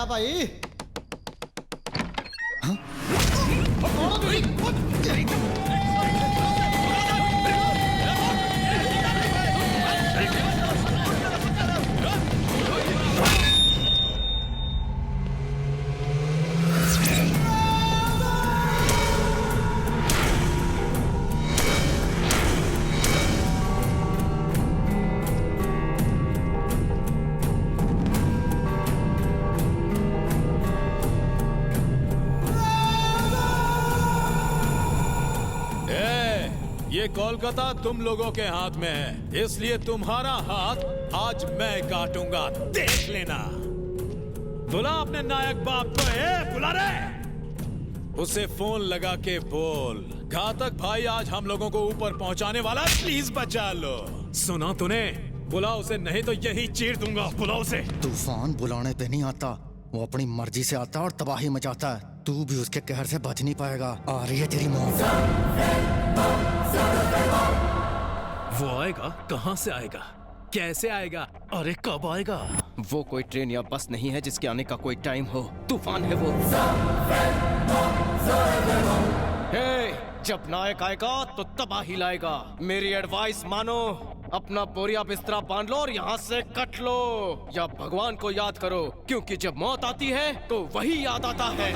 आया भाई। ये कोलकाता तुम लोगों के हाथ में है, इसलिए तुम्हारा हाथ आज मैं काटूंगा, देख लेना। बुला अपने नायक बाप को, बुला रे। उसे फोन लगा के बोल, घातक भाई आज हम लोगों को ऊपर पहुंचाने वाला, प्लीज बचा लो। सुना तूने? बुला उसे, नहीं तो यही चीर दूंगा। बुला उसे। तूफान बुलाने पे नहीं आता, वो अपनी मर्जी से आता और तबाही मचाता है। तू भी उसके कहर से बच नहीं पाएगा। आ रही है तेरी मौत। वो आएगा, कहां से आएगा, कैसे आएगा, अरे कब आएगा? वो कोई ट्रेन या बस नहीं है जिसके आने का कोई टाइम हो। तूफान है वो। जब नायक आएगा तो तबाही लाएगा। मेरी एडवाइस मानो, अपना बोरिया बिस्तरा बांध लो और यहाँ से कट लो, या भगवान को याद करो, क्योंकि जब मौत आती है तो वही याद आता है।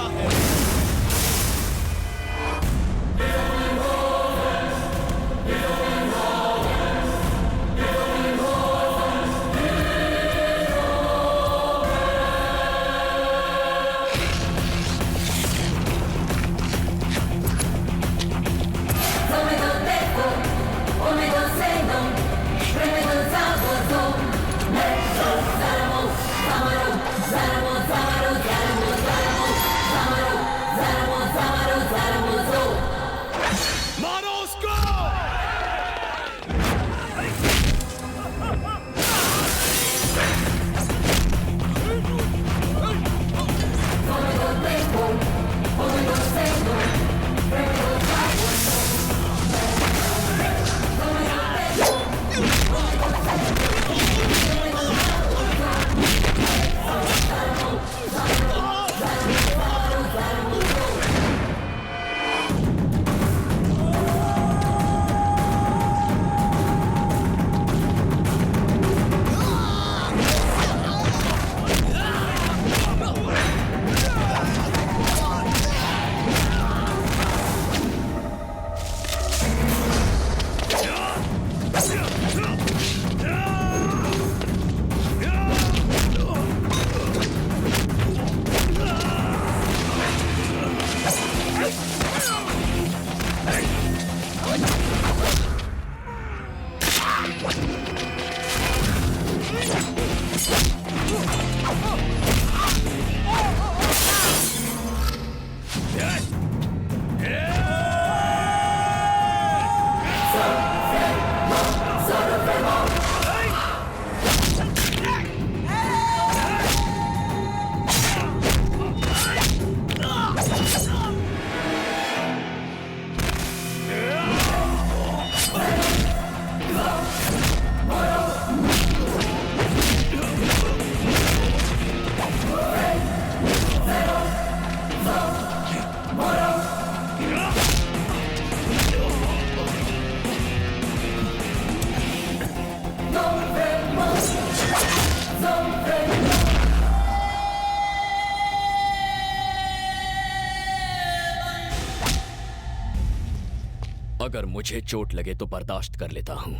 अगर मुझे चोट लगे तो बर्दाश्त कर लेता हूं,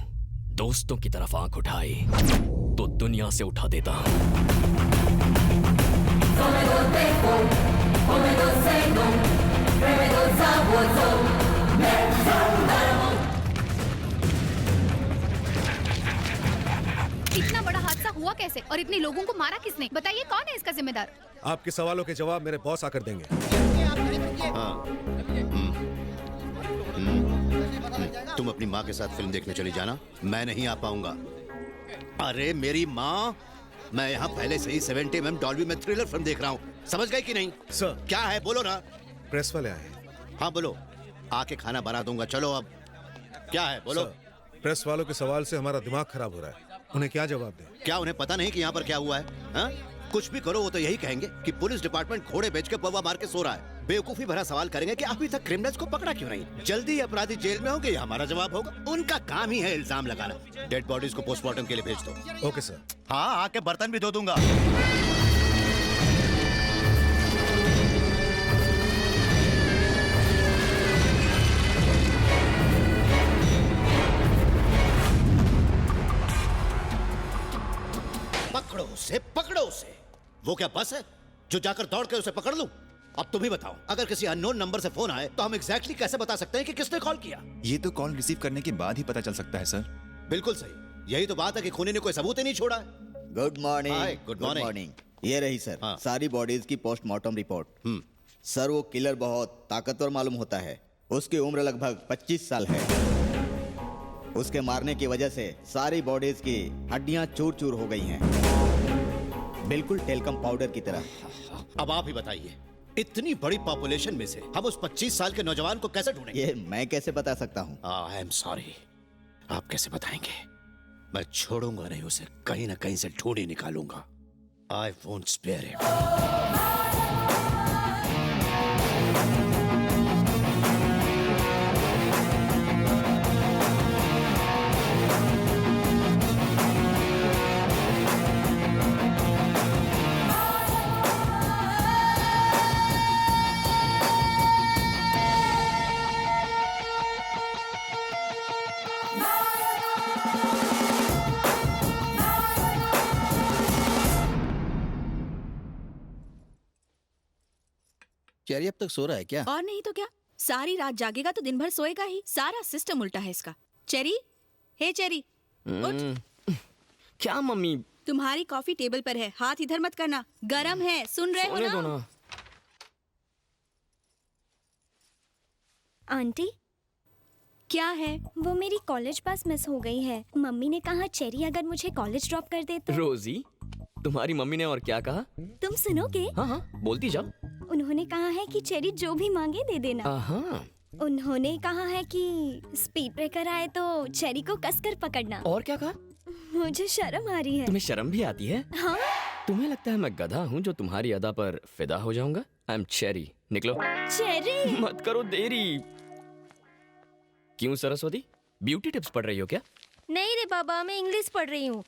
दोस्तों की तरफ आंख उठाई तो दुनिया से उठा देता हूं। इतना बड़ा हादसा हुआ कैसे और इतने लोगों को मारा किसने? बताइए, कौन है इसका जिम्मेदार? आपके सवालों के जवाब मेरे बॉस आकर देंगे। तुम अपनी माँ के साथ फिल्म देखने चली जाना, मैं नहीं आ पाऊंगा। अरे मेरी माँ, मैं यहाँ पहले से ही 70mm डॉल्बी में थ्रिलर फिल्म देख रहा हूँ, समझ गए कि नहीं? सर, क्या है बोलो ना। प्रेस वाले आए। हाँ बोलो, आके खाना बना दूंगा। चलो अब क्या है बोलो। सर, प्रेस वालों के सवाल से हमारा दिमाग खराब हो रहा है, उन्हें क्या जवाब दें? क्या उन्हें पता नहीं कि यहाँ पर क्या हुआ है? हा? कुछ भी करो वो तो यही कहेंगे कि पुलिस डिपार्टमेंट घोड़े बेच के पौवा मार के सो रहा है। बेवकूफी भरा सवाल करेंगे कि अभी तक क्रिमिनल्स को पकड़ा क्यों नहीं। जल्दी ही अपराधी जेल में होंगे, ये हमारा जवाब होगा। उनका काम ही है इल्जाम लगाना। डेड बॉडीज को पोस्टमार्टम के लिए भेज दो। Okay sir. हाँ, आके बर्तन भी धो दूंगा। पकड़ो उसे। वो क्या बस है जो जाकर दौड़ के उसे पकड़ लूं? अब तुम ही बताओ, अगर किसी अननोन नंबर से फोन आए तो हम एग्जैक्टली कैसे बता सकते हैं कि किसने कॉल किया? ये तो कॉल रिसीव करने के बाद ही पता चल सकता है सर। बिल्कुल सही, यही तो बात है कि खूनी ने कोई सबूत ही नहीं छोड़ा है। Good morning. Hi, good morning. ये रही सर हाँ। सारी बॉडीज की पोस्टमार्टम रिपोर्ट। सर वो किलर बहुत ताकतवर मालूम होता है। उसकी उम्र लगभग 25 साल है। उसके मारने की वजह से सारी बॉडीज की हड्डियां चूर चूर हो गई हैं, बिल्कुल टेलकम पाउडर की तरह। अब आप ही बताइए, इतनी बड़ी पॉपुलेशन में से हम उस 25 साल के नौजवान को कैसे ढूंढेंगे? ये मैं कैसे बता सकता हूँ? आई एम सॉरी, आप कैसे बताएंगे? मैं छोड़ूंगा नहीं उसे, कहीं ना कहीं से ढूंढ ही निकालूंगा। I won't spare him. Cherry अब तक सो रहा है क्या? और नहीं तो क्या, सारी रात जागेगा तो दिन भर सोएगा ही। सारा सिस्टम उल्टा है इसका। चेरी, हे चेरी, उठ। क्या मम्मी? तुम्हारी कॉफी टेबल पर है, हाथ इधर मत करना, गरम है। सुन रहे हो सोने दो ना? ना। आंटी, क्या है? वो मेरी कॉलेज पास मिस हो गई है। मम्मी ने कहा चेरी अगर मुझे कॉलेज ड्रॉप कर दे तो। रोजी, तुम्हारी मम्मी ने और क्या कहा? तुम सुनोगे? हाँ हाँ, बोलती जाओ। उन्होंने कहा है कि चेरी जो भी मांगे दे देना। हाँ। उन्होंने कहा है कि स्पीड ब्रेकर आए तो चेरी को कसकर पकड़ना। और क्या कहा? मुझे शर्म आ रही है। तुम्हें शर्म भी आती है? हाँ। तुम्हें लगता है मैं गधा हूँ जो तुम्हारी अदा पर फिदा हो जाऊंगा? आई एम चेरी, निकलो। चेरी, मत करो देरी। क्यों सरस्वती, ब्यूटी टिप्स पढ़ रही हो क्या? नहीं रे बाबा, मैं इंग्लिश पढ़ रही हूँ।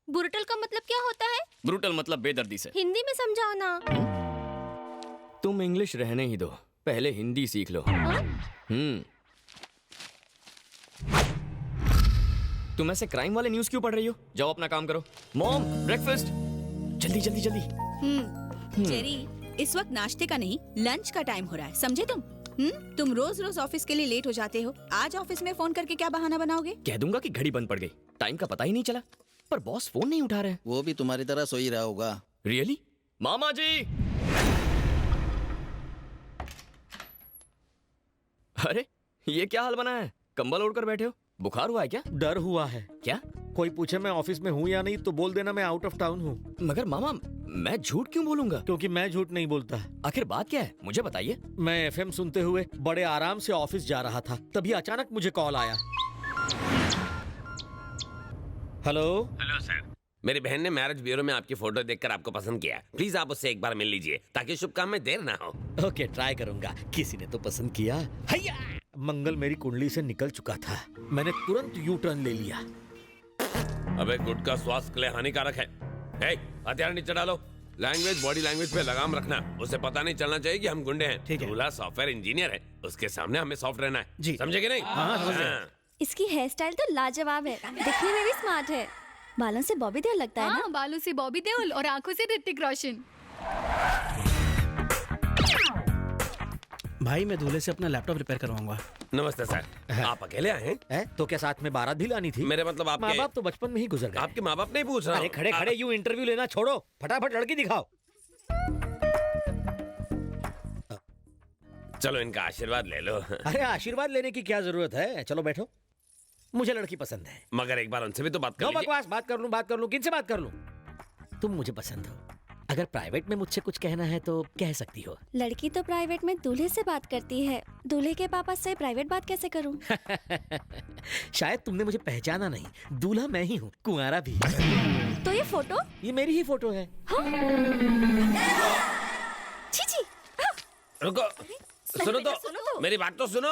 ब्रूटल का मतलब क्या होता है? ब्रूटल मतलब बेदर्दी से। हिंदी में समझाओ ना। तुम इंग्लिश रहने ही दो, पहले हिंदी सीख लो। तुम ऐसे क्राइम वाले न्यूज़ क्यों पढ़ रही हो? जाओ अपना काम करो। मॉम, ब्रेकफास्ट, जल्दी जल्दी जल्दी। चेरी, इस वक्त नाश्ते का नहीं, लंच का टाइम हो रहा है, समझे तुम? तुम रोज रोज ऑफिस के लिए लेट हो जाते हो। आज ऑफिस में फोन करके क्या बहाना बनाओगे? कह दूंगा कि घड़ी बंद पड़ गई, टाइम का पता ही नहीं चला। पर बॉस फोन नहीं उठा रहे। वो भी तुम्हारी तरह सो ही रहा होगा। रियली? मामा जी! अरे ये क्या हाल बना है? कंबल ओढ़कर बैठे हो, बुखार हुआ है क्या? डर हुआ है। क्या? कोई पूछे मैं ऑफिस में हूँ या नहीं तो बोल देना मैं आउट ऑफ टाउन हूँ। मगर मामा, मैं झूठ क्यों बोलूंगा? क्योंकि मैं झूठ नहीं बोलता। आखिर बात क्या है, मुझे बताइए। मैं एफएम सुनते हुए बड़े आराम से ऑफिस जा रहा था, तभी अचानक मुझे कॉल आया। हेलो। हेलो सर, मेरी बहन ने मैरिज ब्यूरो में आपकी फोटो देखकर आपको पसंद किया। प्लीज आप उससे एक बार मिल लीजिए ताकि शुभ काम में देर ना हो। ओके, ट्राई करूंगा। किसी ने तो पसंद किया। हैया! मंगल मेरी कुंडली से निकल चुका था, मैंने तुरंत यू टर्न ले लिया। अबे गुटखा स्वास्थ्य के लिए हानिकारक है। हथियार नीचे डालो। लैंग्वेज, बॉडी लैंग्वेज पे लगाम रखना। उसे पता नहीं चलना चाहिए कि हम गुंडे हैं। ठीक है। दूल्हा सॉफ्टवेयर इंजीनियर है, उसके सामने हमें सॉफ्ट रहना है। जी। समझे कि नहीं? हाँ, समझ गए। इसकी हेयर स्टाइल तो लाजवाब है, दिखने में भी स्मार्ट है। बालों से बॉबी देओल लगता है ना? हाँ, बालों से बॉबी देओल और आंखों से ऋतिक रोशन। भाई मैं दूल्हे से अपना लैपटॉप रिपेयर करवाऊंगा। नमस्ते सर, आप अकेले आए हैं? तो क्या साथ में बारात भी लानी थी? मेरे मतलब आपके माँ बाप तो बचपन में ही गुजर गए। आपके माँ बाप नहीं पूछ रहा अरे हूँ। खड़े खड़े यूं इंटरव्यू लेना छोड़ो, फटाफट लड़की दिखाओ। चलो इनका आशीर्वाद ले लो। अरे आशीर्वाद लेने की क्या जरूरत है, चलो बैठो। मुझे लड़की पसंद है। मगर एक बार उनसे भी तो बात कर नो लीजिए। बकवास, बात कर लूं, किनसे बात कर लूं? तुम मुझे पसंद हो, अगर प्राइवेट में मुझसे कुछ कहना है तो कह सकती हो। लड़की तो प्राइवेट में दूल्हे से बात करती है, दूल्हे के पापा से प्राइवेट बात कैसे करूं? शायद तुमने मुझे पहचाना नहीं, दूल्हा मैं ही हूँ, कुंवारा भी। तो ये फोटो? ये मेरी ही फोटो है। छी छी। रुको, सुनो तो, मेरी बात तो सुनो।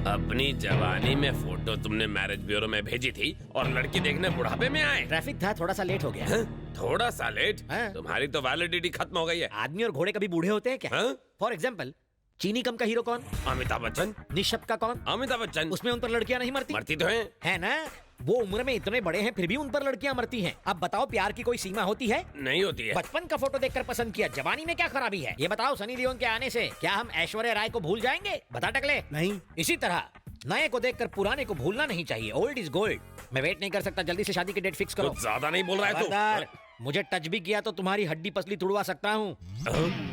अपनी जवानी में फोटो तुमने मैरिज ब्यूरो में भेजी थी और लड़की देखने बुढ़ापे में आए। ट्रैफिक था, थोड़ा सा लेट हो गया। थोड़ा सा लेट? तुम्हारी तो वैलिडिटी खत्म हो गई है। आदमी और घोड़े कभी बूढ़े होते हैं क्या? फॉर एग्जाम्पल, चीनी कम का हीरो कौन? अमिताभ बच्चन। निशब्द का कौन? अमिताभ बच्चन। उसमें उन पर लड़कियां नहीं मरती? मरती तो हैं। है ना? वो उम्र में इतने बड़े हैं फिर भी उन पर लड़कियां मरती हैं। अब बताओ, प्यार की कोई सीमा होती है? नहीं होती है। बचपन का फोटो देखकर पसंद किया, जवानी में क्या खराबी है? ये बताओ, सनी लियोन के आने से क्या हम ऐश्वर्या राय को भूल जाएंगे? बता टकले। नहीं। इसी तरह नए को देखकर पुराने को भूलना नहीं चाहिए। Old is gold. मैं वेट नहीं कर सकता, जल्दी से शादी की डेट फिक्स करो। कुछ ज्यादा नहीं बोल रहा है खबरदार, मुझे टच भी किया तो तुम्हारी हड्डी पसली तुड़वा सकता हूँ।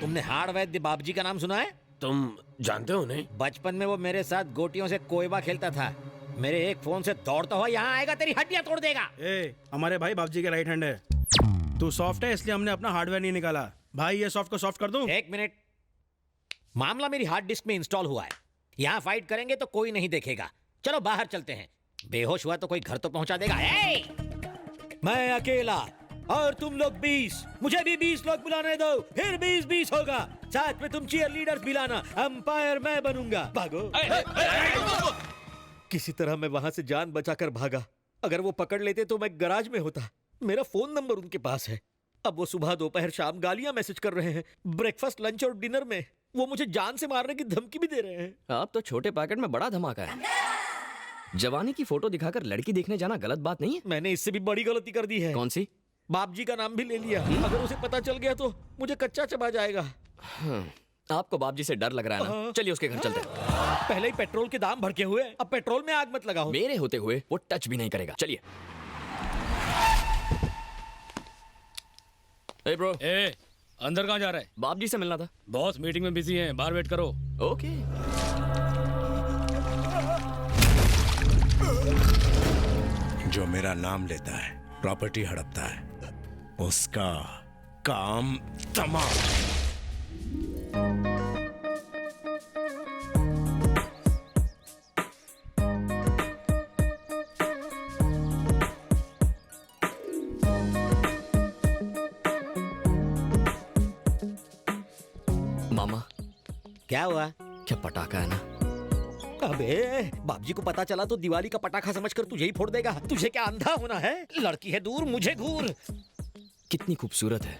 तुमने हाड़ वैद्य बाबूजी का नाम सुना है? तुम जानते हो नहीं? बचपन में वो मेरे साथ गोटियों से कोयबा खेलता था। मेरे एक फोन से दौड़ता हुआ यहाँ आएगा, तेरी हड्डियां तोड़ देगा। हमारे भाई बाबूजी के राइट हैंड है। तू सॉफ्ट है इसलिए हमने अपना हार्डवेयर नहीं निकाला। भाई ये सॉफ्ट को सॉफ्ट कर दूं? एक मिनट, मामला मेरी हार्ड डिस्क में इंस्टॉल हुआ है। यहाँ फाइट करेंगे तो कोई नहीं देखेगा। चलो बाहर चलते हैं। बेहोश हुआ तो कोई घर तो पहुंचा देगा। मैं अकेला और तुम लोग 20, मुझे भी 20 लोग बुलाने दो, फिर 20-20 होगा। साथ में तुम चीयर लीडर्स भी लाना। अंपायर मैं बनूंगा। भागो। किसी तरह मैं वहां से जान बचाकर भागा। अगर वो पकड़ लेते तो मैं गराज में होता। मेरा फोन नंबर उनके पास है। अब वो सुबह दोपहर शाम गालियां मैसेज कर रहे हैं। ब्रेकफास्ट लंच और डिनर में वो मुझे जान से मारने की धमकी भी दे रहे हैं। आप तो छोटे पैकेट में बड़ा धमाका है। जवानी की फोटो दिखाकर लड़की देखने जाना गलत बात नहीं है? मैंने इससे भी बड़ी गलती कर दी है। कौन सी? बाप जी का नाम भी ले लिया। अगर उसे पता चल गया तो मुझे कच्चा चबा जाएगा। आपको बाप जी से डर लग रहा है ना? चलिए उसके घर चलते हैं। पहले ही पेट्रोल के दाम भड़के हुए, अब पेट्रोल में आग मत लगाओ। मेरे होते हुए वो टच भी नहीं करेगा। चलिए। ए ब्रो। अंदर कहाँ जा रहा है? बाप जी से मिलना था। बॉस मीटिंग में बिजी हैं, बाहर वेट करो। ओके। जो मेरा नाम लेता है, प्रॉपर्टी हड़पता है, उसका काम तमाम। मामा क्या हुआ? क्या पटाखा है ना? अबे बाबूजी को पता चला तो दिवाली का पटाखा समझकर तुझे ही फोड़ देगा। तुझे क्या अंधा होना है? लड़की है दूर, मुझे घूर। कितनी खूबसूरत है।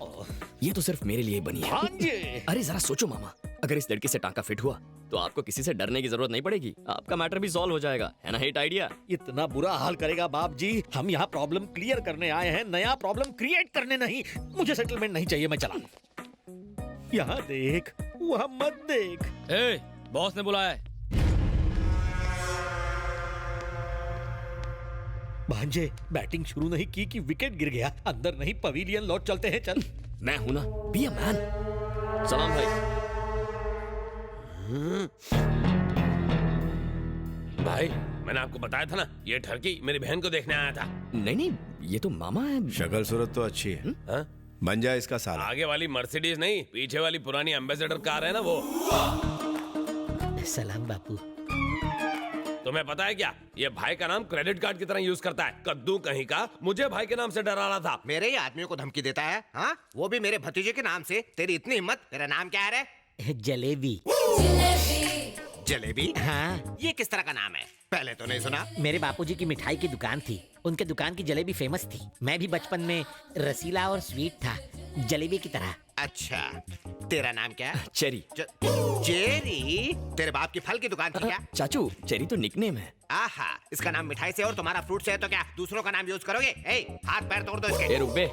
ये तो सिर्फ मेरे लिए बनी है। हाँ जी। अरे जरा सोचो मामा, अगर इस लड़की से टांका फिट हुआ तो आपको किसी से डरने की जरूरत नहीं पड़ेगी। आपका मैटर भी सॉल्व हो जाएगा, है ना? Hit idea. इतना बुरा हाल करेगा बाप जी? हम यहाँ प्रॉब्लम क्लियर करने आए हैं, नया प्रॉब्लम क्रिएट करने नहीं। मुझे सेटलमेंट नहीं चाहिए, मैं चला। यहाँ देख, वहाँ मत देख। बॉस ने बुलाया है। भांजे, बैटिंग शुरू नहीं की कि विकेट गिर गया। अंदर नहीं, पवेलियन लौट चलते हैं। चल। मैं हूं ना, बी अ मैन। सलाम भाई। भाई मैंने आपको बताया था ना, ये ठरकी मेरी बहन को देखने आया था। नहीं, ये तो मामा है। शक्ल सूरत तो अच्छी है। बन जाए इसका साला। आगे वाली मर्सिडीज नहीं, पीछे वाली पुरानी एम्बेसडर कार है ना वो। सलाम बापू। तुम्हें पता है क्या, ये भाई का नाम क्रेडिट कार्ड की तरह यूज करता है। कद्दू कहीं का मुझे भाई के नाम से डरा रहा था। मेरे ही आदमियों को धमकी देता है, हाँ? वो भी मेरे भतीजे के नाम से। तेरी इतनी हिम्मत। तेरा नाम क्या है रे? जलेबी। जलेबी? हाँ। ये किस तरह का नाम है? पहले तो नहीं सुना। मेरे बापूजी की मिठाई की दुकान थी, उनके दुकान की जलेबी फेमस थी। मैं भी बचपन में रसीला और स्वीट था, जलेबी की तरह। अच्छा, तेरा नाम क्या है? चेरी। चेरी? तेरे बाप की फल की दुकान थी क्या? चाचू, चेरी तो निकनेम है। आहा, इसका नाम मिठाई से और तुम्हारा फ्रूट से है तो क्या दूसरों का नाम यूज करोगे? हाथ पैर तोड़ दो इसके। रुक बे।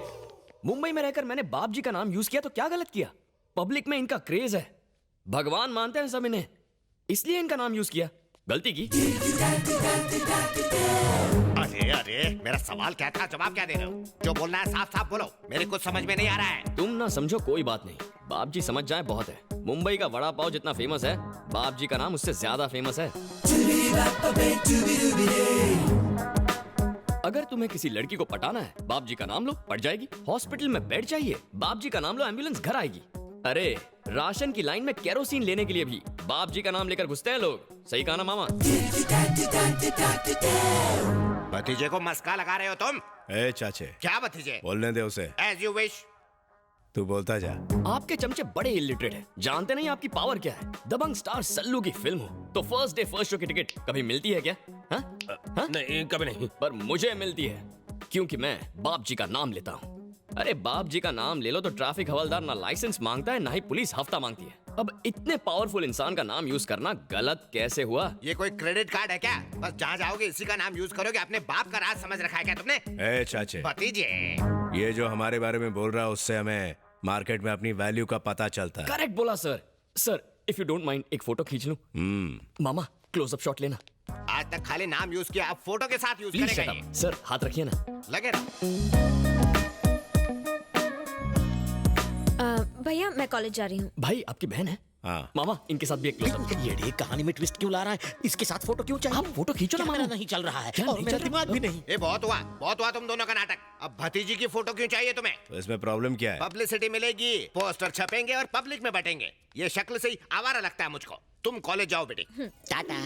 मुंबई में रहकर मैंने बाप जी का नाम यूज किया तो क्या गलत किया? पब्लिक में इनका क्रेज है, भगवान मानते हैं सब इन्हें, इसलिए इनका नाम यूज किया। गलती की। अरे अरे, मेरा सवाल क्या था, जवाब क्या दे रहे हो? जो बोलना है साफ साफ बोलो, मेरे कुछ समझ में नहीं आ रहा है। तुम ना समझो कोई बात नहीं, बाप जी समझ जाए बहुत है। मुंबई का वड़ा पाव जितना फेमस है, बाप जी का नाम उससे ज्यादा फेमस है। अगर तुम्हें किसी लड़की को पटाना है, बाप जी का नाम लो, पट जाएगी। हॉस्पिटल में बेड चाहिए, बाप जी का नाम लो, एम्बुलेंस घर आएगी। अरे राशन की लाइन में केरोसिन लेने के लिए भी बाप जी का नाम लेकर घुसते हैं लोग। सही कहा ना मामा? भतीजे को मस्का लगा रहे हो तुम? ए चाचे, क्या भतीजे? बोलने दे उसे। As you wish. तू बोलता जा। आपके चमचे बड़े इलिटरेट हैं। जानते नहीं आपकी पावर क्या है। दबंग स्टार सल्लू की फिल्म हो तो फर्स्ट डे फर्स्ट शो की टिकट कभी मिलती है क्या? नहीं, कभी नहीं। पर मुझे मिलती है क्योंकि मैं बाप जी का नाम लेता हूँ। अरे बाप जी का नाम ले लो तो ट्रैफिक हवलदार ना लाइसेंस मांगता है ना ही पुलिस हफ्ता मांगती है। अब इतने पावरफुल इंसान का नाम यूज करना गलत कैसे हुआ? ये कोई क्रेडिट कार्ड है क्या? बस जहाँ जाओगे इसी का नाम यूज करोगे। अपने बाप का राज समझ रखा है क्या तुमने? ए चाचे, भतीजे, ये जो हमारे बारे में बोल रहा है उससे हमें मार्केट में अपनी वैल्यू का पता चलता है। करेक्ट बोला sir. Sir if you don't mind एक फोटो खींच लूं? मामा क्लोजअप शॉट लेना। आज तक खाली नाम यूज किया, अब फोटो के साथ यूज करेगा ये। सर हाथ रखिए ना। लगे रहो। भैया मैं कॉलेज जा रही हूँ। भाई आपकी बहन है? हाँ। मामा इनके साथ भी एक क्लोजअप। ये कहानी में ट्विस्ट क्यों ला रहा है? इसके साथ फोटो क्यों चाहिए? आप फोटो खींचो ना। मेरा नहीं चल रहा है और मेरा दिमाग भी नहीं। ये बहुत हुआ तुम दोनों का नाटक। अब भतीजी की फोटो क्यों चाहिए तुम्हें? तो इसमें प्रॉब्लम क्या है? पब्लिसिटी मिलेगी, पोस्टर छपेंगे और पब्लिक में बटेंगे। ये शक्ल से ही आवारा लगता है मुझको। तुम कॉलेज जाओ बेटी। टाटा।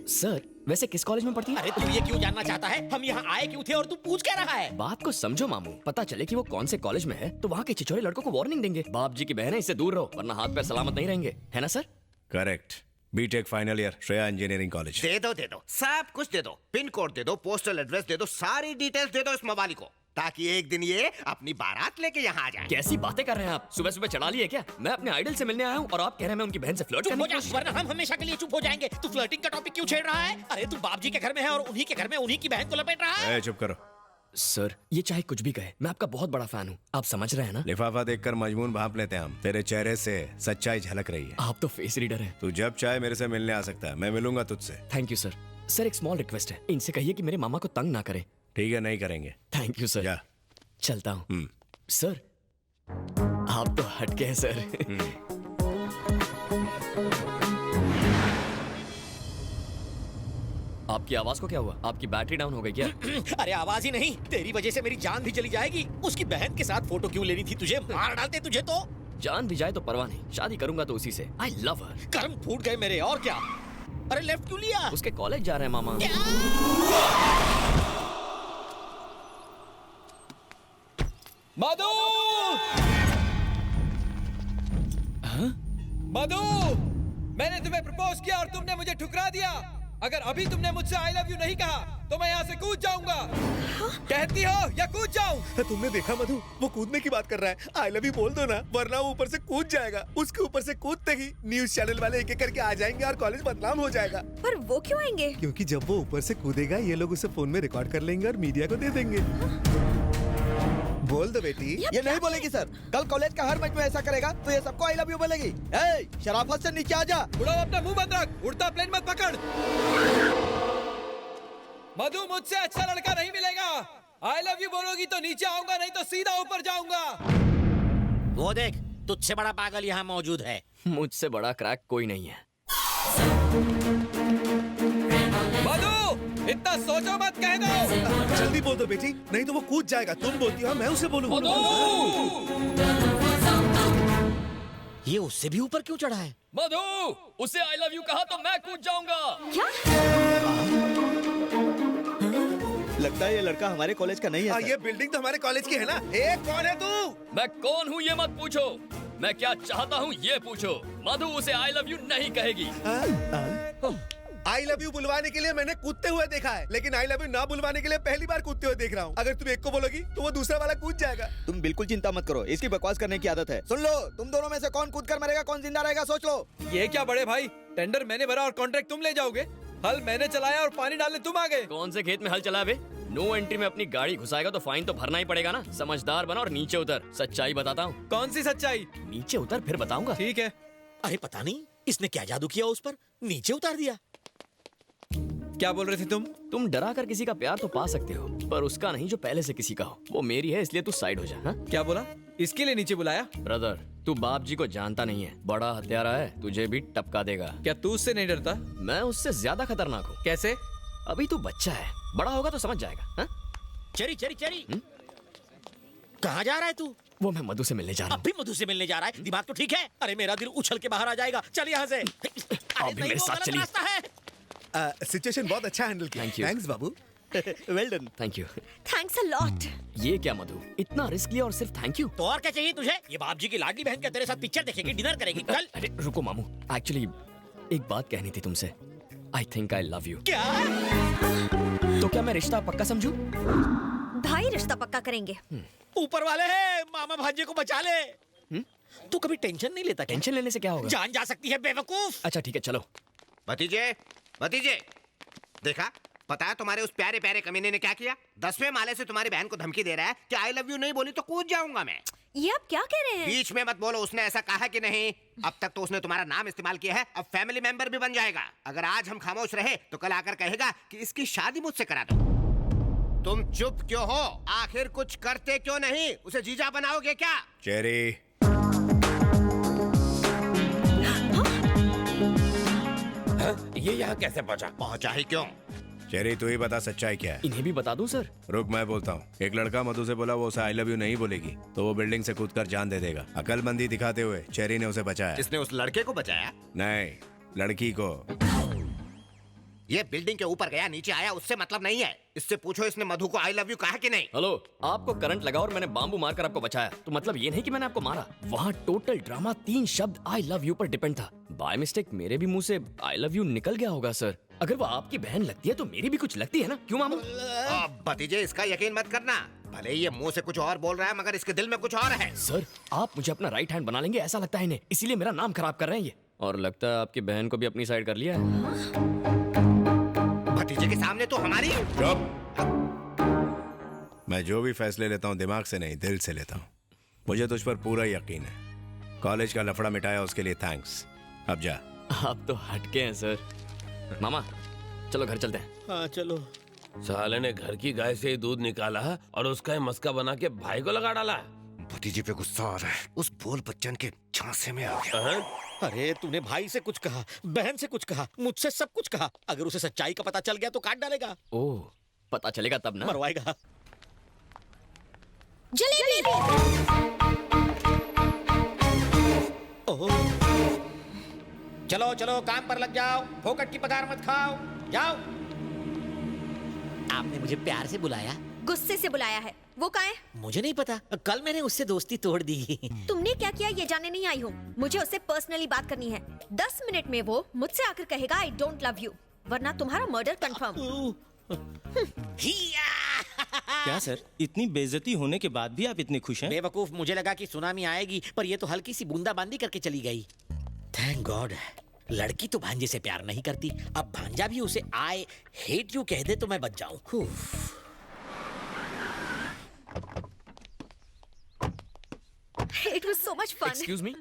सर वैसे किस कॉलेज में पढ़ती है? अरे तू ये क्यों जानना चाहता है? हम यहाँ आए क्यों थे और तू पूछ क्या रहा है? बात को समझो मामू। पता चले कि वो कौन से कॉलेज में है तो वहाँ के छिछोरे लड़कों को वार्निंग देंगे। बाप जी की बहन है, इससे दूर रहो वरना हाथ पैर सलामत नहीं रहेंगे, है ना sir? Correct. BTech final year, Shreya engineering college. दे दो सब कुछ दे दो। पिन कोड दे दो, पोस्टल एड्रेस दे दो, सारी डिटेल्स दे दो इस मोबाइल को, ताकि एक दिन ये अपनी बारात लेके यहाँ आ जाए। कैसी बातें कर रहे हैं आप? सुबह सुबह चढ़ा लिए क्या? मैं अपने आइडल से मिलने आया हूँ और आप कह रहे हैं मैं उनकी बहन से फ्लर्ट करने की कोशिश। वरना हम हमेशा के लिए चुप हो जाएंगे। तू फ्लर्टिंग का टॉपिक क्यों छेड़ रहा है? अरे तू बाप जी के घर में है और उन्हीं के घर में उन्हीं की बहन को लपेट रहा है। चुप करो सर। ये चाहे कुछ भी कहे, मैं आपका बहुत बड़ा फैन हूँ, आप समझ रहे हैं ना? लिफाफा देखकर मजमून भांप लेते हैं हम। तेरे चेहरे से सच्चाई झलक रही है। आप तो फेस रीडर हैं। तू जब चाहे मेरे से मिलने आ सकता है, मैं मिलूंगा तुझसे। Thank you sir. सर एक स्मॉल रिक्वेस्ट है, इनसे कहिए कि मेरे मामा को तंग ना करें। ठीक है, नहीं करेंगे। Thank you sir. चलता हूँ। सर आप तो हटके हैं सर। आपकी आवाज को क्या हुआ? आपकी बैटरी डाउन हो गई क्या? अरे आवाज ही नहीं, तेरी वजह से मेरी जान भी चली जाएगी। उसकी बहन के साथ फोटो क्यों लेनी थी तुझे? मार डालते तुझे तो। जान भी जाए तो परवाह नहीं, शादी करूंगा तो उसी से। आई लव हर। कर्म फूट गए मेरे, और क्या। अरे लेफ्ट क्यों लिया? उसके कॉलेज जा रहे हैं मामा। मधु! मधु! मैंने तुम्हें प्रपोज किया और तुमने मुझे ठुकरा दिया। अगर अभी तुमने मुझसे आई लव यू नहीं कहा तो मैं यहाँ से कूद जाऊंगा। कहती हो या कूद जाऊं? तुमने देखा मधु, वो कूदने की बात कर रहा है। आई लव यू बोल दो ना, वरना वो ऊपर से कूद जाएगा। उसके ऊपर से कूदते ही न्यूज चैनल वाले एक एक करके आ जाएंगे और कॉलेज बदनाम हो जाएगा। पर वो क्यों आएंगे? क्योंकि जब वो ऊपर से कूदेगा ये लोग उसे फोन में रिकॉर्ड कर लेंगे और मीडिया को दे देंगे। बोल दो बेटी। ये नहीं बोलेगी सर। कल कॉलेज का हर मैच में ऐसा करेगा तो ये सबको आई लव यू बोलेगी। ए, शराफत से नीचे आ जा। बुढ़ाओ अपना मुंह बंद रख, उड़ता प्लेन मत पकड़। मधु मुझसे अच्छा लड़का नहीं मिलेगा। आई लव यू बोलोगी तो नीचे आऊंगा, नहीं तो सीधा ऊपर जाऊंगा। वो देख, तुझसे बड़ा पागल यहाँ मौजूद है। मुझसे बड़ा क्रैक कोई नहीं है। मधु इतना सोचो मत, कह दो। जल्दी बोल दो बेटी, नहीं तो वो कूद जाएगा। तुम बोलती हो मैं उसे बोलूंगा। ये उससे भी ऊपर क्यों चढ़ा है? मधु उसे आई लव यू कहा तो मैं कूद जाऊंगा। क्या? लगता है ये लड़का हमारे कॉलेज का नहीं है। ये बिल्डिंग तो हमारे कॉलेज की है ना। ए, कौन है तू? मैं कौन हूँ ये मत पूछो, मैं क्या चाहता हूँ ये पूछो। मधु उसे आई लव यू नहीं कहेगी। आई लव यू बुलवाने के लिए मैंने कूदते हुए देखा है, लेकिन आई लव यू ना बुलवाने के लिए पहली बार कूदते हुए देख रहा हूँ। अगर तुम एक को बोलोगी तो वो दूसरा वाला कूद जाएगा। तुम बिल्कुल चिंता मत करो, इसकी बकवास करने की आदत है। सुन लो, तुम दोनों में से कौन कूद कर मरेगा, कौन जिंदा रहेगा, सोच लो। ये क्या बड़े भाई, टेंडर मैंने भरा और कॉन्ट्रैक्ट तुम ले जाओगे। हल मैंने चलाया और पानी डालने तुम आ गए। कौन से खेत में हल चला बे? नो एंट्री में अपनी गाड़ी घुसाएगा तो फाइन तो भरना ही पड़ेगा ना। समझदार बना और नीचे उतर। सच्चाई बताता हूँ। कौन सी सच्चाई? नीचे उतर फिर बताऊंगा। ठीक है। अरे पता नहीं इसने क्या जादू किया उस पर, नीचे उतार दिया। क्या बोल रहे थे तुम? तुम डरा कर किसी का प्यार तो पा सकते हो, पर उसका नहीं जो पहले से किसी का हो। वो मेरी है इसलिए तू साइड हो जा। हा? क्या बोला? इसके लिए नीचे बुलाया? ब्रदर तू बाप जी को जानता नहीं है, बड़ा हत्यारा है, तुझे भी टपका देगा। क्या तू उससे नहीं डरता? मैं उससे ज्यादा खतरनाक हूँ। कैसे? अभी तू बच्चा है, बड़ा होगा तो समझ जाएगा। हा? चरी चरी चरी, कहाँ जा रहा है तू? वो मैं मधु से मिलने जा रहा हूँ। अभी मधु से मिलने जा रहा है? दिमाग तो ठीक है? अरे मेरा दिल उछल के बाहर आ जाएगा। चल यहाँ से। आप भी मेरे साथ चलिए। सिचुएशन बहुत अच्छा हैंडल किया। Thanks Babu. Well done. Thank you. Thanks a lot. ये क्या मधु, इतना रिस्क लिया और सिर्फ थैंक यू? तो और क्या चाहिए तुझे? ये बाप जी की लाडली बहन क्या तेरे साथ पिक्चर देखेगी, डिनर करेगी? चल। अरे रुको मामू, एक्चुअली एक बात कहनी थी तुमसे। I think I love you. क्या? तो क्या मैं रिश्ता पक्का समझूं? भाई रिश्ता पक्का करेंगे। ऊपर वाले है, मामा भांजे को बचा ले। तू कभी टेंशन नहीं लेता? टेंशन लेने से क्या होगा? जान जा सकती है बेवकूफ। अच्छा ठीक है चलो। भतीजे, भतीजे, देखा? पता है तुम्हारे उस प्यारे प्यारे कमीने ने क्या किया? 10वें माले से तुम्हारी बहन को धमकी दे रहा है कि आई लव यू नहीं बोली तो कूद जाऊंगा मैं। ये आप क्या कह रहे हैं? बीच में मत बोलो, उसने ऐसा कहा कि नहीं? अब तक तो उसने तुम्हारा नाम इस्तेमाल किया है, अब फैमिली मेंबर भी बन जाएगा। अगर आज हम खामोश रहे तो कल आकर कहेगा कि इसकी शादी मुझसे करा दो। तुम चुप क्यों हो? आखिर कुछ करते क्यों नहीं? उसे जीजा बनाओगे क्या? चेरी, ये यहाँ कैसे पहुँचा? पहुँचा ही क्यों? चेरी तू ही बता सच्चाई क्या है? इन्हें भी बता दूं सर? रुक मैं बोलता हूँ। एक लड़का मधु से बोला वो उसे आई लव यू नहीं बोलेगी तो वो बिल्डिंग से कूदकर जान दे देगा। अकलमंदी दिखाते हुए चेरी ने उसे बचाया। किसने उस लड़के को बचाया? नहीं, लड़की को। ये बिल्डिंग के ऊपर गया नीचे आया उससे मतलब नहीं है। इससे पूछो इसने मधु को आई लव यू कहा कि नहीं? हेलो, आपको करंट लगा और मैंने बांबू मारकर आपको बचाया, तो मतलब ये नहीं कि मैंने आपको मारा। वहाँ टोटल ड्रामा 3 शब्द आई लव यू पर डिपेंड था। बाय मिस्टेक मेरे भी मुंह से आई लव यू निकल गया होगा सर। अगर वो आपकी बहन लगती है तो मेरी भी कुछ लगती है ना, क्यों मामू? भतीजे इसका यकीन मत करना। भले ये मुंह से कुछ और बोल रहा है मगर इसके दिल में कुछ और है। सर आप मुझे अपना राइट हैंड बना लेंगे ऐसा लगता है इन्हें, इसीलिए मेरा नाम खराब कर रहे हैं ये। और लगता है आपकी बहन को भी अपनी साइड कर लिया है। भतीजे के सामने तो हमारी। मैं जो भी फैसले लेता हूँ दिमाग से नहीं दिल से लेता हूँ। मुझे तुझ पर पूरा यकीन है। कॉलेज का लफड़ा मिटाया उसके लिए थैंक्स। अब जा। आप तो हटके हैं सर। मामा चलो घर चलते हैं। हाँ चलो। साले ने घर की गाय से ही दूध निकाला और उसका ही मस्का बना के भाई को लगा डाला। भतीजे पे गुस्सा आ रहा है, उस बोल बच्चन के झांसे में आ गया। अरे तूने भाई से कुछ कहा, बहन से कुछ कहा, मुझसे सब कुछ कहा। अगर उसे सच्चाई का पता चल गया तो काट डालेगा। ओह, पता चलेगा तब ना? मरवाएगा। जलेबी। चलो चलो काम पर लग जाओ, फोकट की पगार मत खाओ, जाओ। आपने मुझे प्यार से बुलाया? गुस्से से बुलाया है। वो कहाँ है? मुझे नहीं पता, कल मैंने उससे दोस्ती तोड़ दी। तुमने क्या किया ये जानने नहीं आई हूँ। मुझे उससे पर्सनली बात करनी है। 10 मिनट में वो मुझसे आकर कहेगा आई डोंट लव यू, वरना तुम्हारा मर्डर कंफर्म। क्या सर, इतनी बेइज्जती होने के बाद भी आप इतने खुश हैं? बेवकूफ, मुझे लगा कि सुनामी आएगी पर ये तो हल्की सी बूंदाबांदी करके चली गई। Thank God. लड़की तो भांजे से प्यार नहीं करती, अब भांजा भी उसे आई हेट यू कह दे तो मैं बच जाऊं। It was so much fun. Excuse me?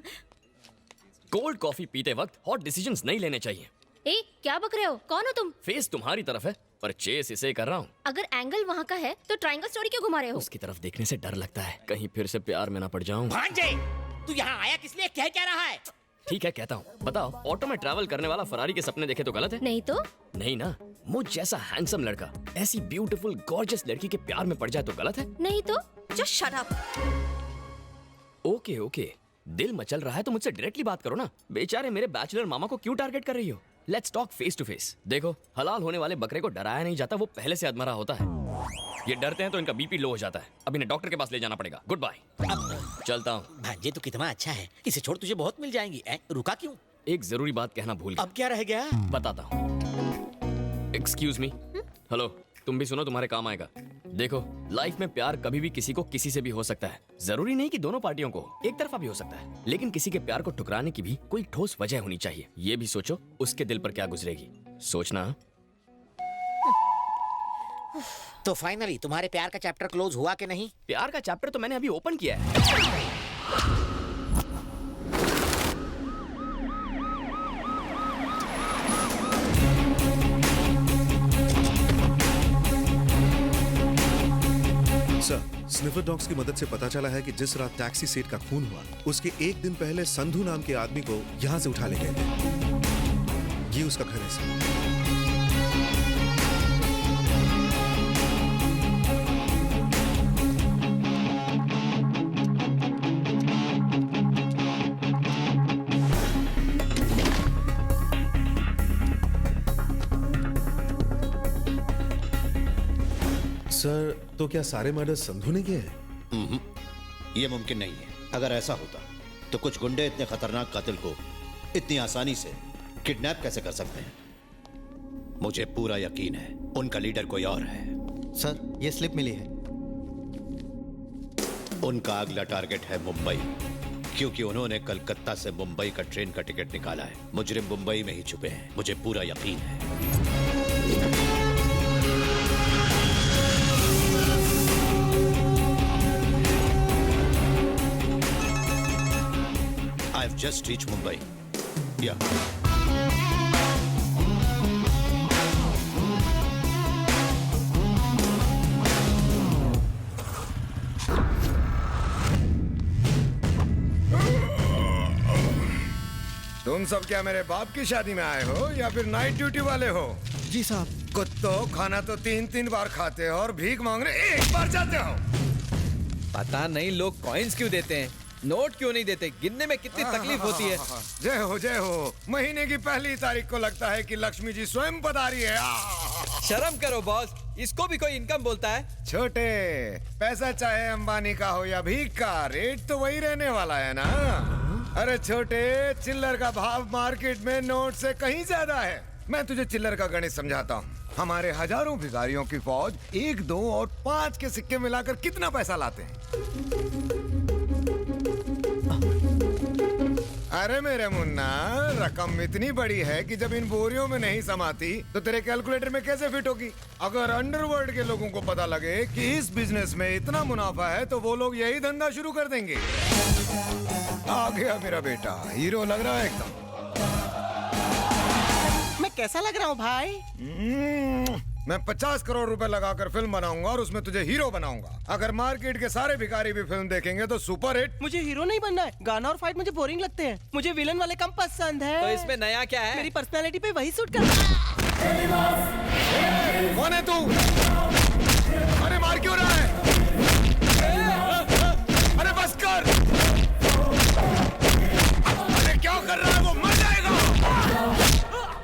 Cold coffee पीते वक्त हॉट डिसीजंस नहीं लेने चाहिए। ए, क्या बक रहे हो? कौन हो तुम? फेस तुम्हारी तरफ है पर चेस इसे कर रहा हूँ। अगर एंगल वहाँ का है तो ट्रायंगल स्टोरी क्यों घुमा रहे हो? उसकी तरफ देखने से डर लगता है, कहीं फिर से प्यार में ना पड़ जाऊं। भांजे, तू यहाँ आया किस लिए? कह क्या रहा है? ठीक है कहता हूँ। बताओ, ऑटो में ट्रैवल करने वाला फरारी के सपने देखे तो गलत है? नहीं तो? नहीं ना। मुझ जैसा हैंडसम लड़का ऐसी ब्यूटीफुल गॉर्जियस लड़की के प्यार में पड़ जाए तो गलत है? नहीं तो? Just shut up. Okay okay, दिल मचल रहा है तो मुझसे डायरेक्टली बात करो ना। बेचारे मेरे बैचलर मामा को क्यों टारगेट कर रही हो? Let's talk face to face. देखो, हलाल होने वाले बकरे को डराया नहीं जाता, वो पहले से अधमरा होता है। ये डरते हैं तो इनका बीपी लो हो जाता है। अब इन्हें डॉक्टर के पास ले जाना पड़ेगा। Good bye. चलता हूँ। भांजे तो कितना अच्छा है, इसे छोड़ तुझे बहुत मिल जाएंगी। रुका क्यों? एक जरूरी बात कहना भूल गया। अब क्या रह गया? बताता हूँ। Excuse me. हेलो, तुम भी सुनो, तुम्हारे काम आएगा। देखो, लाइफ में प्यार कभी भी किसी को किसी से भी हो सकता है। जरूरी नहीं कि दोनों पार्टियों को, एक तरफा भी हो सकता है। लेकिन किसी के प्यार को ठुकराने की भी कोई ठोस वजह होनी चाहिए। ये भी सोचो उसके दिल पर क्या गुजरेगी। सोचना। तो फाइनली तुम्हारे प्यार का चैप्टर क्लोज हुआ कि नहीं? प्यार का चैप्टर तो मैंने अभी ओपन किया है। सर, स्निफर डॉग्स की मदद से पता चला है कि जिस रात टैक्सी सेठ का खून हुआ उसके एक दिन पहले संधू नाम के आदमी को यहाँ से उठा ले गए थे। ये उसका घर है सर। सर, तो क्या सारे मर्डर संधू ने किए हैं? ये मुमकिन नहीं है। अगर ऐसा होता तो कुछ गुंडे इतने खतरनाक कातिल को इतनी आसानी से किडनैप कैसे कर सकते हैं? मुझे पूरा यकीन है उनका लीडर कोई और है। सर, ये स्लिप मिली है। उनका अगला टारगेट है मुंबई, क्योंकि उन्होंने कलकत्ता से मुंबई का ट्रेन का टिकट निकाला है। मुजरिम मुंबई में ही छुपे हैं, मुझे पूरा यकीन है। I've just reached Mumbai. Yeah. तुम सब क्या मेरे बाप की शादी में आए हो या फिर नाइट ड्यूटी वाले हो? जी साहब। कुत्तो, खाना तो 3-3 बार खाते हो और भीख मांगने एक बार जाते हो। पता नहीं लोग कॉइन्स क्यों देते हैं, नोट क्यों नहीं देते? गिनने में कितनी तकलीफ होती है। जय हो जय हो। महीने की पहली तारीख को लगता है कि लक्ष्मी जी स्वयं पधारी है। शर्म करो बॉस, इसको भी कोई इनकम बोलता है? छोटे, पैसा चाहे अंबानी का हो या भीख का, रेट तो वही रहने वाला है ना। अरे छोटे, चिल्लर का भाव मार्केट में नोट से कहीं ज्यादा है। मैं तुझे चिल्लर का गणित समझाता हूँ। हमारे हजारों भिखारियों की फौज 1, 2 और 5 के सिक्के मिलाकर कितना पैसा लाते हैं? अरे मेरे मुन्ना, रकम इतनी बड़ी है कि जब इन बोरियों में नहीं समाती तो तेरे कैलकुलेटर में कैसे फिट होगी? अगर अंडरवर्ल्ड के लोगों को पता लगे कि इस बिजनेस में इतना मुनाफा है तो वो लोग यही धंधा शुरू कर देंगे। आ गया मेरा बेटा, हीरो लग रहा है एकदम। मैं कैसा लग रहा हूँ भाई? मैं 50 करोड़ रुपए लगाकर फिल्म बनाऊंगा और उसमें तुझे हीरो बनाऊंगा। अगर मार्केट के सारे भिखारी भी फिल्म देखेंगे तो सुपर हिट। मुझे हीरो नहीं बनना है, गाना और फाइट मुझे बोरिंग लगते हैं। मुझे विलन वाले कम पसंद है। तो इसमें नया क्या है? मेरी पर्सनालिटी पे वही सूट करता है। कौन है तू? अरे मार क्यों रहा है? अरे बस कर। अरे क्या कर रहा है? वो मर जाएगा।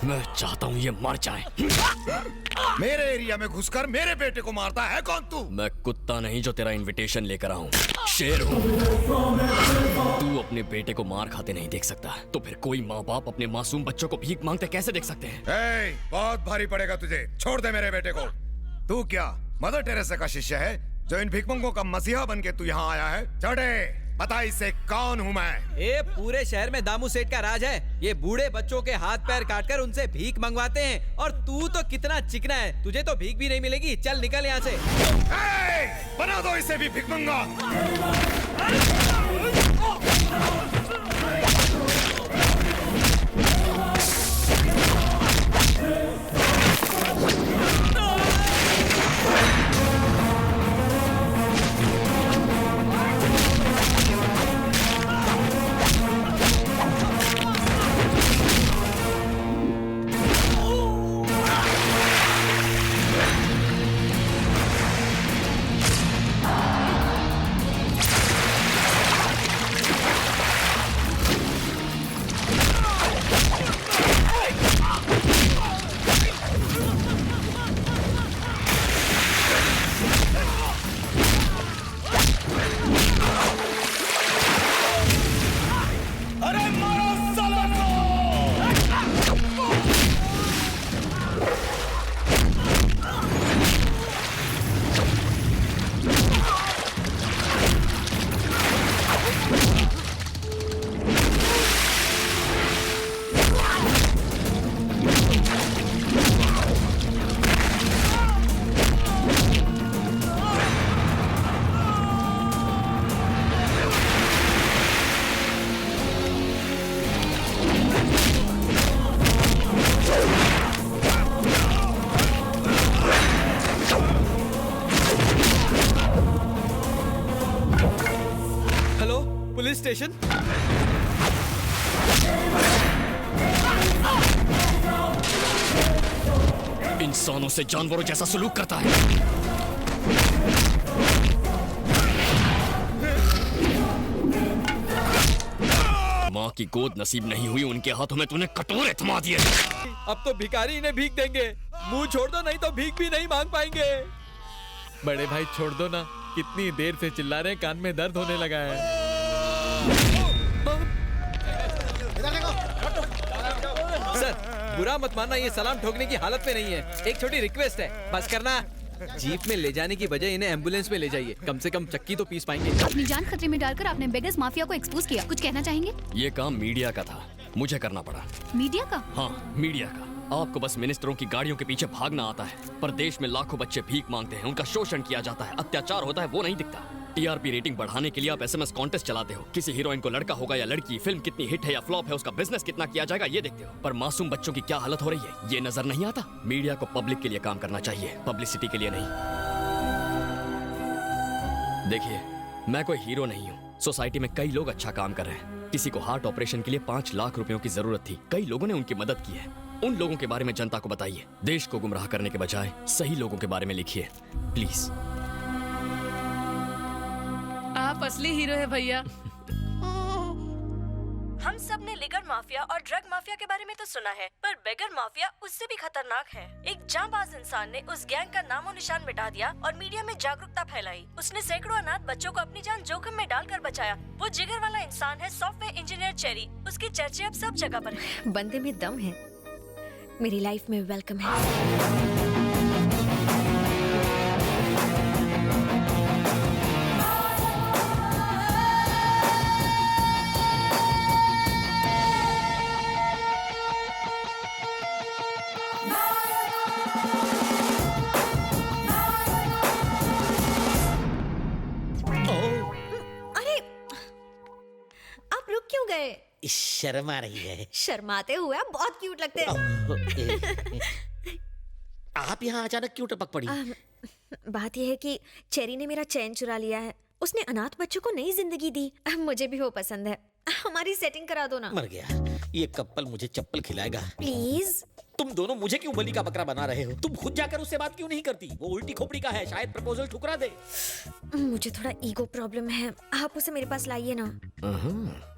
मैं चाहता हूँ ये मर जाए। मेरे एरिया में घुसकर मेरे बेटे को मारता है कौन तू? मैं कुत्ता नहीं जो तेरा इनविटेशन लेकर आऊं, शेर हूँ। तू अपने बेटे को मार खाते नहीं देख सकता, तो फिर कोई माँ बाप अपने मासूम बच्चों को भीख मांगते कैसे देख सकते हैं? बहुत भारी पड़ेगा तुझे, छोड़ दे मेरे बेटे को। तू क्या मदर टेरेसा का शिष्य है जो इन भिखमंगों का मसीहा बन के तू यहाँ आया है? चढ़े, बता इसे कौन हूँ मैं? ये पूरे शहर में दामू सेठ का राज है। ये बूढ़े बच्चों के हाथ पैर काटकर उनसे भीख मंगवाते हैं। और तू तो कितना चिकना है, तुझे तो भीख भी नहीं मिलेगी। चल निकल यहाँ से। बना दो इसे भी भिखमंगा। Police station. इंसानों से जानवरों जैसा सलूक करता है। माँ की गोद नसीब नहीं हुई, उनके हाथों में तूने कटोरे थमा दिए। अब तो भिखारी इन्हें भीख देंगे। मुंह छोड़ दो, नहीं तो भीख भी नहीं मांग पाएंगे। बड़े भाई छोड़ दो ना, कितनी देर से चिल्ला रहे, कान में दर्द होने लगा है। सर बुरा मत मानना, ये सलाम ठोकने की हालत में नहीं है। एक छोटी रिक्वेस्ट है, बस करना। जीप में ले जाने की बजाय इन्हें एम्बुलेंस में ले जाइए, कम से कम चक्की तो पीस पाएंगे। अपनी जान खतरे में डालकर आपने बेगस माफिया को एक्सपोज किया, कुछ कहना चाहेंगे? ये काम मीडिया का था, मुझे करना पड़ा। मीडिया का? हाँ, मीडिया का। आपको बस मिनिस्टरों की गाड़ियों के पीछे भागना आता है, पर देश में लाखों बच्चे भीख मांगते हैं, उनका शोषण किया जाता है, अत्याचार होता है, वो नहीं दिखता। टीआरपी रेटिंग बढ़ाने के लिए आप एसएमएस कॉन्टेस्ट चलाते हो, किसी हीरोइन को लड़का होगा या लड़की, फिल्म कितनी हिट है या फ्लॉप है, उसका बिजनेस कितना किया जाएगा ये देखते हो, पर मासूम बच्चों की क्या हालत हो रही है ये नजर नहीं आता। मीडिया को पब्लिक के लिए काम करना चाहिए, पब्लिसिटी के लिए नहीं। देखिए, मैं कोई हीरो नहीं हूँ, सोसाइटी में कई लोग अच्छा काम कर रहे हैं। किसी को हार्ट ऑपरेशन के लिए 5 लाख रुपयों की जरूरत थी, कई लोगों ने उनकी मदद की है। उन लोगों के बारे में जनता को बताइए, देश को गुमराह करने के बजाय सही लोगों के बारे में लिखिए प्लीज। आप असली हीरो है भैया। हम सब ने लिकर माफिया और ड्रग माफिया के बारे में तो सुना है, पर बेगर माफिया उससे भी खतरनाक है। एक जांबाज इंसान ने उस गैंग का नामो निशान मिटा दिया और मीडिया में जागरूकता फैलाई। उसने सैकड़ों अनाथ बच्चों को अपनी जान जोखिम में डालकर बचाया। वो जिगर वाला इंसान है सॉफ्टवेयर इंजीनियर चेरी। उसकी चर्चे अब सब जगह पर है। बंदे में दम है, मेरी लाइफ में वेलकम है। शर्म आ रही है। शर्माते हुए आप बहुत क्यूट लगते हैं। आप यहाँ अचानक क्यों टपक पड़ी? बात यह है कि चेरी ने मेरा चैन चुरा लिया है। उसने अनाथ बच्चों को नई जिंदगी दी। मुझे भी वो पसंद है। हमारी सेटिंग करा दो ना। मर गया ये कपल, मुझे चप्पल खिलाएगा। प्लीज। तुम दोनों मुझे क्यों बलि का बकरा बना रहे हो? तुम खुद जाकर उससे बात क्यों नहीं करती? वो उल्टी खोपड़ी का है, शायद प्रपोजल ठुकरा दे। मुझे थोड़ा ईगो प्रॉब्लम है, आप उसे मेरे पास लाइए ना।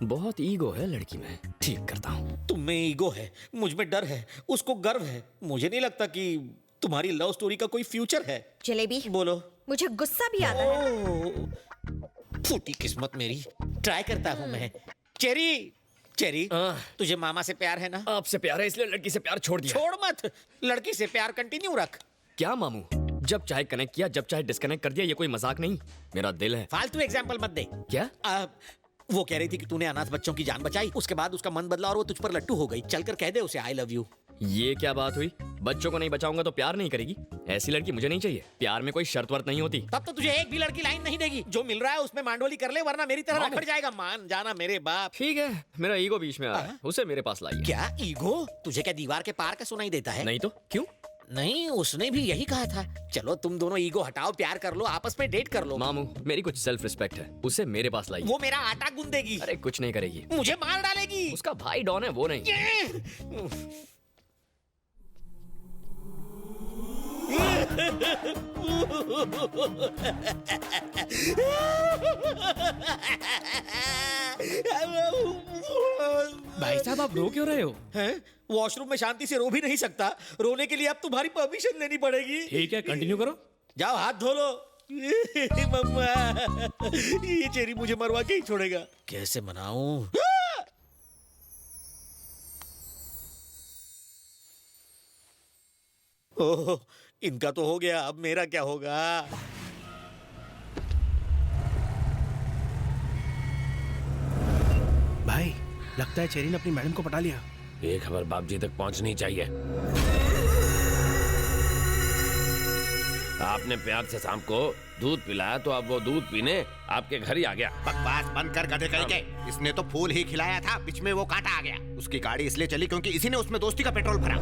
बहुत ईगो है लड़की में, ठीक करता हूँ। तुम में ईगो है, मुझ में डर है, उसको गर्व है। मुझे नहीं लगता कि तुम्हारी लव स्टोरी का कोई फ्यूचर है। जलेबी बोलो। मुझे गुस्सा भी आता है। फूटी किस्मत मेरी, ट्राई करता हूँ मैं। चेरी, चेरी, तुझे मामा से प्यार है ना? आपसे प्यार है इसलिए लड़की से प्यार छोड़ दिया। छोड़ मत, लड़की से प्यार कंटिन्यू रख। क्या मामू, जब चाहे कनेक्ट किया, जब चाहे डिस्कनेक्ट कर दिया, ये कोई मजाक नहीं। मेरा दिल है। फालतू एग्जाम्पल मत दे। क्या? वो कह रही थी कि तूने अनाथ बच्चों की जान बचाई, उसके बाद उसका मन बदला और वो तुझ पर लट्टू हो गई। चलकर कह दे उसे आई लव यू। ये क्या बात हुई? बच्चों को नहीं बचाऊंगा तो प्यार नहीं करेगी? ऐसी लड़की मुझे नहीं चाहिए। प्यार में कोई शर्त वर्त नहीं होती। तब तो तुझे एक भी लड़की लाइन नहीं देगी। जो मिल रहा है उसमें मांडोली कर ले, वरना मेरी तरह रखड़ जाएगा। मान जाना मेरे बाप। ठीक है, मेरा ईगो बीच में आ रहा है, उसे मेरे पास लाइए। क्या ईगो? तुझे क्या दीवार के पार का सुनाई देता है? नहीं तो क्यों? नहीं, उसने भी यही कहा था। चलो तुम दोनों ईगो हटाओ, प्यार कर लो, आपस में डेट कर लो। मामू, मेरी कुछ सेल्फ रिस्पेक्ट है, उसे मेरे पास लाइए। वो मेरा आटा गूंदेगी। अरे कुछ नहीं करेगी, मुझे मार डालेगी। उसका भाई डॉन है, वो नहीं। भाई साहब, आप रो क्यों रहे हो? हैं? वॉशरूम में शांति से रो भी नहीं सकता। रोने के लिए अब तुम्हारी परमिशन लेनी पड़ेगी। ठीक है, कंटिन्यू करो। जाओ हाथ धो लो। मम्मा, ये चेरी मुझे मरवा के ही छोड़ेगा। कैसे मनाऊं? ओह, इनका तो हो गया, अब मेरा क्या होगा? भाई, लगता है चेरी ने अपनी मैडम को पटा लिया। ये खबर बाप जी तक पहुंचनी चाहिए। आपने प्यार से शाम को दूध पिलाया तो अब वो दूध पीने आपके घर ही आ गया। बकवास बंद कर गधे कहीं के। इसने तो फूल ही खिलाया था, बीच में वो कांटा आ गया। उसकी गाड़ी इसलिए चली क्योंकि इसी ने उसमें दोस्ती का पेट्रोल भरा।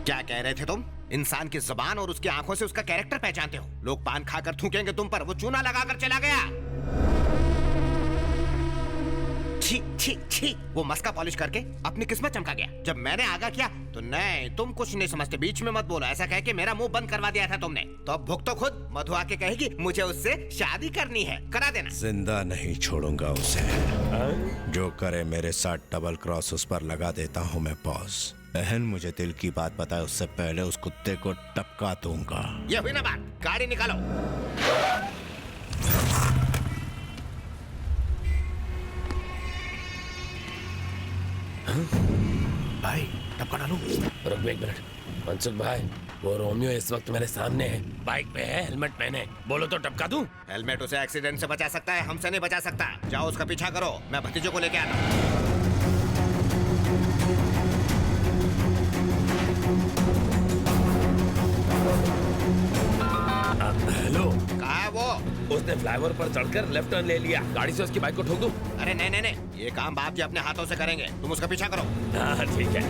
क्या कह रहे थे तुम? इंसान की जुबान और उसकी आंखों से उसका कैरेक्टर पहचानते हो। लोग पान खाकर थूकेंगे तुम पर, वो चूना लगाकर चला गया। छी छी छी, वो मस्का पॉलिश करके अपनी किस्मत चमका गया। जब मैंने आगा किया तो नहीं, तुम कुछ नहीं समझते, बीच में मत बोलो, ऐसा कह के मेरा मुंह बंद करवा दिया था तुमने। तो अब भुगतो खुद। मधु आके कहेगी मुझे उससे शादी करनी है, करा देना। जिंदा नहीं छोड़ूंगा उसे। जो करे मेरे साथ डबल क्रॉस, उस पर लगा देता हूँ मैं पॉज। बहन मुझे दिल की बात बताए उससे पहले उस कुत्ते को टपका दूंगा। ये हुई ना बात, गाड़ी निकालो। भाई टपका डालू। रुक एक मिनट। मनसुख भाई, वो रोमियो इस वक्त मेरे सामने है, बाइक पे है, हेलमेट पहने, बोलो तो टपका दूं? हेलमेट उसे एक्सीडेंट से बचा सकता है, हमसे नहीं बचा सकता। जाओ उसका पीछा करो, मैं भतीजे को लेके आता हूँ। हेलो, कहाँ है वो? उसने फ्लाईओवर पर चढ़कर लेफ्ट टर्न ले लिया। गाड़ी से उसकी बाइक को ठोक दूं? अरे नहीं नहीं नहीं, ये काम बाप जी अपने हाथों से करेंगे, तुम उसका पीछा करो। हाँ ठीक है।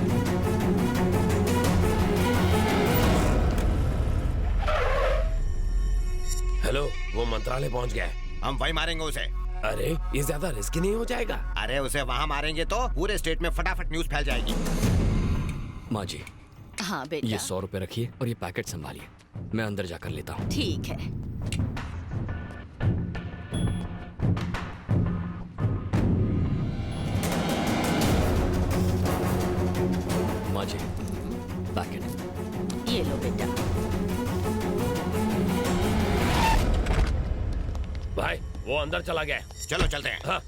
हेलो, वो मंत्रालय पहुंच गया है। हम वही मारेंगे उसे। अरे ये ज्यादा रिस्की नहीं हो जाएगा? अरे उसे वहाँ मारेंगे तो पूरे स्टेट में फटाफट न्यूज फैल जाएगी। माँ जी, हाँ बेटा, ये 100 रुपए रखिए और ये पैकेट संभालिए, मैं अंदर जाकर लेता हूँ। ठीक है। माँ जी, पैकेट। ये लो बेटा। भाई वो अंदर चला गया है। चलो चलते हैं। हाँ।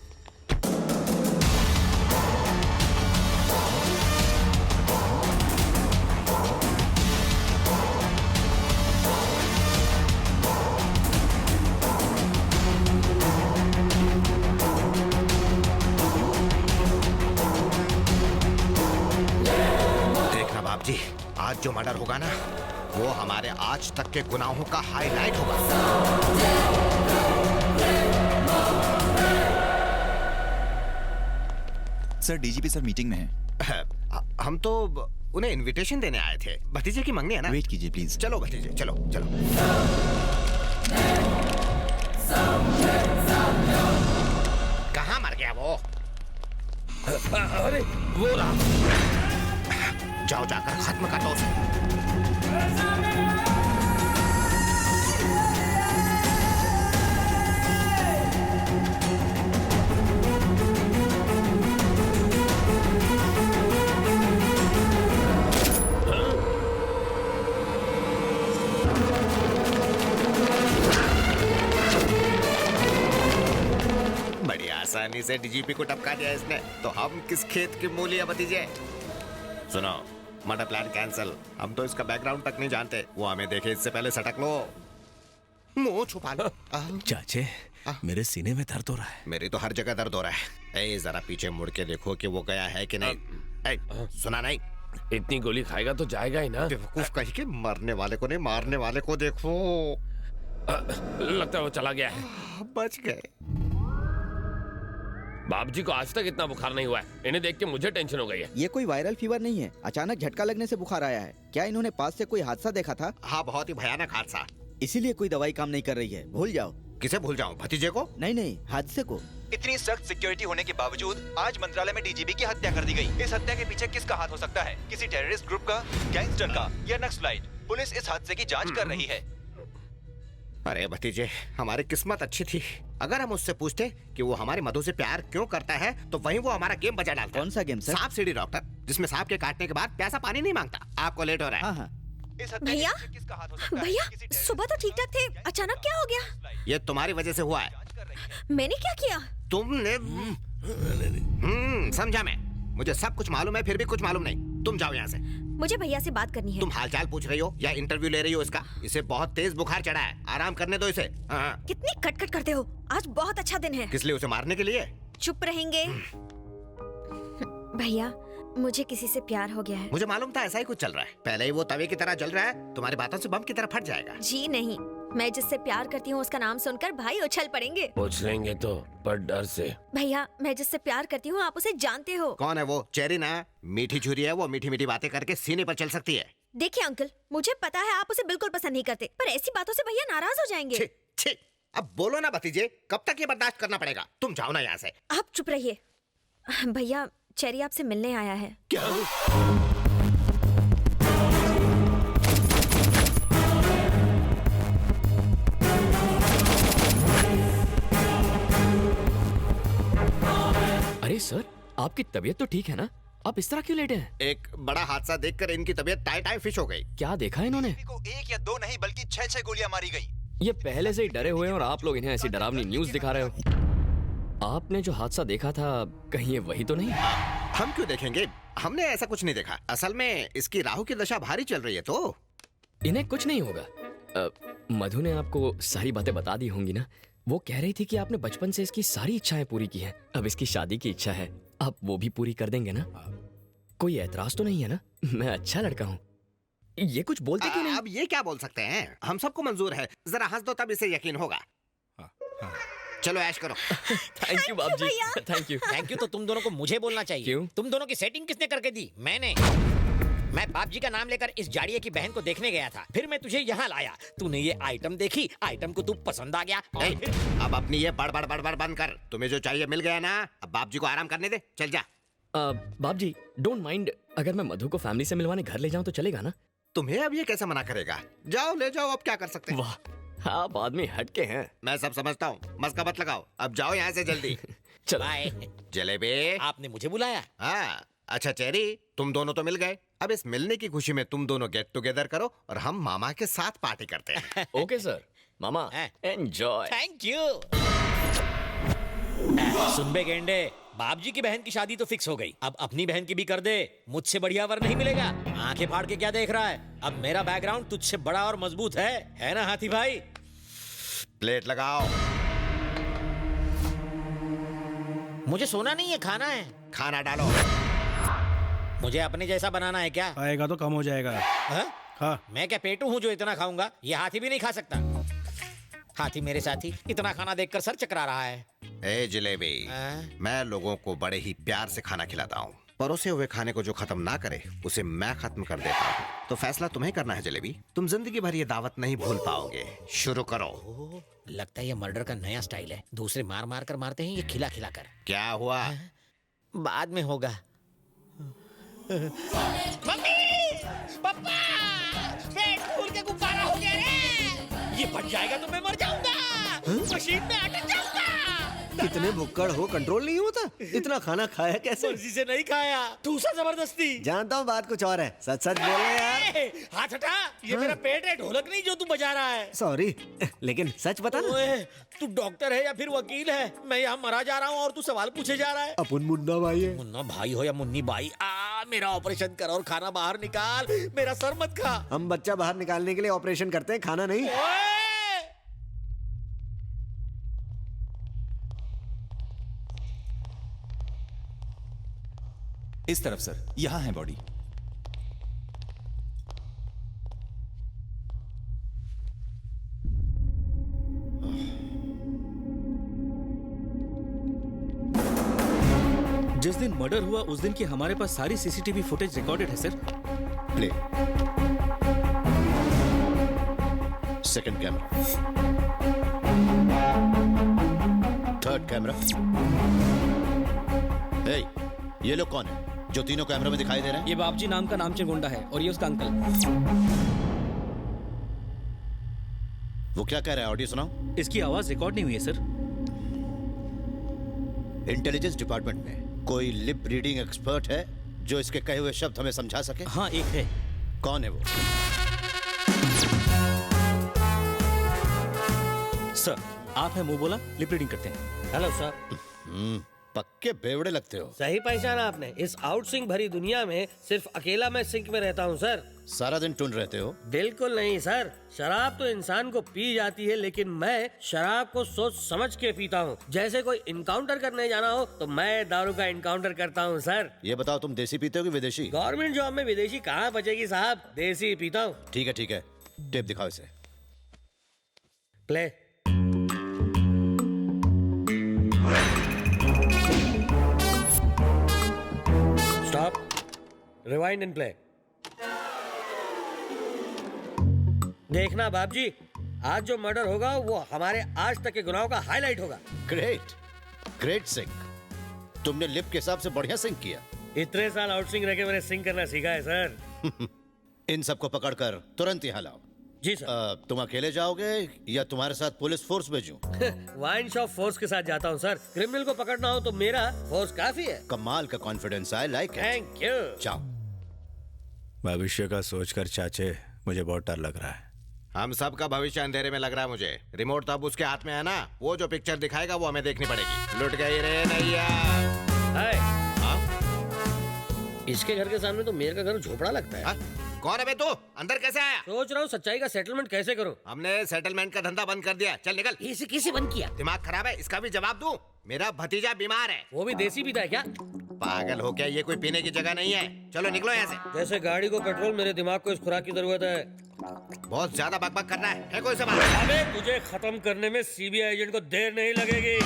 देखना बाप जी, आज जो मर्डर होगा ना, वो हमारे आज तक के गुनाहों का हाईलाइट होगा। सर डीजीपी सर मीटिंग में है। हम तो उन्हें इनविटेशन देने आए थे। भतीजे की मंगनी है ना। वेट कीजिए प्लीज। चलो भतीजे, चलो चलो। कहाँ मर गया वो? अरे वो रहा। जाओ जाकर खत्म कर दो उसे। बड़ी आसानी से डीजीपी को टपका दिया इसने, तो हम किस खेत की मूली है भतीजे? सुनो, मर्डर प्लान कैंसिल। हम तो इसका बैकग्राउंड तक नहीं जानते, वो हमें देखे इससे पहले सटक लो। मुंह छुपा लो। चाचे, मेरे सीने में दर्द हो रहा है। मेरी तो हर जगह दर्द हो रहा है। ए, जरा पीछे मुड़ के देखो कि वो गया है कि नहीं। ए, सुना नहीं? इतनी गोली खाएगा तो जाएगा ही ना। बेवकूफ कहीं के, मरने वाले को नहीं मारने वाले को देखो। लगता है वो चला गया है। बच गए। बाप जी को आज तक इतना बुखार नहीं हुआ है, इन्हें देख के मुझे टेंशन हो गई है। ये कोई वायरल फीवर नहीं है, अचानक झटका लगने से बुखार आया है। क्या इन्होंने पास से कोई हादसा देखा था? हाँ, बहुत ही भयानक हादसा। इसीलिए कोई दवाई काम नहीं कर रही है। भूल जाओ। किसे भूल जाऊं? भतीजे को? नहीं नहीं, हादसे को। इतनी सख्त सिक्योरिटी होने के बावजूद आज मंत्रालय में डीजीपी की हत्या कर दी गई। इस हत्या के पीछे किसका हाथ हो सकता है? किसी टेररिस्ट ग्रुप का, गैंगस्टर का या नक्सलाइट? पुलिस इस हादसे की जांच कर रही है। अरे भतीजे, हमारी किस्मत अच्छी थी। अगर हम उससे पूछते कि वो हमारे मधु से प्यार क्यों करता है, तो वहीं वो हमारा गेम बजा डालता। कौन सा गेम सर? सांप सीढ़ी डॉक्टर, जिसमें सांप के काटने के बाद प्यासा पानी नहीं मांगता। आपको लेट हो रहा है। हाँ हाँ। भैया, भैया सुबह तो ठीक ठाक थे, अचानक क्या हो गया? ये तुम्हारी वजह से हुआ है। मैंने क्या किया? तुमने समझा मैं। मुझे सब कुछ मालूम है, फिर भी कुछ मालूम नहीं। तुम जाओ यहाँ से। मुझे भैया से बात करनी है। तुम हालचाल पूछ रही हो या इंटरव्यू ले रही हो इसका? इसे बहुत तेज बुखार चढ़ा है, आराम करने दो इसे। कितनी कटकट करते हो। आज बहुत अच्छा दिन है। किस लिए? उसे मारने के लिए? चुप रहेंगे? भैया, मुझे किसी से प्यार हो गया है। मुझे मालूम था ऐसा ही कुछ चल रहा है। पहले ही वो तवे की तरह जल रहा है, तुम्हारी बातों से बम की तरह फट जाएगा। जी नहीं, मैं जिससे प्यार करती हूँ उसका नाम सुनकर भाई उछल पड़ेंगे। पूछ लेंगे तो, पर डर से। भैया, मैं जिससे प्यार करती हूँ आप उसे जानते हो। कौन है वो? चेरी ना, मीठी छुरी है वो, मीठी मीठी बातें करके सीने पर चल सकती है। देखिए अंकल, मुझे पता है आप उसे बिल्कुल पसंद नहीं करते, पर ऐसी बातों से भैया नाराज हो जाएंगे। छी, अब बोलो ना भतीजे, कब तक ये बर्दाश्त करना पड़ेगा? तुम जाओ ना यहाँ से। आप चुप रहिए। भैया, चेरी आपसे मिलने आया है। क्या? अरे सर, आपकी तबीयत तो ठीक है ना? आप इस तरह क्यों लेटे हैं? एक बड़ा हादसा देखकर इनकी तबीयत टाई टाई फिश हो गई। क्या देखा इन्होंने? को 1 या 2 नहीं बल्कि 6 गोलियां मारी गई। ये पहले से ही डरे हुए हैं और आप लोग इन्हें ऐसी डरावनी न्यूज दिखा रहे हो। आपने जो हादसा देखा था कहीं ये वही तो नहीं? हम क्यों देखेंगे, हमने ऐसा कुछ नहीं देखा। असल में इसकी राहु की दशा भारी चल रही है तो इन्हें कुछ नहीं होगा। मधु ने आपको सारी बातें बता दी होंगी ना? वो कह रही थी कि आपने बचपन से इसकी सारी इच्छाएं पूरी की हैं। अब इसकी शादी की इच्छा है, आप वो भी पूरी कर देंगे ना? कोई ऐतराज तो नहीं है ना? मैं अच्छा लड़का हूँ। ये कुछ बोलते क्यों नहीं? अब ये क्या बोल सकते हैं, हम सबको मंजूर है। जरा हंस दो तब इसे यकीन होगा। चलो ऐश करो। थैंक यू बाप जी, थैंक यू। थैंक यू तो तुम दोनों को मुझे बोलना चाहिए। क्यों? तुम दोनों की सेटिंग किसने करके दी? मैंने। मैं बाप जी का नाम लेकर इस जाड़िये की बहन को देखने गया था, फिर मैं तुझे यहाँ लाया। तूने ये आइटम देखी, आइटम को तू पसंद आ गया। अब अपनी ये बड़ बंद कर। तुम्हें जो चाहिए मिल गया ना, अब बाप जी को आराम करने दे, चल जा। बाप जी डोंट माइंड, अगर मैं मधु को फैमिली से मिलवाने घर ले जाऊं तो चलेगा ना? तुम्हें अब ये कैसे मना करेगा? जाओ ले जाओ, अब क्या कर सकते हैं। वाह, आप आदमी हटके हैं। मैं सब समझता हूँ, मस्का मत लगाओ। अब जाओ यहाँ से जल्दी। चलो। जलेबी, आपने मुझे बुलाया? हाँ। अच्छा चेरी, तुम दोनों तो मिल गए। अब इस मिलने की खुशी में तुम दोनों गेट टुगेदर करो और हम मामा के साथ पार्टी करते हैं। Okay sir. मामा एंजॉय। Thank you. सुन बे गेंडे, बाप जी की बहन की शादी तो फिक्स हो गई, अब अपनी बहन की भी कर दे। मुझसे बढ़िया वर नहीं मिलेगा। आंखें फाड़ के क्या देख रहा है? अब मेरा बैकग्राउंड तुझसे बड़ा और मजबूत है ना हाथी भाई? प्लेट लगाओ। मुझे सोना नहीं है, खाना है। खाना डालो। मुझे अपने जैसा बनाना है क्या? आएगा तो कम हो जाएगा। हाँ? मैं क्या पेटू हूँ जो इतना खाऊंगा? ये हाथी भी नहीं खा सकता। हाथी मेरे साथी इतना खाना देखकर सर चकरा रहा है। ए जलेबी, मैं लोगों को बड़े ही प्यार से खाना खिलाता हूँ। परोसे हुए खाने को जो खत्म ना करे उसे मैं खत्म कर देता हूँ। तो फैसला तुम्हें करना है जलेबी। तुम जिंदगी भर ये दावत नहीं भूल पाओगे। शुरू करो। लगता है ये मर्डर का नया स्टाइल है। दूसरे मार मार कर मारते हैं, ये खिला खिला कर। क्या हुआ? बाद में होगा। मम्मी, पापा, पेट फूल के गुब्बारा हो गया रे। ये फट जाएगा तो मैं मर जाऊंगा। मशीन में अटक जाऊंगा। कितने भुक्कड़ हो, कंट्रोल नहीं होता? इतना खाना खाया कैसे? मर्जी से नहीं खाया, ठूसा जबरदस्ती। जानता हूँ बात कुछ और है, सच सच बोल रहे यार। हाथ हटा, ये मेरा पेट है, ढोलक नहीं जो तू बजा रहा है। सॉरी, लेकिन सच बता ना। तू डॉक्टर है या फिर वकील है? मैं यहाँ मरा जा रहा हूँ और तू सवाल पूछे जा रहा है। अपन मुन्ना भाई है। मुन्ना भाई हो या मुन्नी बाई, मेरा ऑपरेशन कर और खाना बाहर निकाल। मेरा सर मत खा। हम बच्चा बाहर निकालने के लिए ऑपरेशन करते हैं, खाना नहीं। इस तरफ सर, यहाँ है बॉडी। जिस दिन मर्डर हुआ उस दिन की हमारे पास सारी सीसीटीवी फुटेज रिकॉर्डेड है sir. Play. Second camera, third camera. Hey, ये लोग कौन है जो तीनों कैमरा में दिखाई दे रहे हैं? ये बापजी नाम का नामचीन गुंडा है और ये उसका अंकल। वो क्या कह रहा है? ऑडियो सुनाओ। इसकी आवाज रिकॉर्ड नहीं हुई है सर। इंटेलिजेंस डिपार्टमेंट में कोई लिप रीडिंग एक्सपर्ट है जो इसके कहे हुए शब्द हमें समझा सके? हाँ, एक है। कौन है वो? सर, आप है मुंह बोला, लिप रीडिंग करते हैं। Hello sir. पक्के बेवड़े लगते हो। सही पहचाना आपने। इस आउटसिंक भरी दुनिया में सिर्फ अकेला मैं सिंक में रहता हूँ सर। सारा दिन टून रहते हो? बिल्कुल नहीं सर, शराब तो इंसान को पी जाती है, लेकिन मैं शराब को सोच समझ के पीता हूँ। जैसे कोई इनकाउंटर करने जाना हो तो मैं दारू का इनकाउंटर करता हूँ सर। ये बताओ, तुम देसी पीते हो कि विदेशी? गवर्नमेंट जॉब में विदेशी कहाँ बचेगी साहब, देसी पीता हूँ। ठीक है ठीक है, टेप दिखाओ इसे। Play. Stop, rewind and play. देखना बाप जी, आज जो मर्डर होगा वो हमारे आज तक के गुनाहों का हाईलाइट होगा। Great, great sync. तुमने लिप के हिसाब से बढ़िया सिंक किया। इतने साल आउट सिंक रह के मैंने सिंक करना सीखा है सर। इन सबको पकड़कर तुरंत यहाँ लाओ। जी सर। तुम अकेले जाओगे या तुम्हारे साथ पुलिस फोर्स भेजूं? वाइन शॉप फोर्स के साथ जाता हूँ सर। क्रिमिनल को पकड़ना हो तो मेरा फोर्स काफी है। कमाल का confidence, I like it. Thank you. जाओ। भविष्य का सोचकर चाचे मुझे बहुत डर लग रहा है। हम सब का भविष्य अंधेरे में लग रहा है मुझे। रिमोट तो अब उसके हाथ में है ना, वो जो पिक्चर दिखाएगा वो हमें देखनी पड़ेगी। लुट गई रे नैया। इसके घर के सामने तो मेरे का घर झोपड़ा लगता है। कौन है बे तू? अंदर कैसे आया? सोच रहा हूँ सच्चाई का सेटलमेंट कैसे करूँ। हमने सेटलमेंट का धंधा बंद कर दिया। चल निकल। इसे किसे बंद किया? दिमाग खराब है, इसका भी जवाब दूं? मेरा भतीजा बीमार है। वो भी देसी पीता है क्या? पागल हो क्या? ये कोई पीने की जगह नहीं है। चलो निकलो यहाँ से। जैसे गाड़ी को पेट्रोल, मेरे दिमाग को इस खुराक की जरूरत है। बहुत ज्यादा बकबक करना है कोई सवाल? अबे तुझे खत्म करने में सीबीआई एजेंट को देर नहीं लगेगी।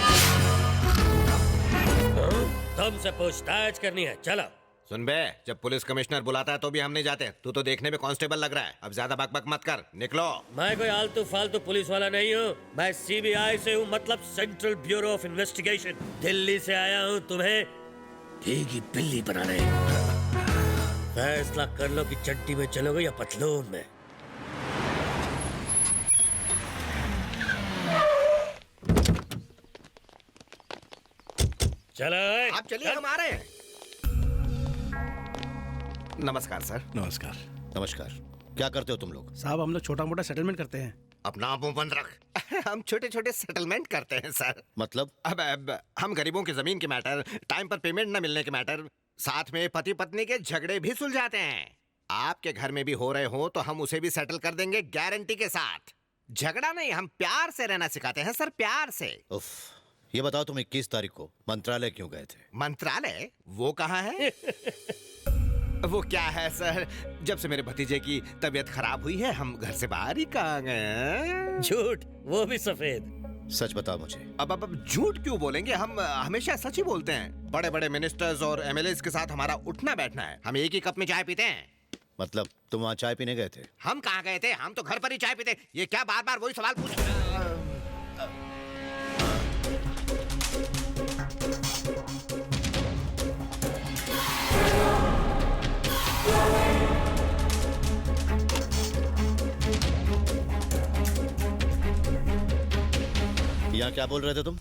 तुमसे पूछताछ करनी है, चलो। सुन बे, जब पुलिस कमिश्नर बुलाता है तो भी हम नहीं जाते। तू तो देखने में कांस्टेबल लग रहा है। अब ज्यादा बकबक मत कर, निकलो। मैं कोई आलतू फालतू पुलिस वाला नहीं हूँ। मैं सीबीआई से हूँ, मतलब central bureau of investigation. Delhi से आया हूँ तुम्हें भीगी बिल्ली बनाने। फैसला कर लो कि चड्डी में चलोगे या पतलून में। चलो आप चलिए, हम आ रहे हैं। नमस्कार सर। नमस्कार। नमस्कार। क्या करते हो तुम लोग? साहब हम लोग छोटा मोटा सेटलमेंट करते हैं। अपना मुंह बंद रख। हम छोटे छोटे सेटलमेंट करते हैं सर। मतलब? अब हम गरीबों की जमीन के मैटर, टाइम पर पेमेंट न मिलने के मैटर, साथ में पति पत्नी के झगड़े भी सुलझाते हैं। आपके घर में भी हो रहे हो तो हम उसे भी सेटल कर देंगे, गारंटी के साथ। झगड़ा नहीं, हम प्यार से रहना सिखाते हैं सर, प्यार से। उफ, ये बताओ तुम 21 तारीख को मंत्रालय क्यों गए थे? मंत्रालय? वो कहाँ है? वो क्या है सर, जब से मेरे भतीजे की तबीयत खराब हुई है हम घर से बाहर ही कहाँ गए। झूठ, वो भी सफेद। सच बताओ मुझे। अब झूठ क्यों बोलेंगे, हम हमेशा सच ही बोलते हैं। बड़े बड़े मिनिस्टर्स और एमएलएस के साथ हमारा उठना बैठना है। हम एक ही कप में चाय पीते हैं। मतलब तुम वहाँ चाय पीने गए थे? हम कहाँ गए थे, हम तो घर पर ही चाय पीते। ये क्या बार बार वही सवाल पूछ? यहाँ क्या बोल रहे थे तुम?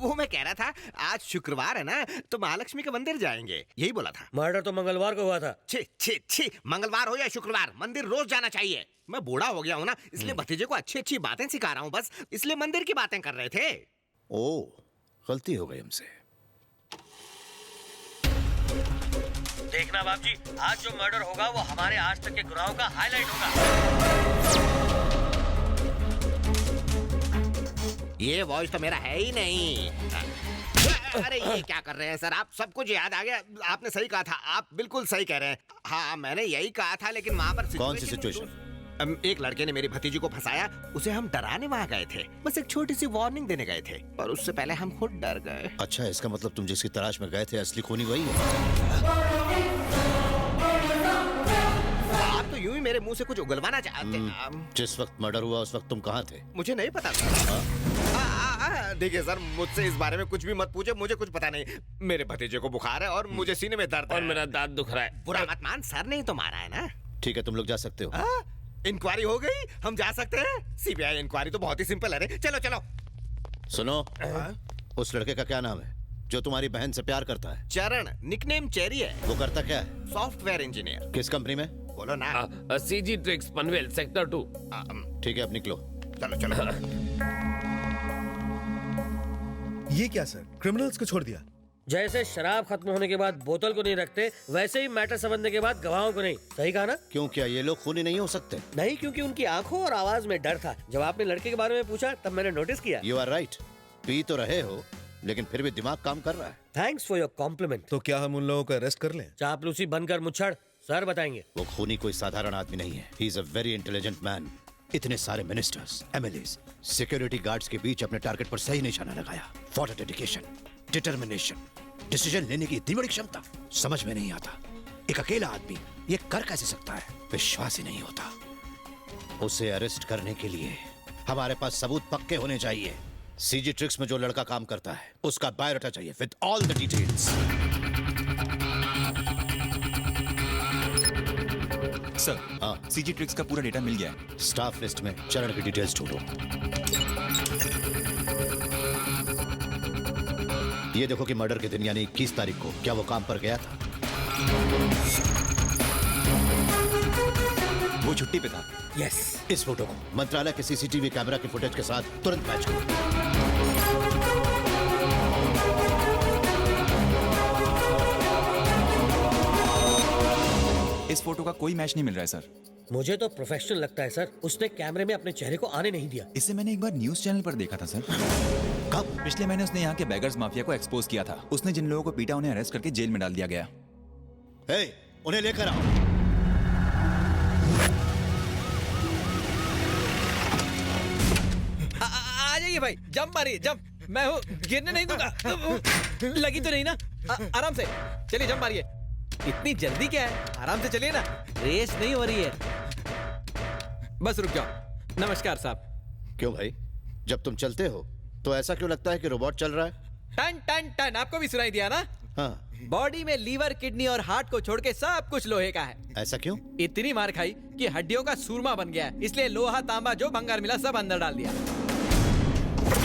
वो मैं कह रहा था आज शुक्रवार है ना, तो महालक्ष्मी के मंदिर जाएंगे, यही बोला था। मर्डर तो मंगलवार को हुआ था। छी छी छी, मंगलवार हो या शुक्रवार, मंदिर रोज जाना चाहिए। मैं बूढ़ा हो गया हूँ ना, इसलिए भतीजे को अच्छी अच्छी बातें सिखा रहा हूँ बस, इसलिए मंदिर की बातें कर रहे थे। ओ, गलती हो गई हमसे। देखना बाप जी, आज जो मर्डर होगा वो हमारे आज तक के गुनाहों का हाईलाइट होगा। ये वॉइस तो मेरा है ही नहीं। अरे ये क्या कर रहे हैं सर आप? सब कुछ याद आ गया। आपने सही कहा था, आप बिल्कुल सही कह रहे हैं। हाँ मैंने यही कहा था, लेकिन वहाँ पर कौन सी सिचुएशन? एक लड़के ने मेरी भतीजी को फंसाया, उसे हम डराने वहाँ गए थे, बस एक छोटी सी वार्निंग देने गए थे, और उससे पहले हम खुद डर गए। अच्छा, इसका मतलब तुम जिसकी तलाश में गए थे असली खूनी वही है? आप तो यूं ही मेरे मुंह से कुछ उगलवाना चाहते हैं। जिस वक्त मर्डर हुआ उस वक्त तुम कहाँ थे? मुझे नहीं पता था। देखिए सर, मुझसे इस बारे में कुछ भी मत पूछे, मुझे कुछ पता नहीं। मेरे भतीजे को बुखार है और मुझे सीने में दर्द है और मेरा दांत दुख रहा है। बुरा मत मान, सर ने ही तो मारा है ना। ठीक है, तुम लोग जा सकते हो। इंक्वायरी हो गई, हम जा सकते हैं। सीबीआई इंक्वायरी तो बहुत ही सिंपल है रे। चलो चलो। सुनो, उस लड़के का क्या नाम है जो तुम्हारी बहन से प्यार करता है? चरण, निकनेम चेरी है। वो करता क्या है? Software engineer. किस कंपनी में? बोलो ना। CG tricks Panvel sector 2। ठीक है, अब निकलो। चलो चलो। ये क्या सर, क्रिमिनल्स को छोड़ दिया? जैसे शराब खत्म होने के बाद बोतल को नहीं रखते, वैसे ही मैटर समझने के बाद गवाहों को नहीं। सही कहा ना? क्यों, क्या ये लोग खूनी नहीं हो सकते? नहीं, क्योंकि उनकी आंखों और आवाज में डर था। जब आपने लड़के के बारे में पूछा तब मैंने नोटिस किया। यू आर राइट, पी तो रहे हो लेकिन फिर भी दिमाग काम कर रहा है। Thanks for your compliment. तो क्या हम उन लोगों को अरेस्ट कर लें? चापलूसी बनकर मुच्छड़, सर बताएंगे। वो खूनी कोई साधारण आदमी नहीं है। He is a very intelligent man. इतने सारे मिनिस्टर्स, एमएलएस, सिक्योरिटी गार्ड्स के बीच अपने टारगेट पर सही निशाना लगाया। फॉर डेडिकेशन, डिटर्मिनेशन, डिसीजन लेने की इतनी बड़ी क्षमता समझ में नहीं आता। एक अकेला आदमी ये कर कैसे सकता है? विश्वास ही नहीं होता। उसे अरेस्ट करने के लिए हमारे पास सबूत पक्के होने चाहिए। सीजी ट्रिक्स में जो लड़का काम करता है उसका बायोडाटा चाहिए with all the details. Sir CG tricks का पूरा डेटा मिल गया है। स्टाफ लिस्ट में चरण की डिटेल्स ढूंढो। ये देखो कि मर्डर के दिन यानी 21 तारीख को क्या वो काम पर गया था? वो छुट्टी पे था। यस। इस फोटो को मंत्रालय के सीसीटीवी कैमरा की फुटेज के साथ तुरंत मैच करो। इस फोटो का कोई मैच नहीं मिल रहा है सर। मुझे तो प्रोफेशनल लगता है सर। उसने कैमरे में अपने चेहरे को आने नहीं दिया। इसे मैंने एक बार न्यूज चैनल पर देखा था सर। कब? पिछले महीने उसने यहाँ के बेगर्स माफिया को एक्सपोज किया था। उसने जिन लोगों को पीटा उन्हें अरेस्ट करके जेल में डाल दिया गया। उन्हें लेकर आओ। आ जाइए भाई, जंप मारिए, जंप। मैं हूँ, गिरने नहीं दूंगा। लगी तो नहीं ना? आराम से चलिए, जंप मारिए। इतनी जल्दी क्या है? आराम से चलिए ना, रेस नहीं हो रही है। बस रुक जाओ। नमस्कार साहब। क्यों भाई, जब तुम चलते हो तो ऐसा क्यों लगता है कि रोबोट चल रहा है? टन टन टन, आपको भी सुनाई दिया ना? हाँ। बॉडी में लीवर, किडनी और हार्ट को छोड़ के सब कुछ लोहे का है। ऐसा क्यों? इतनी मार खाई कि हड्डियों का सूरमा बन गया, इसलिए लोहा तांबा जो भंगार मिला सब अंदर डाल दिया।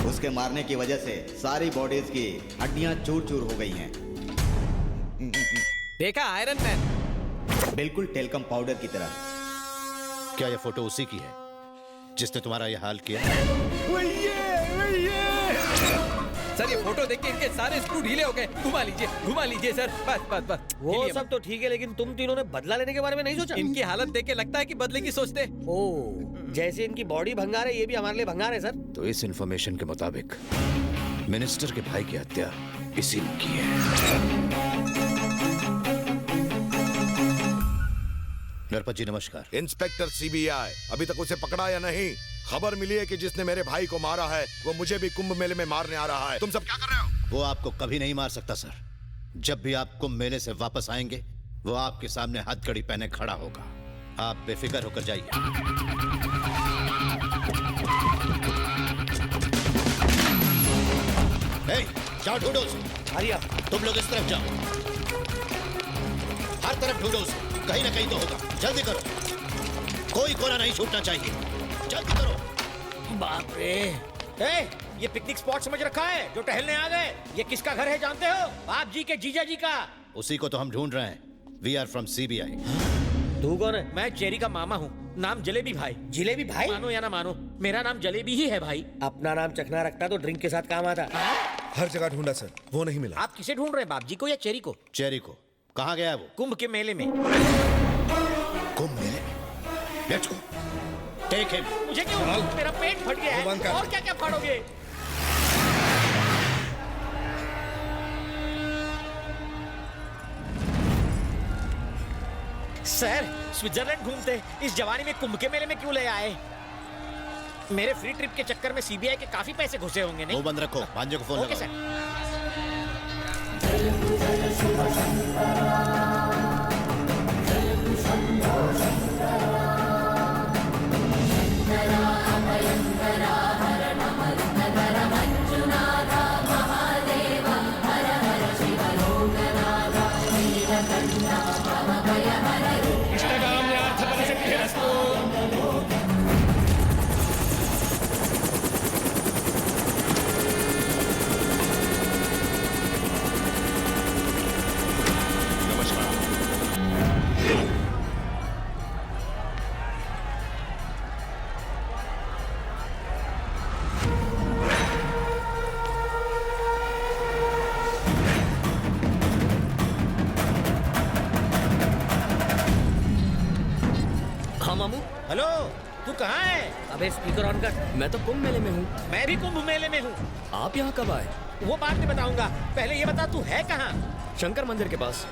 उसके मारने की वजह से सारी बॉडीज की हड्डियां चूर चूर हो गई हैं। देखा आयरन मैन? बिल्कुल टेल्कम पाउडर की तरह। क्या यह फोटो उसी की है जिसने तुम्हारा यह हाल किया? सर ये फोटो देख के इनके सारे स्क्रू ढीले हो गए। घुमा लीजिए सर। बस बस बस। वो सब तो ठीक है, लेकिन तुम तीनों ने बदला लेने के बारे में नहीं सोचा? इनकी हालत देख के लगता है कि बदले की सोचते। ओ, जैसे इनकी बॉडी भंगार है, ये भी हमारे लिए भंगार है सर। तो इस इंफॉर्मेशन के मुताबिक मिनिस्टर के भाई की हत्या इसी ने की है। नरपत जी नमस्कार। इंस्पेक्टर सीबीआई, अभी तक उसे पकड़ा या नहीं? खबर मिली है कि जिसने मेरे भाई को मारा है वो मुझे भी कुंभ मेले में मारने आ रहा है। तुम सब क्या कर रहे हो? वो आपको कभी नहीं मार सकता सर। जब भी आप कुंभ मेले से वापस आएंगे वो आपके सामने हथकड़ी पहने खड़ा होगा। आप बेफिक्र होकर जाइए। जाओ ढूंढो उसे। तुम लोग इस तरफ जाओ, हर तरफ ढूंढो उसे, कहीं ना कहीं तो होगा। जल्दी करो, कोई कोना नहीं छूटना चाहिए। जल्दी करो। बाप रे, ये पिकनिक स्पॉट समझ रखा है जो टहलने आ गए? ये किसका घर है जानते हो? बाप जी के जीजा जी का। उसी को तो हम ढूंढ रहे हैं। We are from CBI. तू कौन है? मैं चेरी का मामा हूँ, नाम जलेबी भाई। जिलेबी भाई? मानो या ना मानो, मेरा नाम जलेबी ही है भाई। अपना नाम चखना रखता तो ड्रिंक के साथ काम आता। हर जगह ढूंढा सर, वो नहीं मिला। आप किसे ढूंढ रहे हैं, बाप जी को या चेरी को? चेरी को। कहाँ गया है वो? कुंभ के मेले में। कुंभ मेले? Let's go, take him. मुझे क्यों? मेरा पेट फट गया है। और क्या क्या फाड़ोगे? सर, स्विट्जरलैंड घूमते इस जवानी में कुंभ के मेले में क्यों ले आए? मेरे फ्री ट्रिप के चक्कर में सीबीआई के काफी पैसे घुसे होंगे नहीं? वो बंद रखो, भांजे को फोन लगाओ। Okay sir. हेलो, तू कहाँ है? अबे स्पीकर ऑन कर। मैं तो कुंभ मेले में हूँ। मैं भी कुंभ मेले में हूँ। आप यहाँ कब आए? वो बाद में बताऊंगा, पहले ये बता तू है कहाँ? शंकर मंदिर के पास।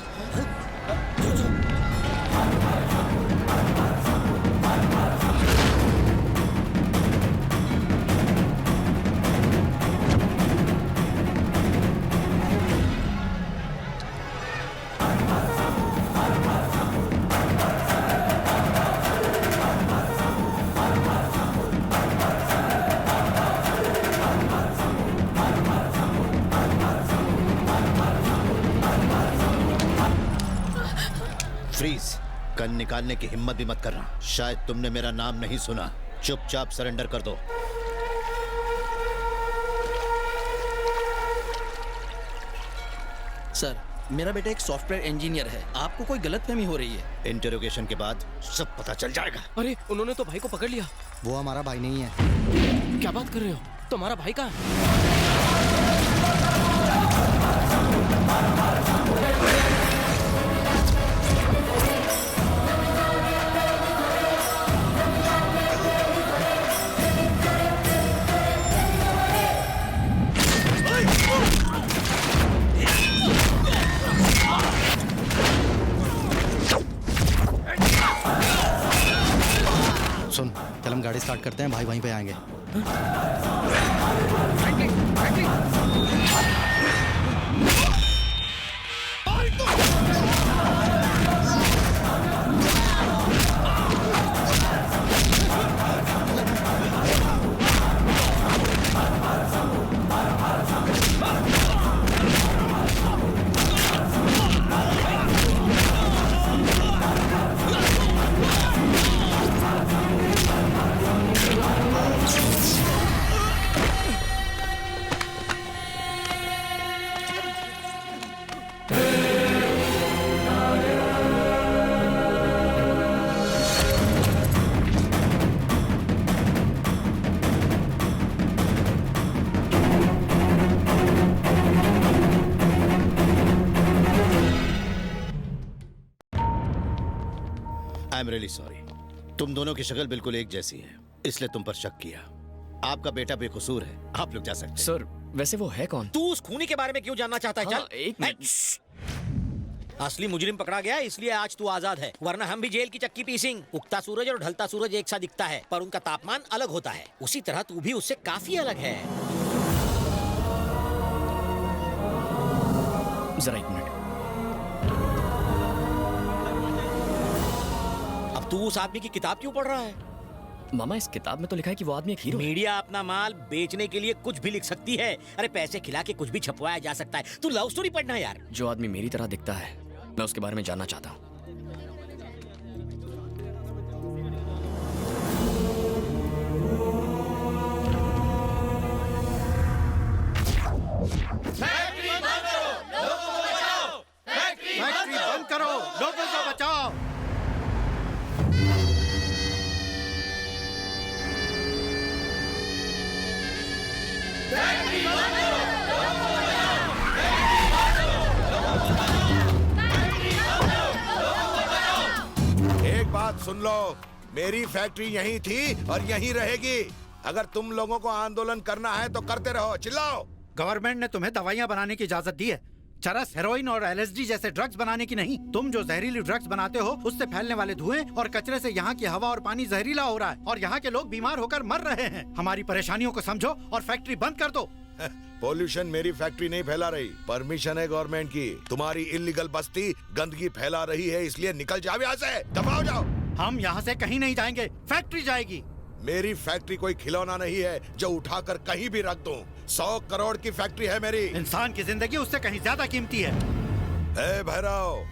गन निकालने की हिम्मत भी मत करना। शायद तुमने मेरा नाम नहीं सुना। चुपचाप सरेंडर कर दो। सर, मेरा बेटा एक सॉफ्टवेयर इंजीनियर है। आपको कोई गलतफहमी हो रही है। इंटरोगेशन के बाद सब पता चल जाएगा। अरे उन्होंने तो भाई को पकड़ लिया। वो हमारा भाई नहीं है। क्या बात कर रहे हो? तुम्हारा भाई कहाँ है? सुन, चल हम गाड़ी स्टार्ट करते हैं, भाई वहीं पे आएंगे। I am really sorry. तुम दोनों की शक्ल बिल्कुल एक जैसी है, इसलिए तुम पर शक किया। आपका बेटा बेकसूर है, आप लोग जा सकते हैं। सर, वैसे वो है कौन? तू उस खूनी के बारे में क्यों जानना चाहता है? हाँ, चल एक मिनट। असली मुजरिम पकड़ा गया, इसलिए आज तू आजाद है, वरना हम भी जेल की चक्की पीसेंगे। उगता सूरज और ढलता सूरज एक सा दिखता है, पर उनका तापमान अलग होता है। उसी तरह तू भी उससे काफी अलग है। जरा एक मिनट। अब तू उस आदमी की किताब क्यों पढ़ रहा है? मामा, इस किताब में तो लिखा है कि वो आदमी एक हीरो है। मीडिया अपना माल बेचने के लिए कुछ भी लिख सकती है। अरे पैसे खिला के कुछ भी छपवाया जा सकता है। तू लव स्टोरी पढ़ना यार। जो आदमी मेरी तरह दिखता है, मैं उसके बारे में जानना चाहता हूँ। फैक्ट्री बंद करो, लोगों को बचाओ। एक बात सुन लो, मेरी फैक्ट्री यहीं थी और यहीं रहेगी। अगर तुम लोगों को आंदोलन करना है तो करते रहो, चिल्लाओ। गवर्नमेंट ने तुम्हें दवाइयाँ बनाने की इजाजत दी है, चरस, हेरोइन और LSD जैसे ड्रग्स बनाने की नहीं। तुम जो जहरीली ड्रग्स बनाते हो, उससे फैलने वाले धुएं और कचरे से यहाँ की हवा और पानी जहरीला हो रहा है और यहाँ के लोग बीमार होकर मर रहे हैं। हमारी परेशानियों को समझो और फैक्ट्री बंद कर दो। पोल्यूशन मेरी फैक्ट्री नहीं फैला रही, परमिशन है गवर्नमेंट की। तुम्हारी इलीगल बस्ती गंदगी फैला रही है, इसलिए निकल जाओ यहाँ से, दबाओ जाओ। हम यहाँ से कहीं नहीं जाएंगे, फैक्ट्री जाएगी। मेरी फैक्ट्री कोई खिलौना नहीं है जो उठाकर कहीं भी रख दूं। 100 करोड़ की फैक्ट्री है मेरी। इंसान की जिंदगी उससे कहीं ज्यादा कीमती है। ए भैरव,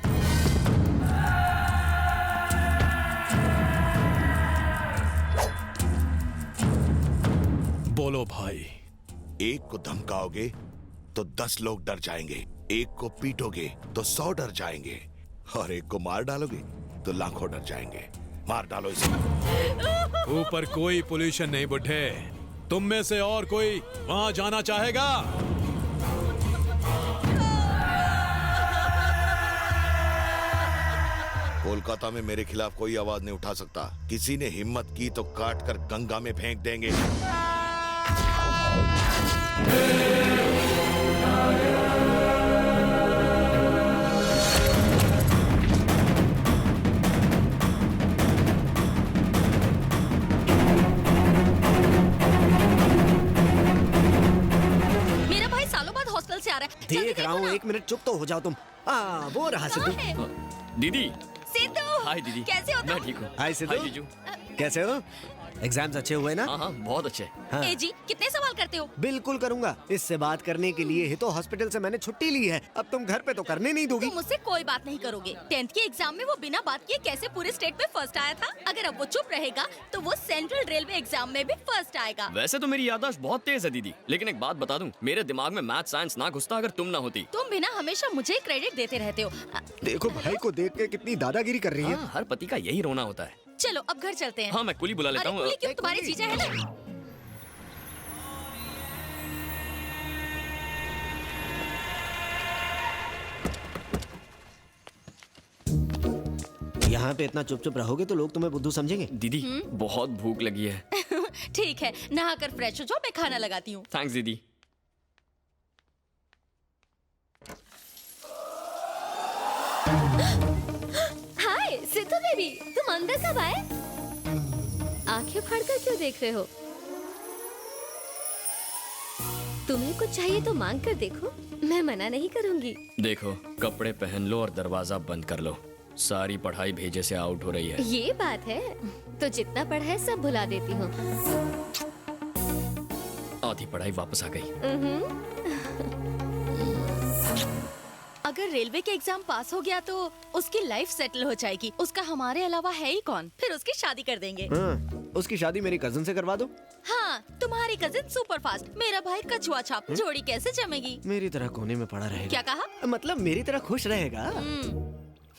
बोलो भाई। एक को धमकाओगे तो 10 लोग डर जाएंगे, एक को पीटोगे तो 100 डर जाएंगे, और एक को मार डालोगे तो लाखों डर जाएंगे। मार डालो इसे। ऊपर कोई पोल्यूशन नहीं बुड्ढे। तुम में से और कोई वहां जाना चाहेगा? कोलकाता में मेरे खिलाफ कोई आवाज नहीं उठा सकता। किसी ने हिम्मत की तो काट कर गंगा में फेंक देंगे। मेरा भाई सालों बाद हॉस्टल से आ रहा है। देख रहा हूँ, एक मिनट चुप तो हो जाओ तुम। वो रहा सिद्धू। दीदी। सिद्धू, हाय दीदी। कैसे हो तुम? मैं ठीक हूँ। हाय सिद्धू। हाय जीजू। कैसे हो? एग्जाम्स अच्छे हुए ना? हाँ बहुत अच्छे। हाँ। ए जी कितने सवाल करते हो? बिल्कुल करूंगा। इससे बात करने के लिए ही तो हॉस्पिटल से मैंने छुट्टी ली है। अब तुम घर पे तो करने नहीं दोगी। तुम मुझसे कोई बात नहीं करोगे। 10th के एग्जाम में वो बिना बात किए कैसे पूरे स्टेट में फर्स्ट आया था? अगर अब वो चुप रहेगा तो वो सेंट्रल रेलवे एग्जाम में भी फर्स्ट आएगा। वैसे तो मेरी याददाश्त बहुत तेज है दीदी, लेकिन एक बात बता दूं, मेरे दिमाग में मैथ साइंस ना घुसता अगर तुम ना होती। तुम भी ना हमेशा मुझे क्रेडिट देते रहते हो। देखो भाई को देख के कितनी दादागिरी कर रही है। हर पति का यही रोना होता है। चलो अब घर चलते हैं। हाँ मैं कुली बुला लेता हूँ। कुली क्यों? तुम्हारे जीजा है ना। यहाँ पे इतना चुप चुप रहोगे तो लोग तुम्हें बुद्धू समझेंगे। दीदी बहुत भूख लगी है। ठीक है, नहा कर फ्रेश हो जाओ, मैं खाना लगाती हूँ। थैंक्स दीदी। हाय सिद्धू बेबी, तुम अंदर कब आए? आंखें फाड़कर क्यों देख रहे हो? तुम्हें कुछ चाहिए तो मांग कर देखो, मैं मना नहीं करूंगी। देखो कपड़े पहन लो और दरवाजा बंद कर लो। सारी पढ़ाई भेजे से आउट हो रही है। ये बात है, तो जितना पढ़ा है सब भुला देती हूँ। आधी पढ़ाई वापस आ गई। अगर रेलवे के एग्जाम पास हो गया तो उसकी लाइफ सेटल हो जाएगी। उसका हमारे अलावा है ही कौन? फिर उसकी शादी कर देंगे। हाँ, उसकी शादी मेरी कजन से करवा दो। हाँ, तुम्हारी कजिन सुपर फास्ट, मेरा भाई कछुआ छाप। जोड़ी कैसे जमेगी? मेरी तरह कोने में पड़ा रहेगा। क्या कहा? मतलब मेरी तरह खुश रहेगा।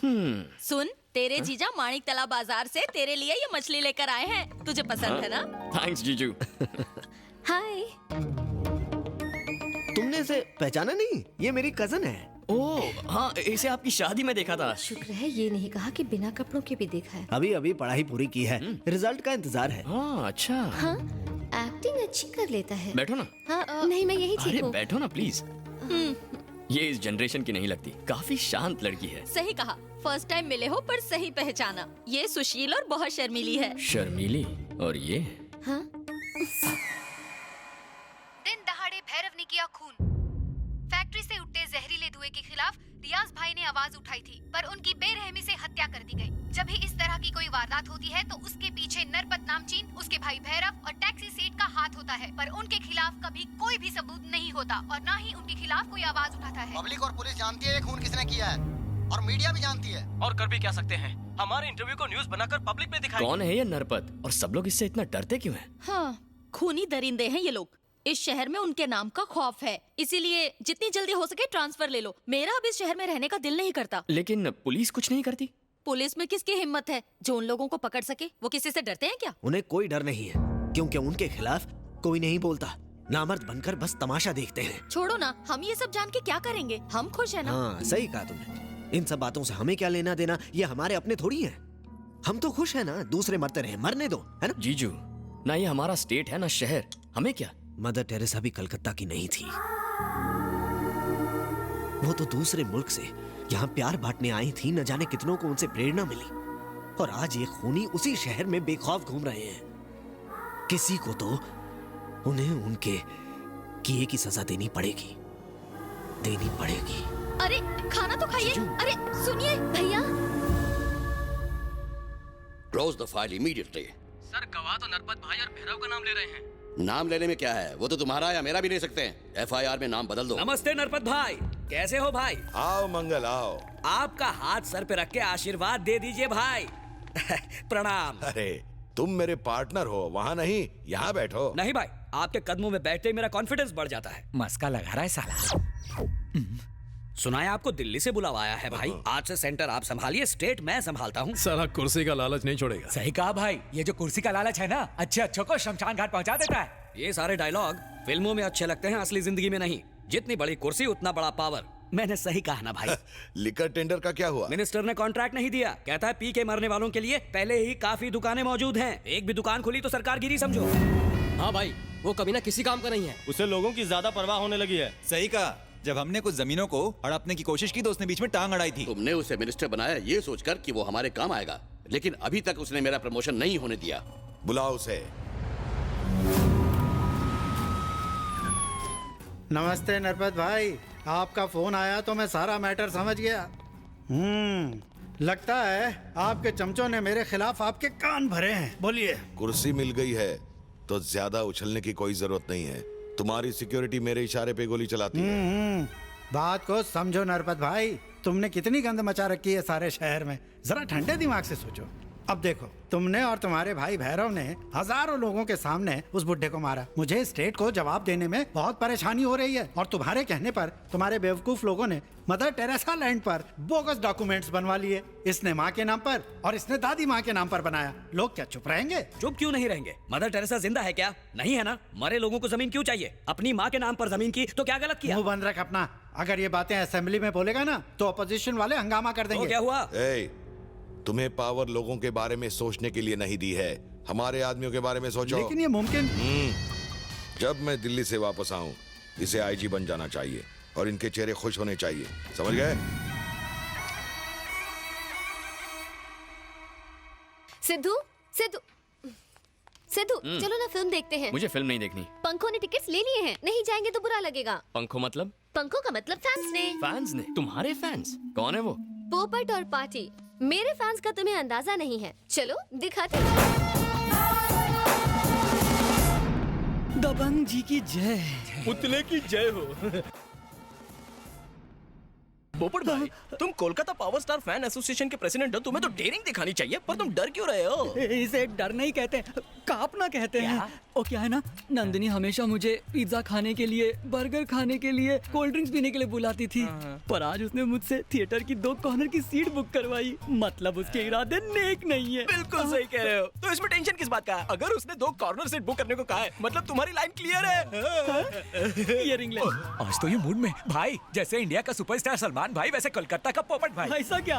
सुन, तेरे जीजा माणिक तला बाजार से तेरे लिए ये मछली लेकर आए हैं। तुझे पसंद है ना? थैंक्स जीजू। हाय। तुमने इसे पहचाना नहीं? ये मेरी कजन है। ओह हाँ, इसे आपकी शादी में देखा था। शुक्र है ये नहीं कहा कि बिना कपड़ों के भी देखा है। अभी अभी पढ़ाई पूरी की है, रिजल्ट का इंतजार है। हाँ अच्छा। हाँ, एक्टिंग अच्छी कर लेता है। बैठो ना। हाँ, नहीं मैं यही ठीक अरे हूँ। बैठो ना प्लीज। ये इस जनरेशन की नहीं लगती, काफी शांत लड़की है। सही कहा, फर्स्ट टाइम मिले हो पर सही पहचाना। ये सुशील और बहुत शर्मीली है। शर्मीली? और ये? हाँ? दिन दहाड़े भैरव ने किया खून। फैक्ट्री से उठते जहरीले धुएं के खिलाफ रियाज भाई ने आवाज उठाई थी, पर उनकी बेरहमी से हत्या कर दी गई। जब भी इस तरह की कोई वारदात होती है तो उसके पीछे नरपत नामचीन, उसके भाई भैरव और टैक्सी सेठ का हाथ होता है, पर उनके खिलाफ कभी कोई भी सबूत नहीं होता और न ही उनके खिलाफ कोई आवाज उठाता है। पब्लिक और पुलिस जानती है ये खून किसने किया है, और मीडिया भी जानती है। और कर भी क्या सकते हैं? हमारे इंटरव्यू को न्यूज़ बनाकर पब्लिक में दिखाएंगे। कौन है ये नरपत और सब लोग इससे इतना डरते क्यों हैं? हाँ, खूनी दरिंदे हैं ये लोग। इस शहर में उनके नाम का खौफ है, इसीलिए जितनी जल्दी हो सके ट्रांसफर ले लो। मेरा अब इस शहर में रहने का दिल नहीं करता। लेकिन पुलिस कुछ नहीं करती? पुलिस में किसकी हिम्मत है जो उन लोगों को पकड़ सके? वो किसी से डरते हैं क्या? उन्हें कोई डर नहीं है, क्योंकि उनके खिलाफ कोई नहीं बोलता। नामर्द बनकर बस तमाशा देखते हैं। छोड़ो ना, हम ये सब जान के क्या करेंगे? हम खुश है ना? हाँ सही कहा तुमने। इन सब बातों से हमें क्या लेना देना? ये हमारे अपने थोड़ी हैं। हम तो खुश है ना, दूसरे मरते रहे, मरने दो, है ना? जीजू, ना ये हमारा स्टेट है ना शहर, हमें क्या? मदर टेरेसा भी कलकत्ता की नहीं थी। वो तो दूसरे मुल्क से यहाँ प्यार बांटने आई थी। न जाने कितनों को उनसे प्रेरणा मिली, और आज ये खूनी उसी शहर में बेखौफ घूम रहे हैं। किसी को तो उन्हें उनके किए की सजा देनी पड़ेगी, देनी पड़ेगी। अरे खाना तो खाइए। अरे सुनिए भैया। Close the file immediately. Sir गवाह तो नरपत भाई और भैरव का नाम ले रहे हैं। नाम लेने में क्या है, वो तो तुम्हारा या मेरा भी ले सकते हैं। एफआईआर में नाम बदल दो। नमस्ते नरपत भाई, कैसे हो भाई? आओ मंगल आओ। आपका हाथ सर पे रख के आशीर्वाद दे दीजिए भाई। प्रणाम। अरे तुम मेरे पार्टनर हो, वहाँ नहीं यहाँ बैठो। नहीं भाई, आपके कदमों में बैठते ही मेरा कॉन्फिडेंस बढ़ जाता है। मस्का लगा रहा है साला। सुना है आपको दिल्ली से बुलावा आया है भाई। आज से सेंटर आप संभालिए, स्टेट मैं संभालता हूँ। साला कुर्सी का लालच नहीं छोड़ेगा। सही कहा भाई, ये जो कुर्सी का लालच है ना, अच्छे अच्छों को शमशान घाट पहुंचा देता है। ये सारे डायलॉग फिल्मों में अच्छे लगते हैं, असली जिंदगी में नहीं। जितनी बड़ी कुर्सी उतना बड़ा पावर। मैंने सही कहा ना भाई? लिकर टेंडर का क्या हुआ? मिनिस्टर ने कॉन्ट्रैक्ट नहीं दिया, कहता है पी के मरने वालों के लिए पहले ही काफी दुकानें मौजूद हैं। एक भी दुकान खुली तो सरकार गिरी समझो। हाँ भाई, वो कभी ना किसी काम का नहीं है। उसे लोगों की ज्यादा परवाह होने लगी है। सही कहा। जब हमने कुछ जमीनों को हड़पने की कोशिश की तो उसने बीच में टांग अड़ाई थी। तुमने उसे मिनिस्टर बनाया ये सोचकर कि वो हमारे काम आएगा, लेकिन अभी तक उसने मेरा प्रमोशन नहीं होने दिया। बुलाओ उसे। नमस्ते नरपत भाई, आपका फोन आया तो मैं सारा मैटर समझ गया। लगता है आपके चमचों ने मेरे खिलाफ आपके कान भरे हैं। बोलिए। कुर्सी मिल गई है तो ज्यादा उछलने की कोई जरूरत नहीं है। तुम्हारी सिक्योरिटी मेरे इशारे पे गोली चलाती है। बात को समझो नरपत भाई, तुमने कितनी गंद मचा रखी है सारे शहर में। जरा ठंडे दिमाग से सोचो। अब देखो, तुमने और तुम्हारे भाई भैरव ने हजारों लोगों के सामने उस बुड्ढे को मारा। मुझे स्टेट को जवाब देने में बहुत परेशानी हो रही है और तुम्हारे कहने पर तुम्हारे बेवकूफ लोगों ने मदर टेरेसा लैंड पर बोगस डॉक्यूमेंट्स बनवा लिए। इसने माँ के नाम पर और इसने दादी माँ के नाम पर बनाया। लोग क्या चुप रहेंगे? चुप क्यों नहीं रहेंगे? मदर टेरेसा जिंदा है क्या? नहीं है ना। मरे लोगों को जमीन क्यों चाहिए? अपनी माँ के नाम पर जमीन की तो क्या गलत किया? मुंह बंद रख अपना। अगर ये बातें असेंबली में बोलेगा ना तो अपोजिशन वाले हंगामा कर देंगे। तो क्या हुआ? तुम्हें पावर लोगों के बारे में सोचने के लिए नहीं दी है, हमारे आदमियों के बारे में सोचो। लेकिन ये मुमकिन। जब मैं दिल्ली से वापस आऊं, इसे आईजी बन जाना चाहिए और इनके चेहरे खुश होने चाहिए। समझ गए? सिद्धू सिद्धू सिद्धू, चलो ना फिल्म देखते हैं। मुझे फिल्म नहीं देखनी। पंखों ने टिकट्स ले लिए हैं, नहीं जाएंगे तो बुरा लगेगा। पंखों मतलब? पंखों का मतलब फैंस ने। फैंस ने? तुम्हारे फैंस? कौन है वो? पोपट और पार्टी। मेरे फैंस का तुम्हें अंदाजा नहीं है। चलो दिखाते हैं। दबंग जी की जय, पुतले की जय हो। पोपट भाई, तुम Kolkata power star fan association के प्रेसिडेंट हो, तुम्हें तो डेयरिंग दिखानी चाहिए, पर तुम डर क्यों रहे हो? इसे डर नहीं कहते, कांपना कहते हैं। ओ क्या है ना, नंदिनी हमेशा मुझे पिज्जा खाने के लिए, बर्गर खाने के लिए, कोल्ड ड्रिंक्स पीने के लिए बुलाती थी, पर आज उसने मुझसे थिएटर की 2 कॉर्नर की सीट बुक करवाई। मतलब उसके इरादे नेक नहीं है। बिल्कुल सही कह रहे हो। तो इसमें टेंशन किस बात का? अगर उसने 2 कॉर्नर सीट बुक करने को कहा है, मतलब तुम्हारी लाइन क्लियर है। ये रिंग ले। आज तो ये मूड में भाई, जैसे इंडिया का सुपरस्टार सलमान भाई, वैसे कोलकाता का पोपट भाई। ऐसा क्या?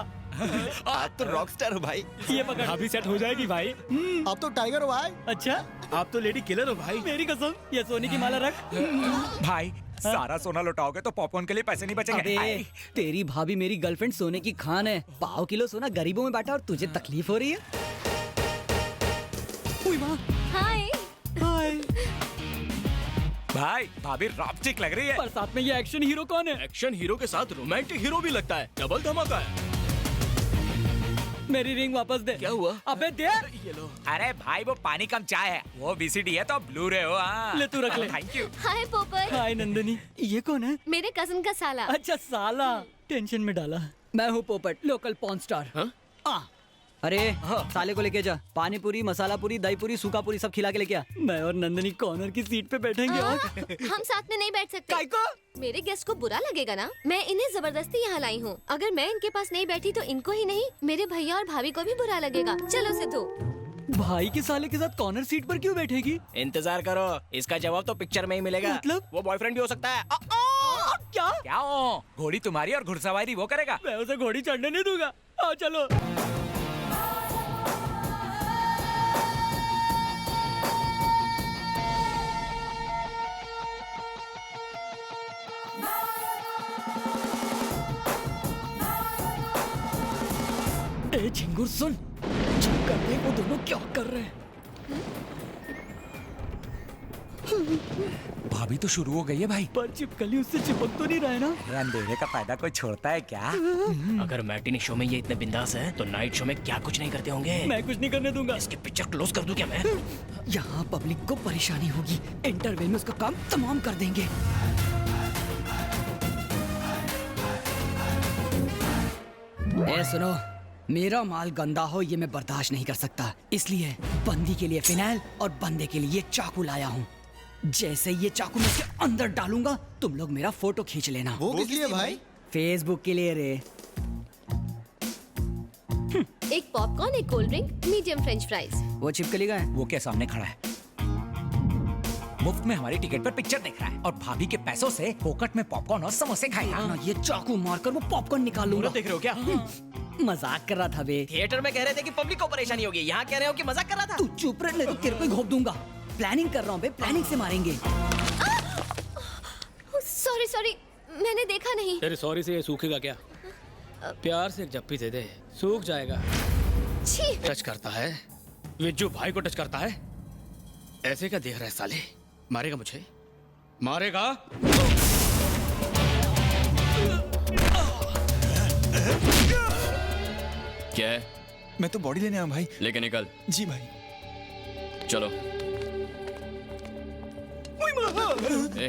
आप तो रॉक स्टार हो भाई। ये पकड़। अभी सेट हो जाएगी भाई। अब तो टाइगर हो भाई। अच्छा, आप तो लेडी किलर हो भाई। मेरी कसम, ये सोने की माला रख। भाई सारा सोना लुटाओगे तो पॉपकॉर्न के लिए पैसे नहीं बचेंगे। अबे, तेरी भाभी मेरी गर्लफ्रेंड सोने की खान है। 5 किलो सोना गरीबों में बांटा और तुझे तकलीफ हो रही है? हाय हाय भाई, भाभी रॉपस्टिक लग रही है। पर साथ में ये एक्शन हीरो कौन है? एक्शन हीरो के साथ रोमांटिक हीरो भी लगता है। डबल धमाका है। मेरी रिंग वापस दे। क्या हुआ? अबे दे। ये लो। अरे भाई, वो पानी कम चाय है, वो VCD है तो ब्लू रे हो। ले तू रख ले। Thank you. हाय पोपट। हाय नंदिनी, ये कौन है? मेरे कजन का साला। अच्छा साला, टेंशन में डाला। मैं हूँ पोपट, लोकल पॉर्न स्टार। अरे साले को लेके जा, पानी पूरी, मसाला पूरी, दही पूरी, सूखा पूरी सब खिला के लेके आ। मैं और नंदिनी कॉर्नर की सीट पे बैठेंगे। हम साथ में नहीं बैठ सकते। मेरे गेस्ट को बुरा लगेगा ना। मैं इन्हें जबरदस्ती यहाँ लाई हूँ। अगर मैं इनके पास नहीं बैठी तो इनको ही नहीं, मेरे भैया और भाभी को भी बुरा लगेगा। चलो सिद्धू। भाई के साले के साथ कॉर्नर सीट पर क्यों बैठेगी? इंतजार करो, इसका जवाब तो पिक्चर में ही मिलेगा। मतलब? वो बॉयफ्रेंड भी हो सकता है। क्या हो? घोड़ी तुम्हारी और घुड़सवारी वो करेगा। मैं उसे घोड़ी चढ़ने नहीं दूंगा। आओ चलो। ए झिंगुर सुन, चुप कर दे, वो दोनों क्या कर रहे हैं? भाभी तो शुरू हो गई है भाई। पर चिपकली उससे चिपक तो नहीं रहा है ना? अंधेरे का फायदा कोई छोड़ता है क्या? अगर मैटिनी शो में ये इतने बिंदास हैं, तो नाइट शो में क्या कुछ नहीं करते होंगे? मैं कुछ नहीं करने दूंगा। इसकी पिक्चर क्लोज कर दूं क्या मैं? यहाँ पब्लिक को परेशानी होगी, इंटरवल में उसका काम तमाम कर देंगे। ए सुनो, मेरा माल गंदा हो ये मैं बर्दाश्त नहीं कर सकता, इसलिए बंदी के लिए फिनाइल और बंदे के लिए चाकू लाया हूँ। जैसे ये चाकू मैं इसके अंदर डालूंगा, तुम लोग मेरा फोटो खींच लेना। वो किस लिए भाई? फेसबुक के लिए रे। एक पॉपकॉर्न, एक cold drink, medium French fries. वो छिपकली का है? वो क्या सामने खड़ा है, मुफ्त में हमारी टिकट पर पिक्चर देख रहा है और भाभी के पैसों से फोकट में पॉपकॉर्न और समोसे खाएगा। ना ये चाकू मारकर वो पॉपकॉर्न निकाल लूंगा। देख रहे हो क्या? मजाक कर रहा था बे। थिएटर में कह रहे थे कि पब्लिक को परेशानी होगी, यहाँ कह रहे हो कि मजाक कर रहा था। तू चुप रह, नहीं तो तेरे को ही घोप दूंगा। प्लानिंग कर रहा हूँ बे, प्लानिंग से मारेंगे। सॉरी सॉरी, मैंने देखा नहीं। तेरे सॉरी से ये सूखेगा क्या? प्यार से एक जप्पी दे दे, सूख जाएगा। टच करता है, विज्जू भाई को टच करता है, ऐसे क्या देख रहा है साले? मारेगा मुझे, मारेगा। क्या है? मैं तो बॉडी लेने आया हूं भाई। लेके निकल। जी भाई। चलो। ए,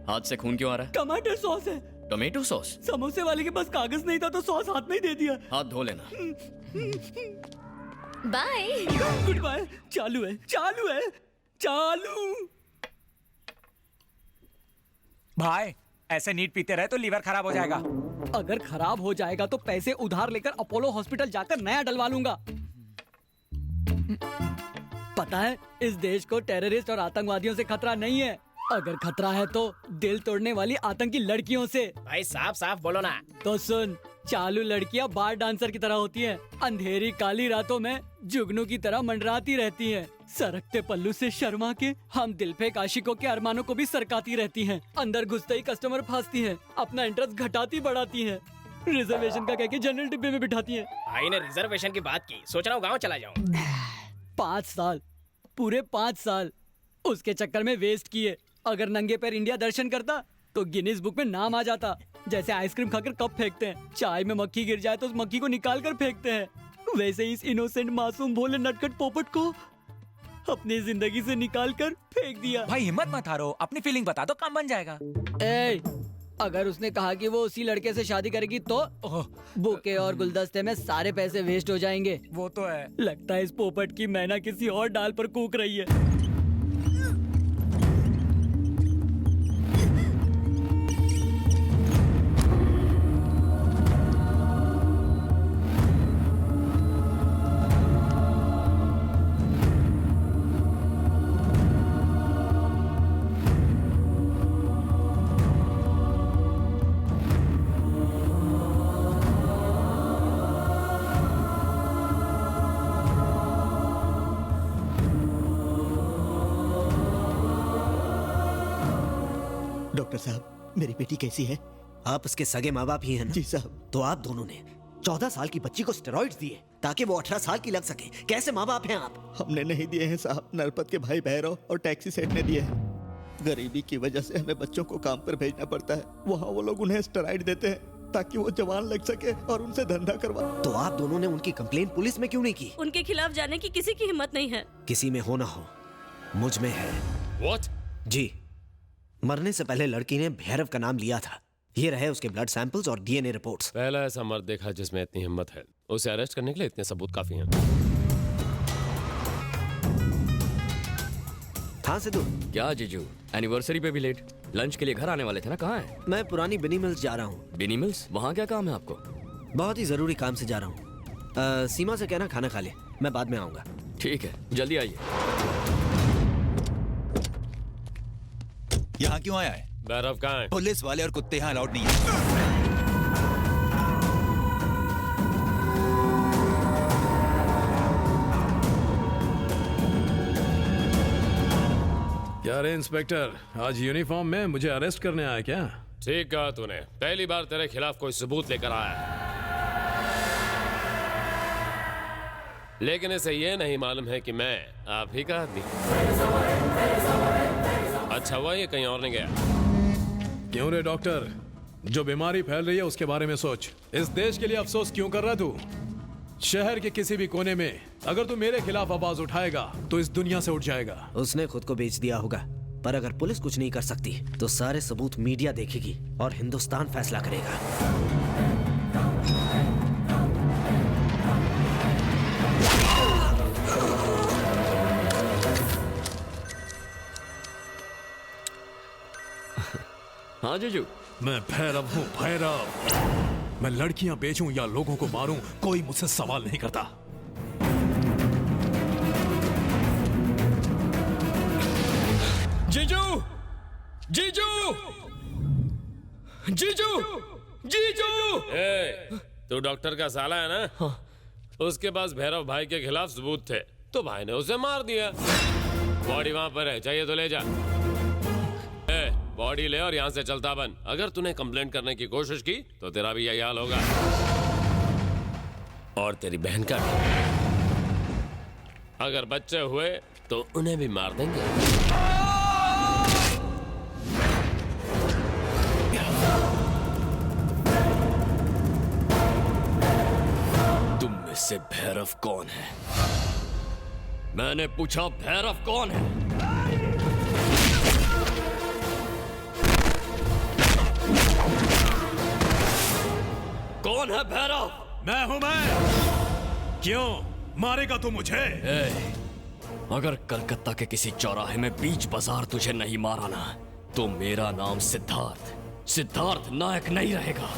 हाथ से खून क्यों आ रहा है? टमाटर सॉस है। Tomato sauce? समोसे वाले के पास कागज नहीं था तो सॉस हाथ में ही दे दिया। हाथ धो लेना। बाय। Good bye. चालू है, चालू है, चालू। भाई ऐसे नीट पीते रहे तो लीवर खराब हो जाएगा। अगर खराब हो जाएगा तो पैसे उधार लेकर अपोलो हॉस्पिटल जाकर नया डलवा लूंगा। पता है इस देश को टेररिस्ट और आतंकवादियों से खतरा नहीं है। अगर खतरा है तो दिल तोड़ने वाली आतंकी लड़कियों से। भाई साफ साफ बोलो ना। तो सुन, चालू लड़कियां बार डांसर की तरह होती हैं। अंधेरी काली रातों में जुगनू की तरह मंडराती रहती हैं। सरकते पल्लू से शर्मा के हम दिल पे आशिकों के अरमानों को भी सरकाती रहती हैं। अंदर घुसते ही कस्टमर फंसती हैं, अपना इंटरेस्ट घटाती बढ़ाती हैं, रिजर्वेशन का कह के जनरल डिब्बे में बिठाती हैं। भाई ने रिजर्वेशन की बात की, सोच रहा हूँ गाँव चला जाऊँ। 5 साल, पूरे 5 साल उसके चक्कर में वेस्ट किए। अगर नंगे पैर इंडिया दर्शन करता तो गिनीज बुक में नाम आ जाता। जैसे आइसक्रीम खाकर कप फेंकते हैं, चाय में मक्खी गिर जाए तो उस मक्खी को निकाल कर फेंकते हैं, वैसे ही इस इनोसेंट मासूम भोले नटखट पोपट को अपनी जिंदगी से निकाल कर फेंक दिया। भाई हिम्मत मत हारो, अपनी फीलिंग बता दो, काम बन जाएगा। ए, अगर उसने कहा कि वो उसी लड़के से शादी करेगी तो बुके और गुलदस्ते में सारे पैसे वेस्ट हो जाएंगे। वो तो है। लगता है इस पोपट की मैना किसी और डाल पर कूक रही है। डॉक्टर साहब, मेरी बेटी कैसी है? आप उसके सगे माँ बाप ही हैं ना? जी साहब। तो आप दोनों ने 14 साल की बच्ची को स्टेरॉइड्स दिए ताकि वो 18 साल की लग सके। कैसे माँ बाप हैं आप? हमने नहीं दिए हैं साहब, नरपत के भाई भैरव और टैक्सी सेठ ने दिए हैं। गरीबी की वजह से हमें बच्चों को काम पर भेजना पड़ता है। वहाँ वो लोग उन्हें स्टेरॉइड देते हैं ताकि वो जवान लग सके और उनसे धंधा करवा। तो आप दोनों ने उनकी कंप्लेन पुलिस में क्यों नहीं की? उनके खिलाफ जाने की किसी की हिम्मत नहीं है। किसी में हो ना हो, मुझ में है। What? जी, मरने से पहले लड़की ने भैरव का नाम लिया था। ये रहे उसके ब्लड सैंपल्स और डीएनए रिपोर्ट्स। पहला ऐसा मर्द देखा जिसमें इतनी हिम्मत है। उसे अरेस्ट करने के लिए इतने सबूत काफी हैं। हाँ सिद्धू। क्या जीजू, एनिवर्सरी पे भी लेट? लंच के लिए घर आने वाले थे ना, कहाँ है? मैं पुरानी बिनी मिल्स जा रहा हूँ। बिनी मिल्स? वहाँ क्या काम है आपको? बहुत ही जरूरी काम से जा रहा हूँ। सीमा से कहना खाना खा ले, मैं बाद में आऊंगा। ठीक है, जल्दी आइए। यहाँ क्यों आया है? भैरव कहाँ है? पुलिस वाले और कुत्ते यहाँ अलाउड नहीं है। क्या रे इंस्पेक्टर, आज यूनिफॉर्म में मुझे अरेस्ट करने आया क्या? ठीक कहा तूने, पहली बार तेरे खिलाफ कोई सबूत लेकर आया है। लेकिन इसे ये नहीं मालूम है कि मैं आप ही का आदमी। अच्छा हुआ ये कहीं और नहीं गया। क्यों रे डॉक्टर, जो बीमारी फैल रही है उसके बारे में सोच। इस देश के लिए अफसोस क्यों कर रहा तू? शहर के किसी भी कोने में अगर तू मेरे खिलाफ आवाज उठाएगा तो इस दुनिया से उठ जाएगा। उसने खुद को बेच दिया होगा, पर अगर पुलिस कुछ नहीं कर सकती तो सारे सबूत मीडिया देखेगी और हिंदुस्तान फैसला करेगा। हाँ जीजू। मैं भैरव हूँ, भैरव। मैं लड़कियां बेचूं या लोगों को मारूं, कोई मुझसे सवाल नहीं करता। जीजू, जीजू, जीजू, जीजू। तू डॉक्टर का साला है ना? हाँ। उसके पास भैरव भाई के खिलाफ सबूत थे तो भाई ने उसे मार दिया। बॉडी वहां पर है, चाहिए तो ले जा। बॉडी ले और यहाँ से चलता बन। अगर तूने कंप्लेंट करने की कोशिश की तो तेरा भी यही हाल होगा, और तेरी बहन का भी। अगर बच्चे हुए तो उन्हें भी मार देंगे। तुम में से भैरव कौन है? मैंने पूछा भैरव कौन है? कौन है भैरव? मैं हूं मैं। क्यों मारेगा तू मुझे? अगर कलकत्ता के किसी चौराहे में बीच बाजार तुझे नहीं मारा ना, तो मेरा नाम सिद्धार्थ नायक नहीं रहेगा।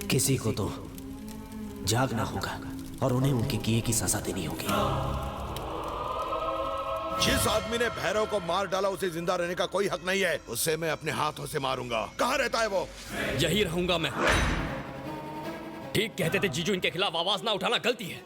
किसी को तो जागना होगा और उन्हें उनके किए की सजा देनी होगी। जिस आदमी ने भैरव को मार डाला उसे जिंदा रहने का कोई हक नहीं है। उसे मैं अपने हाथों से मारूंगा। कहाँ रहता है वो? यही रहूंगा मैं। ठीक कहते थे जीजू, इनके खिलाफ आवाज ना उठाना गलती है।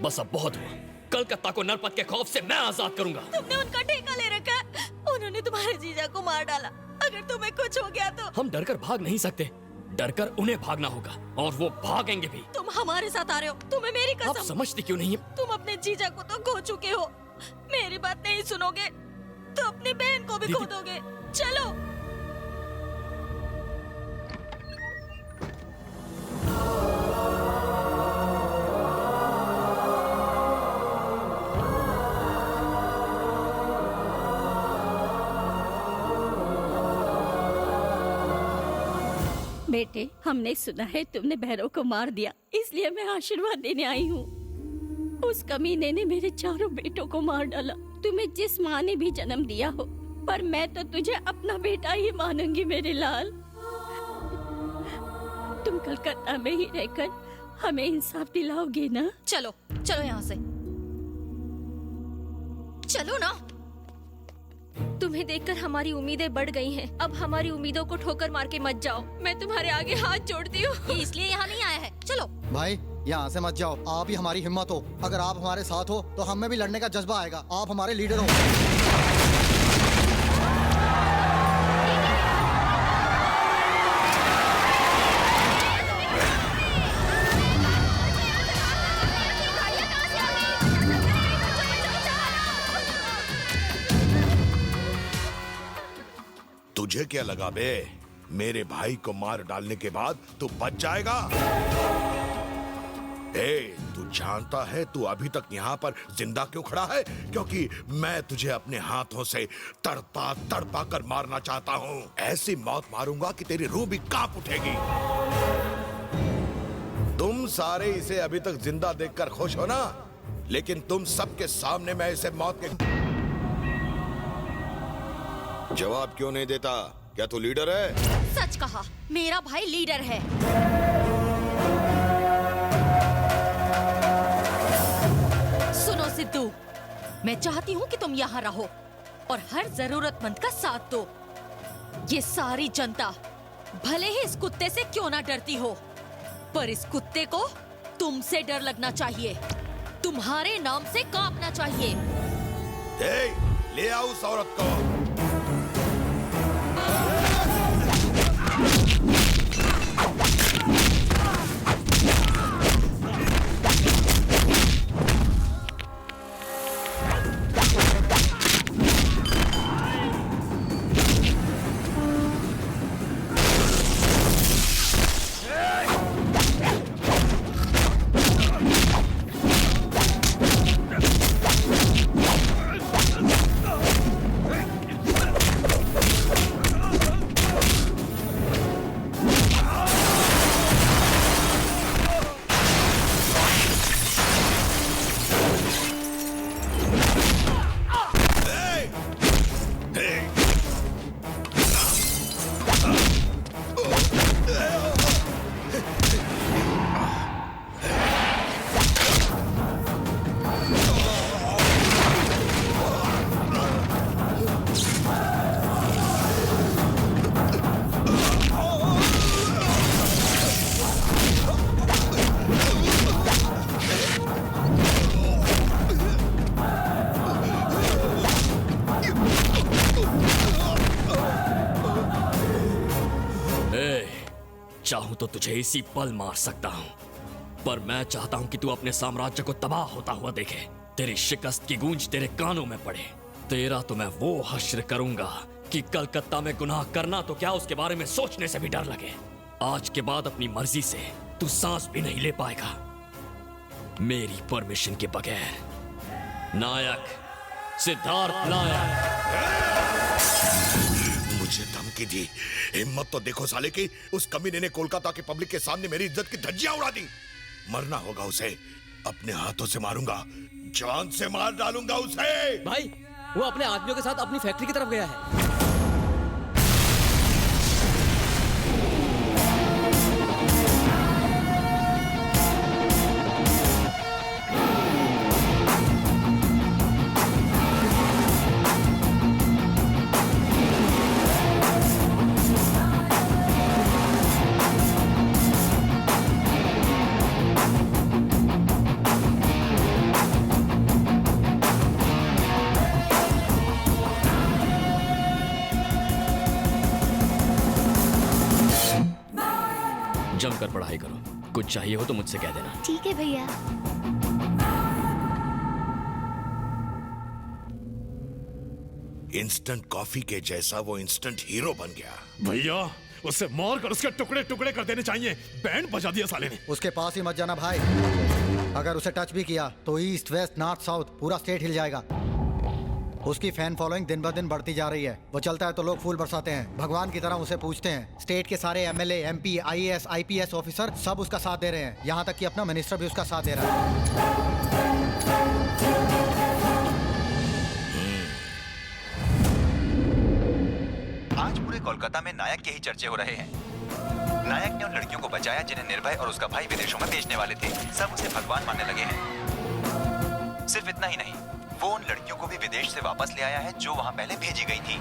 बस अब बहुत हुआ। कलकत्ता को नरपत के खौफ से मैं आजाद करूंगा। तुमने उनका ठेका ले रखा है। उन्होंने तुम्हारे जीजा को मार डाला। अगर तुम्हें कुछ हो गया तो हम डरकर भाग नहीं सकते। डरकर उन्हें भागना होगा और वो भागेंगे भी। तुम हमारे साथ आ रहे हो। तुम्हें मेरी कसम। आप समझती क्यों नहीं है? तुम अपने जीजा को तो खो चुके हो। मेरी बात नहीं सुनोगे तो अपनी बहन को भी खो दोगे। चलो। बेटे, हमने सुना है तुमने भैरव को मार दिया, इसलिए मैं आशीर्वाद देने आई हूँ। उस कमीने ने मेरे चारों बेटों को मार डाला। तुम्हें जिस माँ ने भी जन्म दिया हो, पर मैं तो तुझे अपना बेटा ही मानूंगी मेरे लाल। तुम कलकत्ता में ही रहकर हमें इंसाफ दिलाओगे ना? चलो चलो यहाँ से, चलो ना। तुम्हें देखकर हमारी उम्मीदें बढ़ गई हैं। अब हमारी उम्मीदों को ठोकर मार के मत जाओ। मैं तुम्हारे आगे हाथ जोड़ती हूँ। ये इसलिए यहाँ नहीं आया है। चलो भाई, यहाँ से मत जाओ। आप ही हमारी हिम्मत हो। अगर आप हमारे साथ हो तो हमें भी लड़ने का जज्बा आएगा। आप हमारे लीडर हो। तुझे क्या लगा बे? मेरे भाई को मार डालने के बाद तू बच जाएगा? तू जानता है तू अभी तक यहाँ पर जिंदा क्यों खड़ा है? क्योंकि मैं तुझे अपने हाथों से तड़पा तड़पा कर मारना चाहता हूँ। ऐसी मौत मारूंगा कि तेरी रूह भी कांप उठेगी। तुम सारे इसे अभी तक जिंदा देखकर खुश हो ना? लेकिन तुम सबके सामने मैं इसे मौत के... जवाब क्यों नहीं देता? क्या तू लीडर है? सच कहा, मेरा भाई लीडर है। सुनो सिद्धू, मैं चाहती हूँ कि तुम यहाँ रहो और हर जरूरतमंद का साथ दो। ये सारी जनता भले ही इस कुत्ते से क्यों ना डरती हो, पर इस कुत्ते को तुमसे डर लगना चाहिए, तुम्हारे नाम से कांपना चाहिए। ले आओ उस औरत को। चाहूं तो तुझे इसी पल मार सकता हूं, पर मैं चाहता हूं कि तू अपने साम्राज्य को तबाह होता हुआ देखे, तेरी शिकस्त की गूंज तेरे कानों में पड़े। तेरा तो मैं वो हश्र करूंगा कि कलकत्ता में गुनाह करना तो क्या, उसके बारे में सोचने से भी डर लगे। आज के बाद अपनी मर्जी से तू सांस भी नहीं ले पाएगा मेरी परमिशन के बगैर। नायक सिद्धार्थ नायक। मुझे धमकी दी, हिम्मत तो देखो साले की। उस कमीने ने कोलकाता के पब्लिक के सामने मेरी इज्जत की धज्जियां उड़ा दी। मरना होगा उसे, अपने हाथों से मारूंगा, जान से मार डालूंगा उसे। भाई वो अपने आदमियों के साथ अपनी फैक्ट्री की तरफ गया है। जमकर पढ़ाई करो, कुछ चाहिए हो तो मुझसे कह देना। ठीक है भैया। इंस्टेंट कॉफी के जैसा वो इंस्टेंट हीरो बन गया। भैया उसे मार कर उसके टुकड़े टुकड़े कर देने चाहिए। बैंड बजा दिया साले ने। उसके पास ही मत जाना भाई, अगर उसे टच भी किया तो ईस्ट वेस्ट नॉर्थ साउथ पूरा स्टेट हिल जाएगा। उसकी फैन फॉलोइंग दिन ब दिन बढ़ती जा रही है। वो चलता है तो लोग फूल बरसाते हैं, भगवान की तरह उसे पूजते हैं। स्टेट के सारे MLA, MP, IAS, IPS officer सब उसका साथ दे रहे हैं, यहाँ तक कि अपना मिनिस्टर भी उसका साथ दे रहा है। आज पूरे कोलकाता में नायक के ही चर्चे हो रहे हैं। नायक ने उन लड़कियों को बचाया जिन्हें निर्भय और उसका भाई विदेशों में बेचने वाले थे। सब उसे भगवान मानने लगे हैं। सिर्फ इतना ही नहीं, वो उन लड़कियों को भी विदेश से वापस ले आया है जो वहां पहले भेजी गई थी।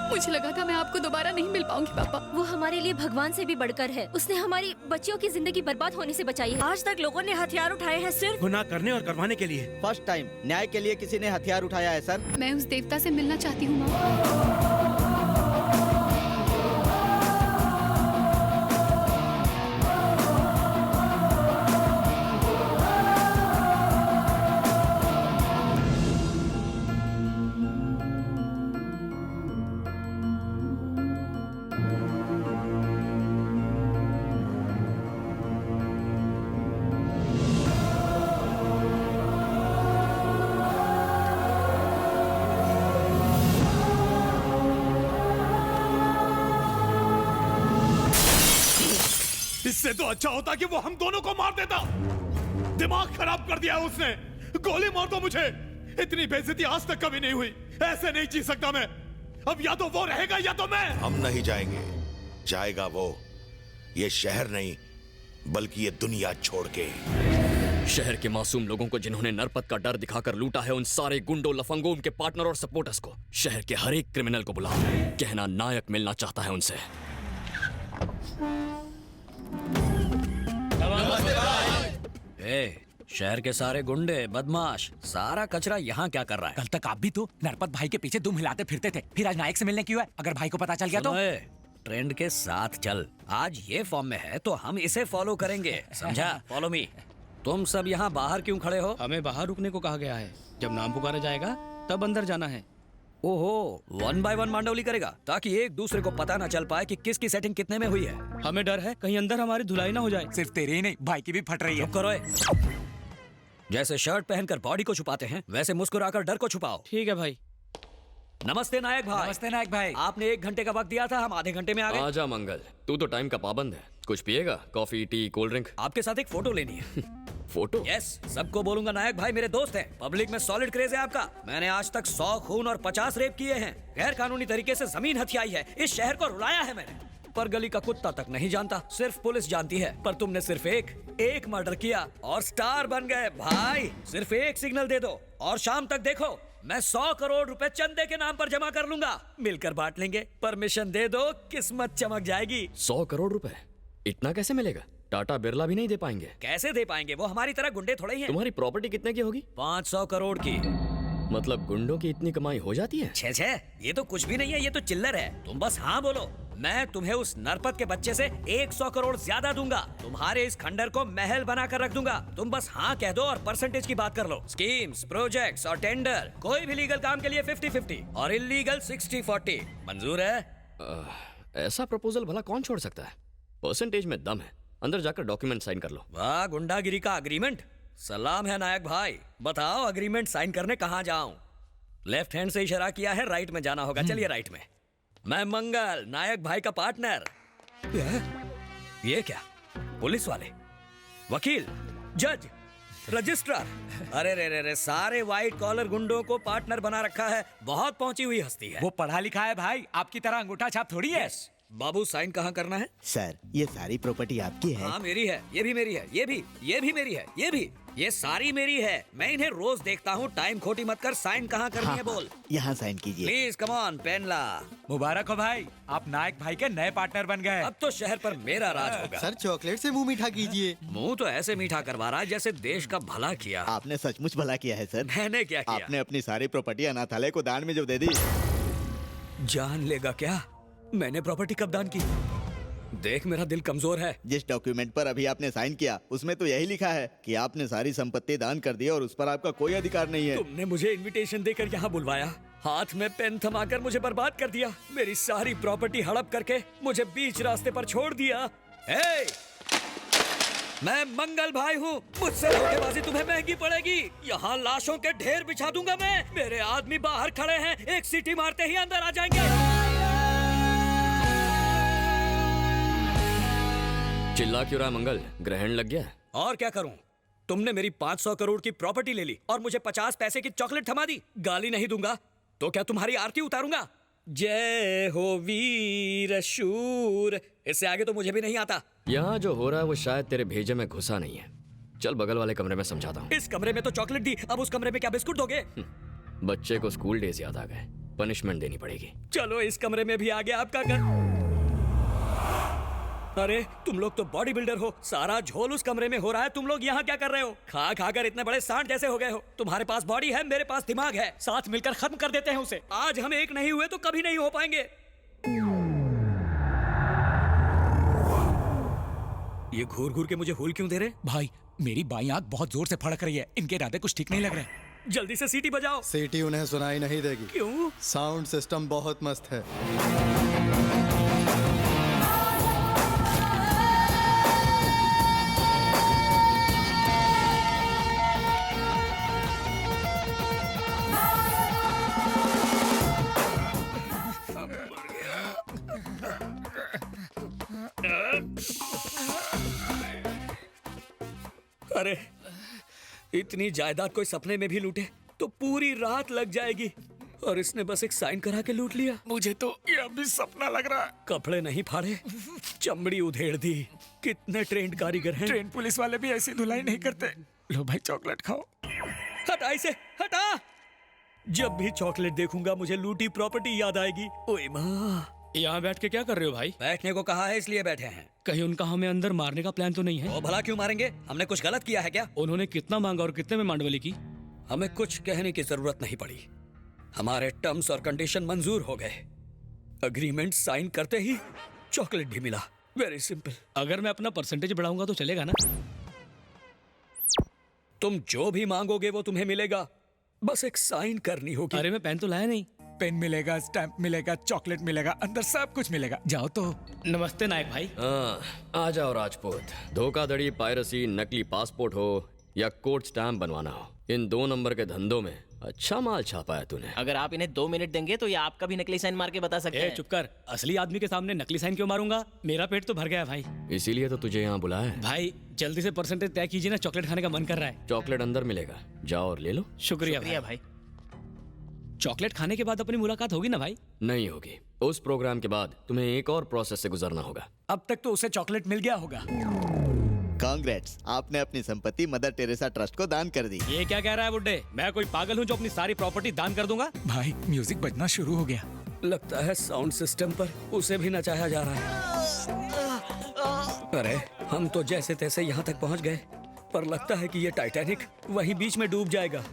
मुझे लगा था मैं आपको दोबारा नहीं मिल पाऊंगी पापा। वो हमारे लिए भगवान से भी बढ़कर है। उसने हमारी बच्चियों की जिंदगी बर्बाद होने से बचाई है। आज तक लोगों ने हथियार उठाए हैं सिर्फ गुनाह करने और करवाने के लिए। फर्स्ट टाइम न्याय के लिए किसी ने हथियार उठाया है सर। मैं उस देवता से मिलना चाहती हूँ माँ। इससे तो अच्छा होता कि वो हम दोनों को मार देता। दिमाग खराब कर दिया उसने। गोली मार दो मुझे। इतनी बेइज्जती आज तक कभी नहीं हुई। ऐसे नहीं जी सकता मैं। अब या तो वो रहेगा या तो मैं। हम नहीं जाएंगे, जाएगा वो। ये शहर नहीं बल्कि ये दुनिया छोड़ के। शहर के मासूम लोगों को जिन्होंने नरपत का डर दिखाकर लूटा है, उन सारे गुंडों, लफंगों, उनके पार्टनर और सपोर्टर्स को, शहर के हर एक क्रिमिनल को बुलाओ। कहना नायक मिलना चाहता है उनसे। शहर के सारे गुंडे, बदमाश, सारा कचरा यहाँ क्या कर रहा है? कल तक आप भी तो नरपत भाई के पीछे दुम हिलाते फिरते थे, फिर आज नायक से मिलने क्यों है? अगर भाई को पता चल गया तो? ट्रेंड के साथ चल। आज ये फॉर्म में है तो हम इसे फॉलो करेंगे, समझा? Follow me. तुम सब यहाँ बाहर क्यों खड़े हो? हमें बाहर रुकने को कहा गया है। जब नाम पुकारा जाएगा तब अंदर जाना है। ओहो, 1 बाय 1 मांडवली करेगा ताकि एक दूसरे को पता ना चल पाए कि किसकी सेटिंग कितने में हुई है। हमें डर है कहीं अंदर हमारी धुलाई ना हो जाए। सिर्फ तेरी ही नहीं, भाई की भी फट रही है। चुप करो। जैसे शर्ट पहनकर बॉडी को छुपाते हैं, वैसे मुस्कुराकर डर को छुपाओ। ठीक है भाई। नमस्ते नायक भाई। नमस्ते नायक भाई। आपने 1 घंटे का वक्त दिया था, हम आधे घंटे में आ गए। आजा मंगल, तू तो टाइम का पाबंद है। कुछ पिएगा? Coffee, T, cold drink? आपके साथ एक फोटो लेनी है। फोटो? यस, सबको बोलूंगा नायक भाई मेरे दोस्त हैं। पब्लिक में सॉलिड क्रेज है आपका। मैंने आज तक 100 खून और 50 रेप किए हैं। गैर कानूनी तरीके से जमीन हथियाई है। इस शहर को रुलाया है मैंने। पर गली का कुत्ता तक नहीं जानता, सिर्फ पुलिस जानती है। पर तुमने सिर्फ एक मर्डर किया और स्टार बन गए भाई। सिर्फ एक सिग्नल दे दो और शाम तक देखो, मैं 100 करोड़ रुपए चंदे के नाम पर जमा कर लूंगा। मिलकर बांट लेंगे। परमिशन दे दो, किस्मत चमक जाएगी। 100 करोड़ रुपए? इतना कैसे मिलेगा? टाटा बिरला भी नहीं दे पाएंगे। कैसे दे पाएंगे? वो हमारी तरह गुंडे थोड़े ही हैं। तुम्हारी प्रॉपर्टी कितने की होगी? 500 करोड़ की। मतलब गुंडों की इतनी कमाई हो जाती है? छे छे, ये तो कुछ भी नहीं है, ये तो चिल्लर है। तुम बस हाँ बोलो, मैं तुम्हें उस नरपत के बच्चे से 100 करोड़ ज्यादा दूंगा। तुम्हारे इस खंडर को महल बना कर रख दूंगा। तुम बस हाँ कह दो और परसेंटेज की बात कर लो। स्कीम्स, प्रोजेक्ट्स और टेंडर, कोई भी लीगल काम के लिए 50-50 और इलीगल 60-40। मंजूर है? ऐसा प्रपोजल भला कौन छोड़ सकता है? परसेंटेज में दम है। अंदर जाकर डॉक्यूमेंट साइन कर लो। वाह, गुंडागिरी का अग्रीमेंट। सलाम है नायक भाई। बताओ अग्रीमेंट साइन करने कहाँ जाऊं? लेफ्ट हैंड से इशारा किया है, राइट में जाना होगा। चलिए राइट में। मैं मंगल, नायक भाई का पार्टनर। ये क्या? पुलिस वाले, वकील, जज, रजिस्ट्रार, अरे रे रे रे, सारे व्हाइट कॉलर गुंडों को पार्टनर बना रखा है। बहुत पहुंची हुई हस्ती है। वो पढ़ा लिखा है भाई, आपकी तरह अंगूठा छाप थोड़ी है। बाबू, साइन कहाँ करना है? सर, ये सारी प्रॉपर्टी आपकी है। हाँ मेरी है, ये भी मेरी है, ये भी मेरी है, ये भी, ये सारी मेरी है। मैं इन्हें रोज देखता हूँ। टाइम खोटी मत कर। साइन कहाँ करनी है बोल? यहाँ साइन कीजिए। प्लीज कम ऑन, पेन ला। मुबारक हो भाई, आप नायक भाई के नए पार्टनर बन गए। अब तो शहर पर मेरा राज होगा। सर, चॉकलेट से मुंह मीठा कीजिए। मुंह तो ऐसे मीठा करवा रहा है जैसे देश का भला किया। आपने सचमुच भला किया है सर। मैंने क्या किया? आपने अपनी सारी प्रॉपर्टी अनाथालय को दान में जो दे दी। जान लेगा क्या मैंने प्रॉपर्टी कब दान की? देख, मेरा दिल कमजोर है। जिस डॉक्यूमेंट पर अभी आपने साइन किया उसमें तो यही लिखा है कि आपने सारी संपत्ति दान कर दी और उस पर आपका कोई अधिकार नहीं है। तुमने मुझे इनविटेशन देकर यहाँ बुलवाया, हाथ में पेन थमाकर मुझे बर्बाद कर दिया, मेरी सारी प्रॉपर्टी हड़प करके मुझे बीच रास्ते पर छोड़ दिया। मैं मंगल भाई हूँ, मुझसे धोखेबाजी तुम्हें महंगी पड़ेगी। यहाँ लाशों के ढेर बिछा दूंगा मैं। मेरे आदमी बाहर खड़े हैं, एक सीटी मारते ही अंदर आ जाएंगे। चिल्ला क्यों रहा मंगल? ग्रहण लग गया? और क्या करूं? तुमने मेरी 500 करोड़ की प्रॉपर्टी ले ली और मुझे 50 पैसे की चॉकलेट थमा दी। गाली नहीं दूंगा तो क्या तुम्हारी आरती उतारूंगा? जय हो वीर शूर, इससे आगे तो मुझे भी नहीं आता। यहाँ जो हो रहा है वो शायद तेरे भेजे में घुसा नहीं है। चल बगल वाले कमरे में समझाता हूँ। इस कमरे में तो चॉकलेट दी, अब उस कमरे में क्या बिस्कुट दोगे? बच्चे को स्कूल डेज याद आ गए, पनिशमेंट देनी पड़ेगी। चलो इस कमरे में भी आ गया आपका घर। अरे तुम लोग तो बॉडी बिल्डर हो, सारा झोल उस कमरे में हो रहा है, तुम लोग यहाँ क्या कर रहे हो? खा खा कर इतने बड़े सांड जैसे हो गए हो। तुम्हारे पास बॉडी है, मेरे पास दिमाग है, साथ मिलकर खत्म कर देते हैं उसे। आज हम एक नहीं हुए तो कभी नहीं हो पाएंगे। ये घूर घूर के मुझे हुल क्यों दे रहे? भाई, मेरी बाई आंख बहुत जोर से फड़क रही है, इनके इरादे कुछ ठीक नहीं लग रहे। जल्दी से सीटी बजाओ। सीटी उन्हें सुनाई नहीं देगी। क्यों? साउंड सिस्टम बहुत मस्त है। अरे इतनी जायदाद कोई सपने में भी लूटे तो पूरी रात लग जाएगी, और इसने बस एक साइन करा के लूट लिया। मुझे तो ये अभी सपना लग रहा है। कपड़े नहीं फाड़े, चमड़ी उधेड़ दी। कितने ट्रेंड कारीगर हैं। ट्रेन पुलिस वाले भी ऐसी धुलाई नहीं करते। लो भाई, चॉकलेट खाओ। हटा इसे, हटा। जब भी चॉकलेट देखूंगा मुझे लूटी प्रॉपर्टी याद आएगी। ओए माँ, यहाँ बैठ के क्या कर रहे हो भाई? बैठने को कहा है इसलिए बैठे हैं। कहीं उनका हमें अंदर मारने का प्लान तो नहीं है? वो भला क्यों मारेंगे? हमने कुछ गलत किया है क्या? उन्होंने कितना मांगा और कितने में मांडवली की? हमें कुछ कहने की जरूरत नहीं पड़ी, हमारे टर्म्स और कंडीशन मंजूर हो गए। अग्रीमेंट साइन करते ही चॉकलेट भी मिला। Very simple. अगर मैं अपना परसेंटेज बढ़ाऊंगा तो चलेगा ना? तुम जो भी मांगोगे वो तुम्हें मिलेगा, बस एक साइन करनी होगी। अरे मैं पेन तो लाया नहीं। पेन मिलेगा, स्टैंप मिलेगा, चॉकलेट मिलेगा, अंदर सब कुछ मिलेगा। जाओ तो। नमस्ते नायक भाई। आ जाओ राजपूत। धोखाधड़ी, पायरेसी, नकली पासपोर्ट हो या कोर्ट स्टैंप बनवाना हो, इन 2 नंबर के धंधों में अच्छा माल छापा है तूने। अगर आप इन्हें 2 मिनट देंगे तो ये आपका भी नकली साइन मार के बता सकते हैं। चुप कर, असली आदमी के सामने नकली साइन क्यों मारूंगा? मेरा पेट तो भर गया भाई। इसीलिए तो तुझे यहाँ बुलाया है। भाई जल्दी से परसेंटेज तय कीजिए ना, चॉकलेट खाने का मन कर रहा है। चॉकलेट अंदर मिलेगा, जाओ और ले लो। शुक्रिया भाई। चॉकलेट खाने के बाद अपनी मुलाकात होगी ना भाई? नहीं होगी। उस प्रोग्राम के बाद तुम्हें एक और प्रोसेस से गुजरना होगा। अब तक तो उसे चॉकलेट मिल गया होगा। कांग्रेट्स, आपने अपनी संपत्ति मदर टेरेसा ट्रस्ट को दान कर दी। ये क्या कह रहा है बुड्ढे? मैं कोई पागल हूँ जो अपनी सारी प्रॉपर्टी दान कर दूंगा? भाई म्यूजिक बजना शुरू हो गया। लगता है साउंड सिस्टम पर उसे भी नचाया जा रहा है। अरे हम तो जैसे तैसे यहाँ तक पहुँच गए, पर लगता है कि ये टाइटैनिक वहीं बीच में डूब जाएगा।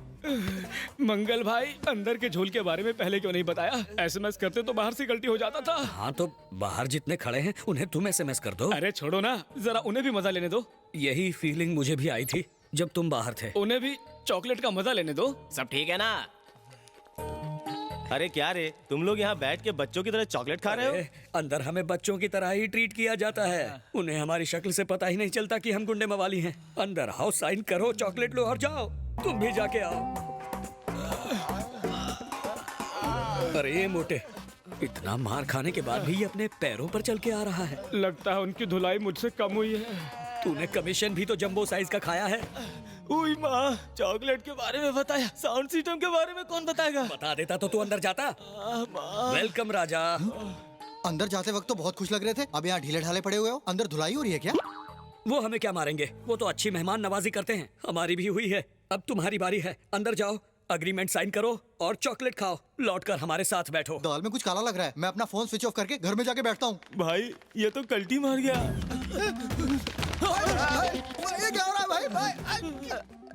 मंगल भाई, अंदर के झोल के बारे में पहले क्यों नहीं बताया? एसएमएस करते तो बाहर से गलती हो जाता था। हाँ तो बाहर जितने खड़े हैं उन्हें तुम एसएमएस कर दो। अरे छोड़ो ना, जरा उन्हें भी मजा लेने दो। यही फीलिंग मुझे भी आई थी जब तुम बाहर थे। उन्हें भी चॉकलेट का मजा लेने दो। सब ठीक है ना? अरे क्या रे, तुम लोग यहाँ बैठ के बच्चों की तरह चॉकलेट खा रहे हो? अंदर हमें बच्चों की तरह ही ट्रीट किया जाता है। उन्हें हमारी शक्ल से पता ही नहीं चलता कि हम गुंडे मवाली हैं। अंदर आओ, साइन करो, चॉकलेट लो और जाओ। तुम भी जाके आओ। अरे ये मोटे, इतना मार खाने के बाद भी ये अपने पैरों पर चल के आ रहा है। लगता है उनकी धुलाई मुझसे कम हुई है। तूने कमीशन भी तो जंबो साइज का खाया है। उई माँ, चॉकलेट के बारे में बताया, साउंड सिस्टम के बारे में कौन बताएगा? बता देता तो तू अंदर जाता। वेलकम राजा। अंदर जाते वक्त तो बहुत खुश लग रहे थे, अब यहाँ ढीले ढाले पड़े हुए हो। अंदर धुलाई हो रही है क्या? वो हमें क्या मारेंगे, वो तो अच्छी मेहमान नवाजी करते हैं। हमारी भी हुई है, अब तुम्हारी बारी है। अंदर जाओ, अग्रीमेंट साइन करो और चॉकलेट खाओ। लौटकर हमारे साथ बैठो। दाल में कुछ काला लग रहा है, मैं अपना फोन स्विच ऑफ करके घर में जाके बैठता हूँ। भाई ये तो कल्टी मार गया। ये क्या हो रहा है भाई?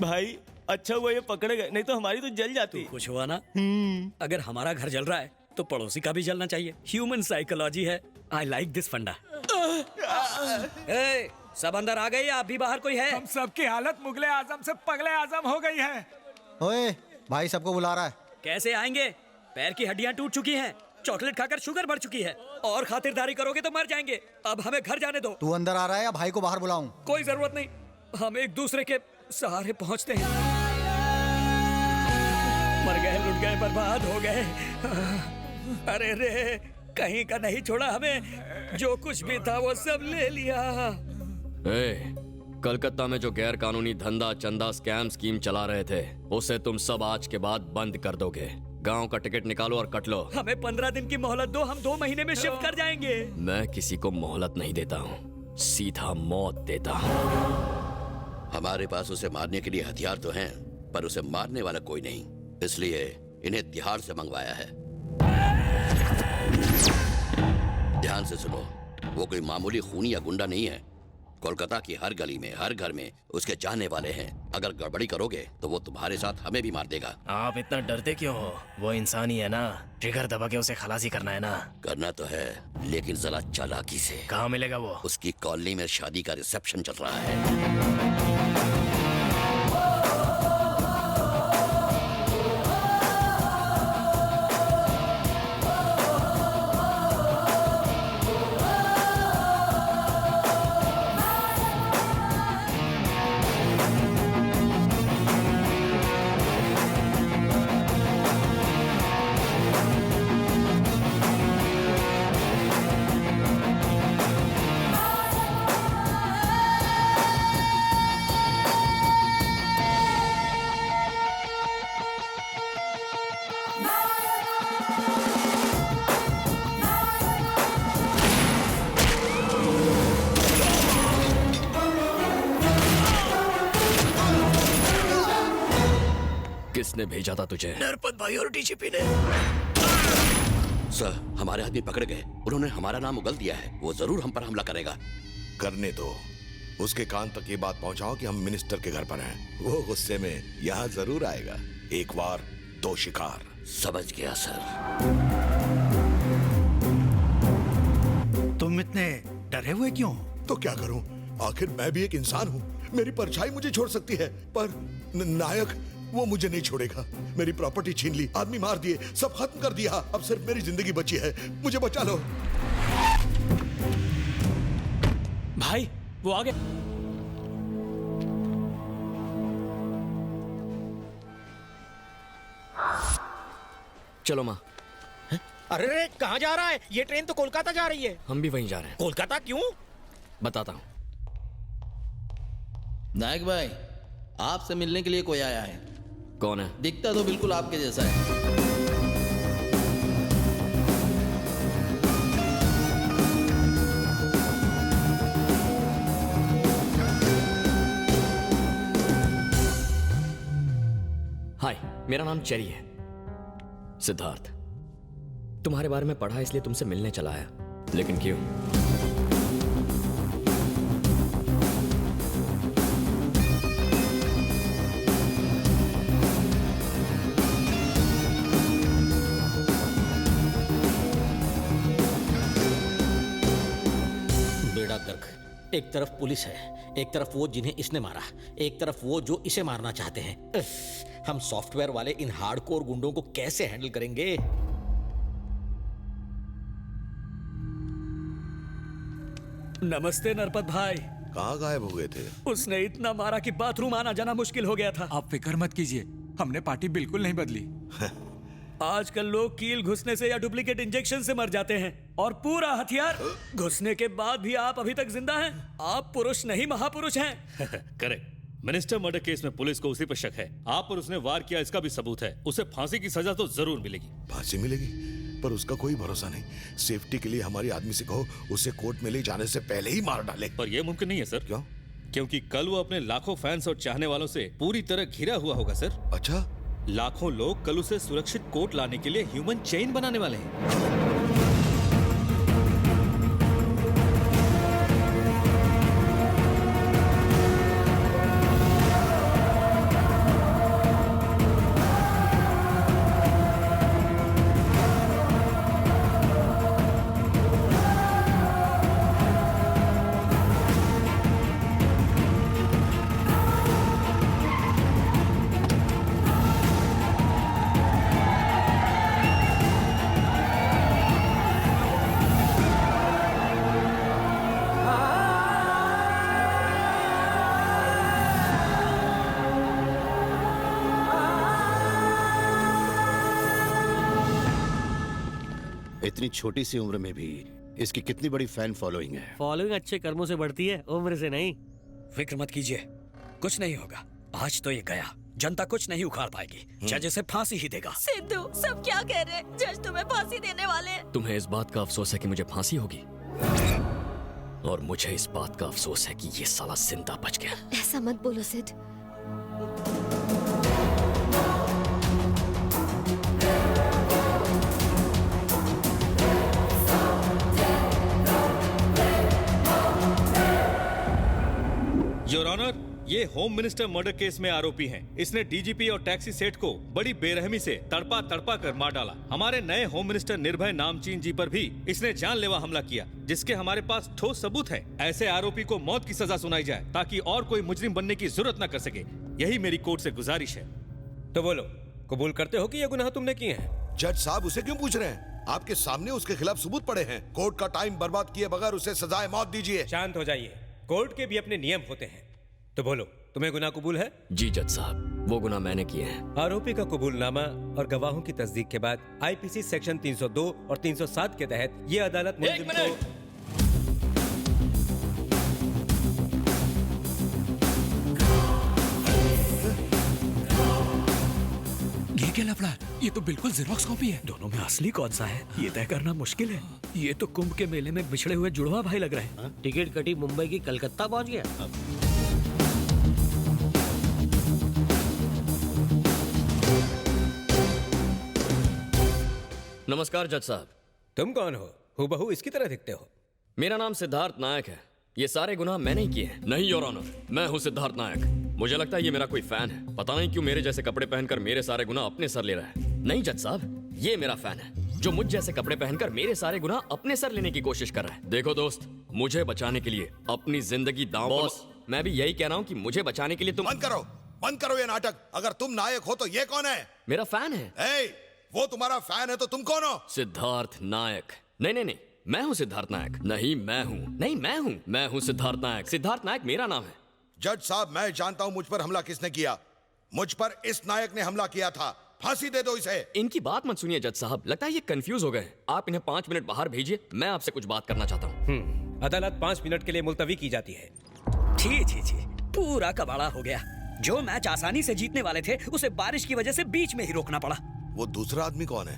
भाई अच्छा हुआ ये पकड़े गए, नहीं तो हमारी तो जल जाती। खुश हुआ ना? अगर हमारा घर जल रहा है तो पड़ोसी का भी जलना चाहिए। ह्यूमन साइकोलॉजी है। आई लाइक दिस फंडा। सब अंदर आ गए या अभी बाहर कोई है? हम सबकी हालत मुगले आजम से पगले आजम हो गई है। ओए भाई, सबको बुला रहा है। कैसे आएंगे? पैर की हड्डियां टूट चुकी हैं, चॉकलेट खाकर शुगर बढ़ चुकी है, और खातिरदारी करोगे तो मर जाएंगे। अब हमें घर जाने दो। तू अंदर आ रहा है या भाई को बाहर बुलाऊं? कोई जरूरत नहीं, हम एक दूसरे के सहारे पहुंचते हैं। मर गए, लुट गए, बर्बाद हो गए। अरे रे, कहीं का नहीं छोड़ा हमें। जो कुछ भी था वो सब ले लिया। कलकत्ता में जो गैर कानूनी धंधा चंदा स्कैम स्कीम चला रहे थे, उसे तुम सब आज के बाद बंद कर दोगे। गांव का टिकट निकालो और कट लो। हमें 15 दिन की मोहलत दो, हम 2 महीने में शिफ्ट कर जाएंगे। मैं किसी को मोहलत नहीं देता हूँ, सीधा मौत देता हूँ। हमारे पास उसे मारने के लिए हथियार तो हैं, पर उसे मारने वाला कोई नहीं, इसलिए इन्हें तिहाड़ से मंगवाया है। ध्यान से सुनो, वो कोई मामूली खूनी या गुंडा नहीं है। कोलकाता की हर गली में, हर घर में उसके चाहने वाले हैं। अगर गड़बड़ी करोगे तो वो तुम्हारे साथ हमें भी मार देगा। आप इतना डरते क्यों हो? वो इंसान ही है ना, ट्रिगर दबा के उसे खलासी करना है ना। करना तो है, लेकिन जरा चालाकी से। कहाँ मिलेगा वो? उसकी कॉलोनी में शादी का रिसेप्शन चल रहा है। किसने भेजा था तुझे? नरपत भाई और डीजीपी ने। सर, हमारे आदमी पकड़ गए। उन्होंने हमारा नाम उगल दिया है। वो जरूर हम पर हमला करेगा। करने दो। उसके कान तक ये बात पहुंचाओ कि हम मिनिस्टर के घर पर हैं। वो गुस्से में यहाँ जरूर आएगा। एक बार 2 शिकार। समझ गया सर। तुम इतने डरे हुए क्यों? तो क्या करूं? आखिर मैं भी एक इंसान हूं। मेरी परछाई मुझे छोड़ सकती है, पर नायक वो मुझे नहीं छोड़ेगा। मेरी प्रॉपर्टी छीन ली, आदमी मार दिए, सब खत्म कर दिया। अब सिर्फ मेरी जिंदगी बची है। मुझे बचा लो भाई। वो आ गए। चलो माँ। अरे कहाँ जा रहा है? ये ट्रेन तो कोलकाता जा रही है। हम भी वहीं जा रहे हैं। कोलकाता क्यों? बताता हूँ। नायक भाई, आपसे मिलने के लिए कोई आया है। कौन है? दिखता तो बिल्कुल आपके जैसा है। हाय, मेरा नाम चेरी है, सिद्धार्थ। तुम्हारे बारे में पढ़ा इसलिए तुमसे मिलने चला आया। लेकिन क्यों? एक तरफ पुलिस है, एक तरफ वो जिन्हें इसने मारा, एक तरफ वो जो इसे मारना चाहते हैं। हम सॉफ्टवेयर वाले इन हार्डकोर गुंडों को कैसे हैंडल करेंगे? नमस्ते नरपत भाई। कहाँ गायब हो गए थे? उसने इतना मारा कि बाथरूम आना जाना मुश्किल हो गया था। आप फिक्र मत कीजिए, हमने पार्टी बिल्कुल नहीं बदली। आजकल लोग कील घुसने से या डुप्लीकेट इंजेक्शन से मर जाते हैं, और पूरा हथियार घुसने के बाद भी आप अभी तक जिंदा हैं। आप पुरुष नहीं महापुरुष हैं। करेक्ट। मिनिस्टर मर्डर केस में पुलिस को उसी पर शक है। आप पर उसने वार किया इसका भी सबूत है। उसे फांसी की सजा तो जरूर मिलेगी। फांसी मिलेगी? पर उसका कोई भरोसा नहीं। सेफ्टी के लिए हमारी आदमी से कहो उसे कोर्ट में ले जाने से पहले ही मार डाले। पर यह मुमकिन नहीं है सर। क्यों? क्योंकि कल वो अपने लाखों फैंस और चाहने वालों से पूरी तरह घिरा हुआ होगा सर। अच्छा? लाखों लोग कल उसे सुरक्षित कोर्ट लाने के लिए ह्यूमन चेन बनाने वाले हैं। इतनी छोटी सी उम्र में भी इसकी कितनी बड़ी फैन फॉलोइंग है। फॉलोइंग अच्छे कर्मों से बढ़ती है, उम्र से नहीं। फिक्र मत कीजिए, कुछ नहीं होगा। आज तो ये गया, जनता कुछ नहीं उखाड़ पाएगी। जज इसे फांसी ही देगा। सिद्धू, सब क्या कह रहे हैं? जज तुम्हें फांसी देने वाले हैं। तुम्हें इस बात का अफसोस है कि मुझे फांसी होगी, और मुझे इस बात का अफसोस है कि ये साला जिंदा बच गया। ऐसा मत बोलो सिद्ध। योर ऑनर, ये होम मिनिस्टर मर्डर केस में आरोपी हैं। इसने डीजीपी और टैक्सी सेठ को बड़ी बेरहमी से तड़पा तड़पा कर मार डाला। हमारे नए होम मिनिस्टर निर्भय नामचीन जी पर भी इसने जानलेवा हमला किया, जिसके हमारे पास ठोस सबूत है। ऐसे आरोपी को मौत की सजा सुनाई जाए ताकि और कोई मुजरिम बनने की जरूरत न कर सके। यही मेरी कोर्ट से गुजारिश है। तो बोलो, कबूल करते हो कि ये गुनाह तुमने किए हैं? जज साहब, उसे क्यों पूछ रहे हैं? आपके सामने उसके खिलाफ सबूत पड़े हैं। कोर्ट का टाइम बर्बाद किए बगैर उसे सजाए मौत दीजिए। शांत हो जाइए, कोर्ट के भी अपने नियम होते हैं। तो बोलो, तुम्हें गुनाह कबूल है? जी जज साहब, वो गुनाह मैंने किए हैं। आरोपी का कबूलनामा और गवाहों की तस्दीक के बाद आईपीसी सेक्शन 302 और 307 के तहत ये अदालत मुलजिम को ये क्या लफड़ा? ये तो बिल्कुल जेरोक्स कॉपी है। दोनों में असली कौन सा है ये तय करना मुश्किल है। ये तो कुंभ के मेले में बिछड़े हुए जुड़वा भाई लग रहे हैं। टिकट कटी मुंबई की कलकत्ता पहुंच गया। नमस्कार जज साहब। तुम कौन हो? हूबहू इसकी तरह दिखते हो। मेरा नाम सिद्धार्थ नायक है। ये सारे गुनाह मैंने ही किए हैं। नहीं योर ऑनर, मैं हूँ सिद्धार्थ नायक। मुझे लगता है ये मेरा कोई फैन है। पता नहीं क्यों मेरे जैसे कपड़े पहनकर मेरे सारे गुनाह अपने सर ले रहा है। नहीं जज साहब, ये मेरा फैन है जो मुझ जैसे कपड़े पहनकर मेरे सारे गुनाह अपने सर लेने की कोशिश कर रहा है। देखो दोस्त, मुझे बचाने के लिए अपनी जिंदगी दांव। बॉस, मैं भी यही कह रहा हूँ कि मुझे बचाने के लिए तुम बंद करो ये नाटक। अगर तुम नायक हो तो ये कौन है? मेरा फैन है। वो तुम्हारा फैन है तो तुम कौन हो? सिद्धार्थ नायक। नहीं नहीं नहीं, मैं हूँ सिद्धार्थ नायक। नहीं मैं हूँ सिद्धार्थ नायक। सिद्धार्थ नायक मेरा नाम है। जज साहब, मैं जानता हूँ मुझ पर हमला किसने किया। मुझ पर इस नायक ने हमला किया था। फांसी दे दो इसे। इनकी बात मत सुनिए जज साहब, लगता है ये कंफ्यूज हो गए। आप इन्हें 5 मिनट बाहर भेजिए, मैं आपसे कुछ बात करना चाहता हूँ। अदालत 5 मिनट के लिए मुलतवी की जाती है। छी, पूरा कबाड़ा हो गया। जो मैच आसानी से जीतने वाले थे उसे बारिश की वजह से बीच में ही रोकना पड़ा। वो दूसरा आदमी कौन है?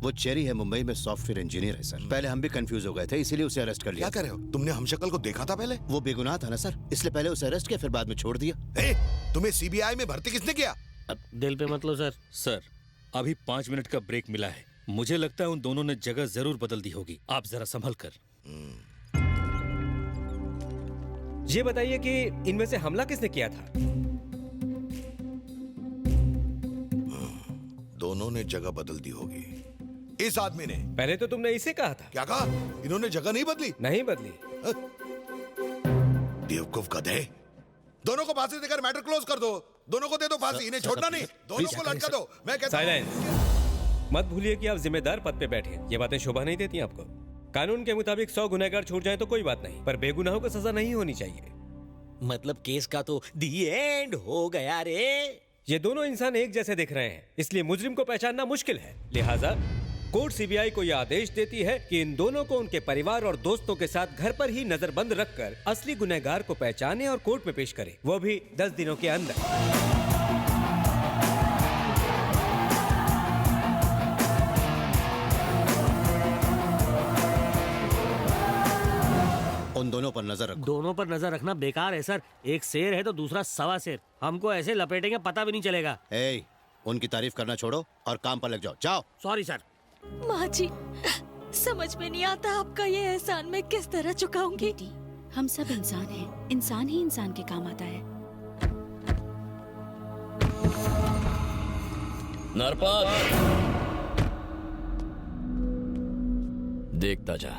वो चेरी है, मुंबई में सॉफ्टवेयर इंजीनियर है सर। पहले हम भी कंफ्यूज हो गए थे, इसीलिए उसे अरेस्ट कर लिया। क्या कर रहे हो? तुमने हमशक्ल को देखा था पहले? वो बेगुनाह था ना सर, इसलिए पहले उसे अरेस्ट किया, फिर बाद में छोड़ दिया। तुम्हें सीबीआई में भर्ती किसने किया? दिल पे मत लो सर। सर, अभी 5 मिनट का ब्रेक मिला है। मुझे लगता है उन दोनों ने जगह जरूर बदल दी होगी। आप जरा संभल कर। ये बताइए कि इनमें से हमला किसने किया था? दोनों ने जगह बदल दी होगी। इस आदमी ने। पहले तो तुमने इसे कहा था। क्या कहा? इन्होंने जगह नहीं बदली। नहीं बदली। बेवकूफ गधे, दोनों को फांसी देकर मैटर क्लोज कर दो। दोनों को दे दो फांसी, इन्हें छोड़ना नहीं। दोनों को लटका दो। मैं कहता हूं साइलेंस। मत भूलिए कि आप जिम्मेदार पद पे बैठे हैं। ये बातें शोभा नहीं देती आपको। कानून के मुताबिक 100 गुनहगार छूट जाए तो कोई बात नहीं, पर बेगुनाहों को सजा नहीं होनी चाहिए। मतलब केस का तो दी एंड हो गया रे। ये दोनों इंसान एक जैसे दिख रहे हैं, इसलिए मुजरिम को पहचानना मुश्किल है। लिहाजा कोर्ट सीबीआई को यह आदेश देती है कि इन दोनों को उनके परिवार और दोस्तों के साथ घर पर ही नजरबंद रखकर असली गुनहगार को पहचाने और कोर्ट में पेश करे, वो भी 10 दिनों के अंदर। उन दोनों पर नजर रखो। दोनों पर नजर रखना बेकार है सर। एक शेर है तो दूसरा सवा शेर। हमको ऐसे लपेटेंगे पता भी नहीं चलेगा। उनकी तारीफ करना छोड़ो और काम पर लग जाओ। जाओ। Sorry sir. माँ जी, समझ में नहीं आता आपका ये एहसान मैं किस तरह चुकाऊंगी। बेटी, हम सब इंसान हैं। इंसान ही इंसान के काम आता है। नरपत, देखता जा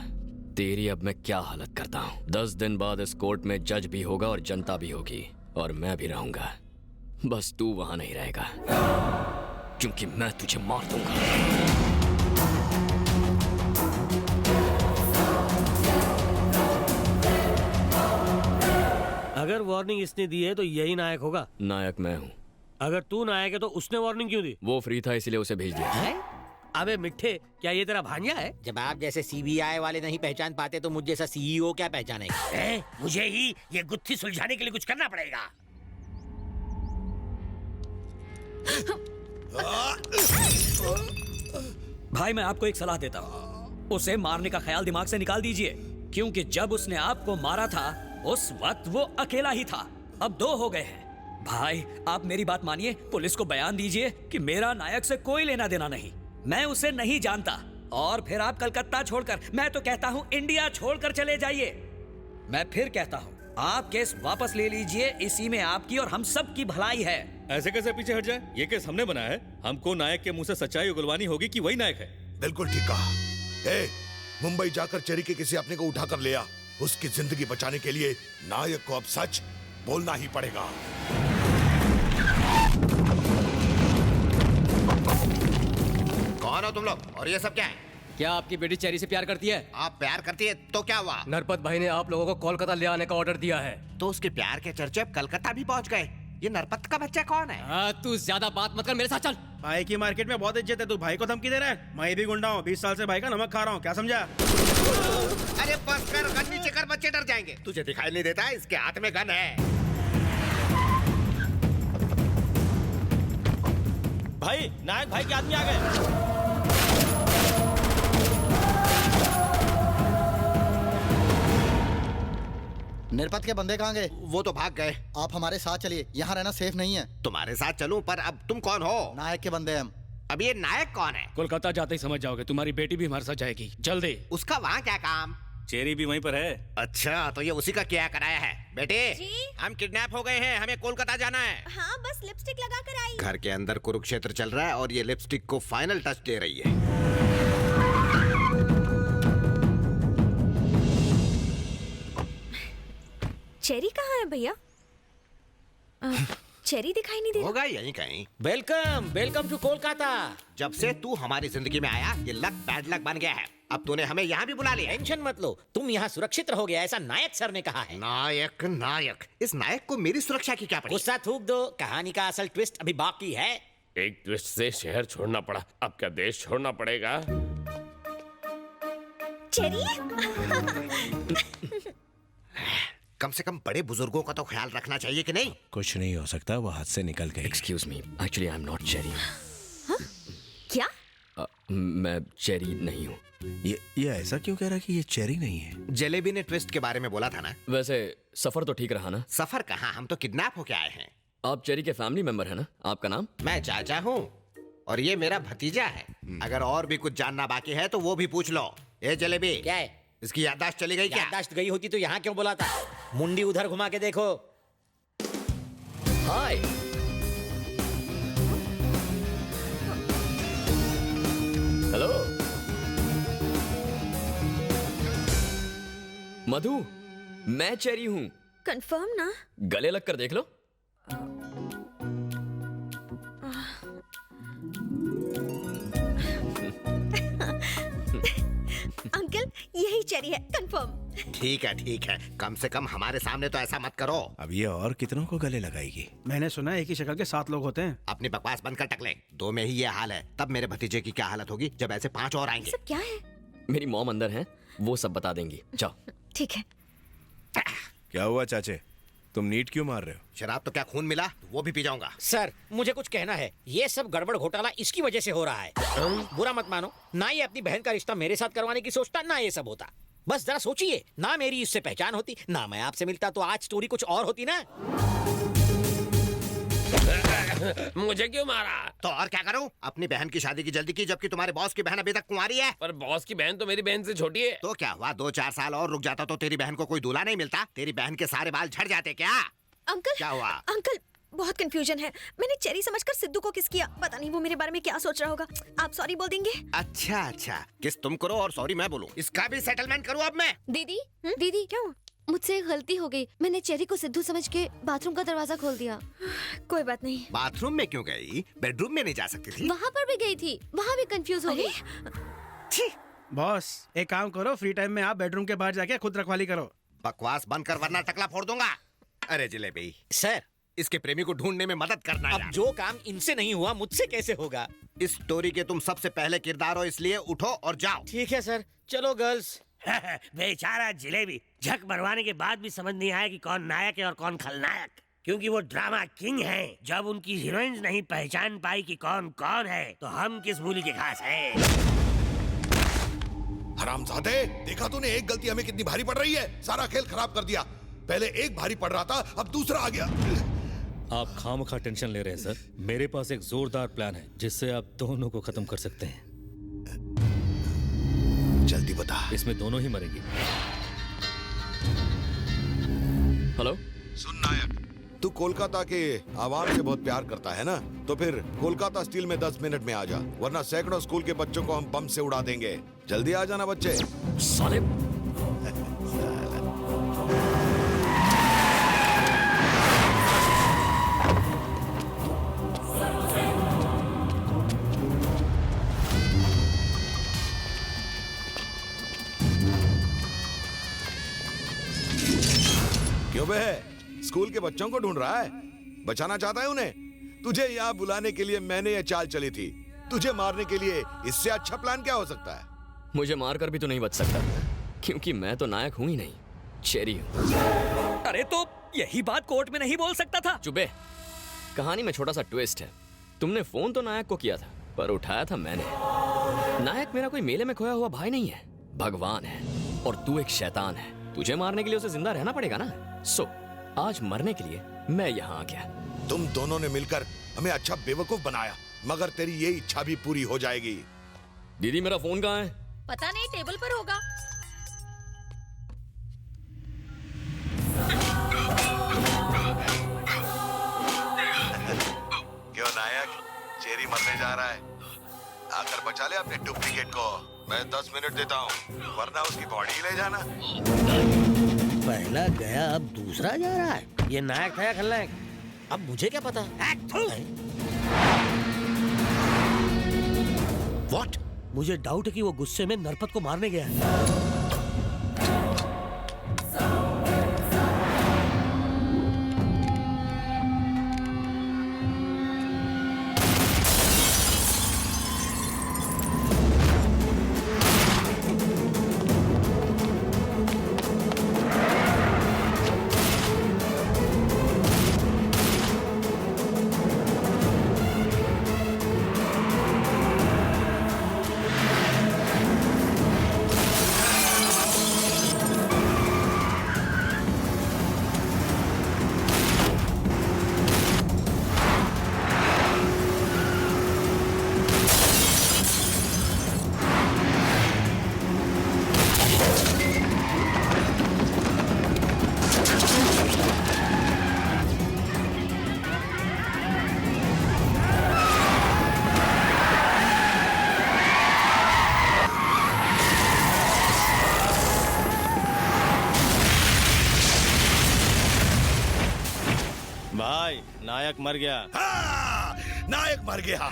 तेरी अब मैं क्या हालत करता हूँ। 10 दिन बाद इस कोर्ट में जज भी होगा और जनता भी होगी, और मैं भी रहूंगा। बस तू वहां नहीं रहेगा, क्योंकि मैं तुझे मार दूंगा। अगर वार्निंग इसने दी है तो यही नायक होगा। नायक मैं हूँ। अगर तू नायक है तो उसने वार्निंग क्यों दी? वो फ्री था इसलिए उसे भेज दिया। अबे मिठ्ठे, क्या ये तेरा भांजा है? जब आप जैसे सीबीआई वाले नहीं पहचान पाते तो मुझ जैसा सीईओ क्या पहचानेगा? मुझे ही ये गुत्थी सुलझाने के लिए कुछ करना पड़ेगा। भाई मैं आपको एक सलाह देता हूँ, उसे मारने का ख्याल दिमाग से निकाल दीजिए, क्योंकि जब उसने आपको मारा था उस वक्त वो अकेला ही था। अब 2 हो गए हैं। भाई आप मेरी बात मानिए, पुलिस को बयान दीजिए कि मेरा नायक से कोई लेना देना नहीं, मैं उसे नहीं जानता। और फिर आप कलकत्ता छोड़कर, मैं तो कहता हूँ इंडिया छोड़कर चले जाइए। मैं फिर कहता हूँ आप केस वापस ले लीजिए, इसी में आपकी और हम सब की भलाई है। ऐसे कैसे पीछे हट जाए? ये केस हमने बनाया है। हमको नायक के मुंह से सच्चाई उगलवानी होगी कि वही नायक है। बिल्कुल ठीक कहा। मुंबई जाकर चेरी के किसी अपने को उठा कर ले आ। उसकी जिंदगी बचाने के लिए नायक को अब सच बोलना ही पड़ेगा। कौन हो तुम लोग और ये सब क्या है? क्या आपकी बेटी चेरी से प्यार करती है? आप प्यार करती है तो क्या हुआ? नरपत भाई ने आप लोगों को कोलकाता ले आने का ऑर्डर दिया है। तो उसके प्यार के चर्चे अब कलकत्ता भी पहुंच गए। ये नरपत का बच्चा कौन है? तू ज्यादा बात मत कर, मेरे साथ चल। भाई की मार्केट में बहुत इज्जत है, तू भाई को धमकी दे रहा है? मैं भी गुंडा हूँ, 20 साल से भाई का नमक खा रहा हूँ, क्या समझा? अरे बस कर, गन नीचे कर, बच्चे डर जाएंगे। तुझे दिखाई नहीं देता इसके हाथ में गन है। भाई नायक भाई के आदमी आ गए। निर्पत के बंदे कहाँ गए? वो तो भाग गए। आप हमारे साथ चलिए, यहाँ रहना सेफ नहीं है। तुम्हारे साथ चलूं, पर अब तुम कौन हो? नायक के बंदे हम। अब ये नायक कौन है? कोलकाता जाते ही समझ जाओगे, तुम्हारी बेटी भी हमारे साथ जाएगी जल्दी। उसका वहाँ क्या काम? चेरी भी वहीं पर है। अच्छा, तो ये उसी का क्या कराया है? बेटे हम किडनैप हो गए हैं, हमें कोलकाता जाना है। हाँ, बस लिपस्टिक लगा कर आई। घर के अंदर कुरुक्षेत्र चल रहा है और ये लिपस्टिक को फाइनल टच दे रही है। चेरी कहाँ है भैया? चेरी दिखाई नहीं दे रहा। होगा यहीं कहीं। Welcome, welcome to Kolkata. जब से तू हमारी जिंदगी में आया, ये लक बैड लक बन गया है। अब तूने हमें यहाँ भी बुला लिया। टेंशन मत लो, तुम यहाँ सुरक्षित रहोगे, ऐसा नायक सर ने कहा है। नायक नायक, इस नायक को मेरी सुरक्षा की क्या पड़ी? गुस्सा थूक दो, कहानी का असल ट्विस्ट अभी बाकी है। एक ट्विस्ट से शहर छोड़ना पड़ा, अब क्या देश छोड़ना पड़ेगा? कम से कम बड़े बुजुर्गों का तो ख्याल रखना चाहिए कि नहीं? कुछ नहीं हो सकता, वो हाथ से निकल गई। Excuse me, actually I am not cherry. क्या? मैं चेरी नहीं हूँ। ये ऐसा क्यों कह रहा कि ये चेरी नहीं है? जलेबी ने ट्विस्ट के बारे में बोला था ना। वैसे सफर तो ठीक रहा ना? सफर कहाँ, हम तो किडनैप होके आए हैं। आप चेरी के फैमिली मेंबर है ना? आपका नाम? मैं चाचा हूँ और ये मेरा भतीजा है। अगर और भी कुछ जानना बाकी है तो वो भी पूछ लो। ये जलेबी क्या है? इसकी याददाश्त चली गई क्या? याददाश्त गई होती तो यहाँ क्यों बोला था? मुंडी उधर घुमा के देखो। हाय, हेलो मधु, मैं चेरी हूँ। कंफर्म ना? गले लग कर देख लो। अंकल यही चेरी है, कंफर्म। ठीक है, कम से कम हमारे सामने तो ऐसा मत करो। अब ये और कितनों को गले लगाएगी? मैंने सुना एक ही शक्ल के 7 लोग होते हैं। अपनी बकवास बंद कर टकले। 2 में ही ये हाल है, तब मेरे भतीजे की क्या हालत होगी जब ऐसे 5 और आएंगे। सब क्या है? मेरी मॉम अंदर है, वो सब बता देंगी। जाओ। ठीक है। क्या हुआ चाचे, तुम नीट क्यों मार रहे हो? शराब तो क्या खून मिला, वो भी पी जाऊंगा। सर मुझे कुछ कहना है। ये सब गड़बड़ घोटाला इसकी वजह से हो रहा है। बुरा मत मानो, ना ये अपनी बहन का रिश्ता मेरे साथ करवाने की सोचता, ना ये सब होता। बस जरा सोचिए, ना मेरी इससे पहचान होती, ना मैं आपसे मिलता, तो आज स्टोरी कुछ और होती ना। मुझे क्यों मारा? तो और क्या करूं? अपनी बहन की शादी की जल्दी की, जबकि तुम्हारे बॉस की बहन अभी तक कुंवारी है। पर बॉस की बहन तो मेरी बहन से छोटी है। तो क्या हुआ, 2-4 साल और रुक जाता तो तेरी बहन को कोई दूल्हा नहीं मिलता? तेरी बहन के सारे बाल झड़ जाते क्या? अंकल क्या हुआ? अंकल बहुत कंफ्यूजन है। मैंने चेरी समझकर सिद्धू को किस किया, पता नहीं वो मेरे बारे में क्या सोच रहा होगा। आप सॉरी बोल देंगे? अच्छा, किस तुम करो और सॉरी मैं बोलूं। इसका भी सेटलमेंट करूं अब मैं। दीदी क्या हुआ? मुझसे एक गलती हो गई। मैंने चेरी को सिद्धू समझ के बाथरूम का दरवाजा खोल दिया। कोई बात नहीं। बाथरूम में क्यों गई? बेडरूम में नहीं जा सकती थी? वहाँ पर भी गई थी, वहाँ भी कंफ्यूज हो गई। बॉस एक काम करो, फ्री टाइम में आप बेडरूम के बाहर जाके खुद रखवाली करो। बकवास बंद कर वरना टकला फोड़ दूंगा। अरे जिलेबी सर, इसके प्रेमी को ढूंढने में मदद करना है। अब जो काम इनसे नहीं हुआ मुझसे कैसे होगा? इस स्टोरी के तुम सबसे पहले किरदार हो, इसलिए उठो और जाओ। ठीक है सर, चलो गर्ल्स। बेचारा जिलेबी झक मरवाने के बाद भी समझ नहीं आया कि कौन नायक है और कौन खलनायक, क्योंकि वो ड्रामा किंग हैं। जब उनकी हीरोइंस नहीं पहचान पाई कि कौन कौन है, तो हम किस मूली के घास हैं। हरामजादे, देखा तूने एक गलती हमें कितनी भारी पड़ रही है। सारा खेल खराब कर दिया। पहले एक भारी पड़ रहा था, अब दूसरा आ गया। आप खामखा टेंशन ले रहे हैं सर। मेरे पास एक जोरदार प्लान है जिससे आप दोनों को खत्म कर सकते हैं। जल्दी बता। इसमें दोनों ही मरेंगे। हेलो, सुन नायक, तू कोलकाता के आवाम से बहुत प्यार करता है ना, तो फिर कोलकाता स्टील में 10 मिनट में आ जा, वरना सैकड़ों स्कूल के बच्चों को हम बम से उड़ा देंगे। जल्दी आ जाना बच्चे। साले क्यों बे, स्कूल के बच्चों को ढूंढ रहा है? बचाना चाहता है उन्हें? तुझे यहाँ बुलाने के लिए मैंने ये चाल चली थी। तुझे मारने के लिए इससे अच्छा प्लान क्या हो सकता है? मुझे मारकर भी तो नहीं बच सकता, क्योंकि मैं तो नायक हूँ ही नहीं, चेरी हूँ। अरे तो यही बात कोर्ट में नहीं बोल सकता था? चुपे। कहानी में छोटा सा ट्विस्ट है। तुमने फोन तो नायक को किया था, पर उठाया था मैंने। नायक मेरा कोई मेले में खोया हुआ भाई नहीं है, भगवान है। और तू एक शैतान है। तुझे मारने के लिए उसे जिंदा रहना पड़ेगा ना। सो आज मरने के लिए मैं यहाँ आ गया। तुम दोनों ने मिलकर हमें अच्छा बेवकूफ बनाया, मगर तेरी ये इच्छा भी पूरी हो जाएगी। दीदी मेरा फोन कहाँ है? पता नहीं, टेबल पर होगा। क्यों नायक, चेरी मरने जा रहा है? आकर बचा ले अपने डुप्लीकेट को। मैं 10 मिनट देता हूँ, वरना उसकी बॉडी ले जाना। पहला गया, अब दूसरा जा रहा है। ये नायक था या खलनायक? अब मुझे क्या पता। What? मुझे डाउट है कि वो गुस्से में नरपत को मारने गया है। नायक मर गया। नायक मर गया।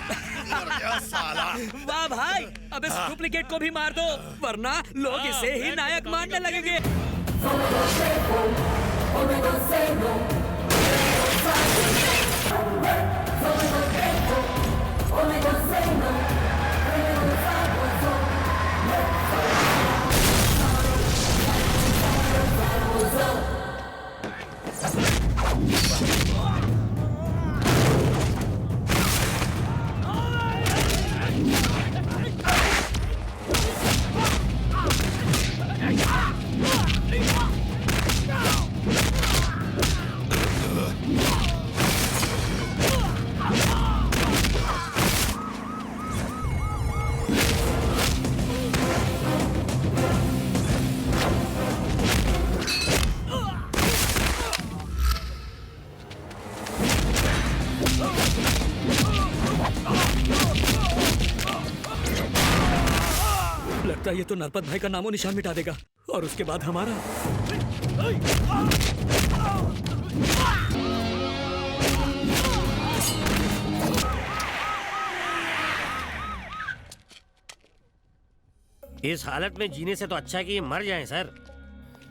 मर गया साला। वाह भाई, अब इस डुप्लीकेट को भी मार दो, वरना लोग इसे ही नायक मानने लगेंगे। लगता है ये तो नरपत भाई का नामो निशान मिटा देगा और उसके बाद हमारा। इस हालत में जीने से तो अच्छा है कि ये मर जाएं सर।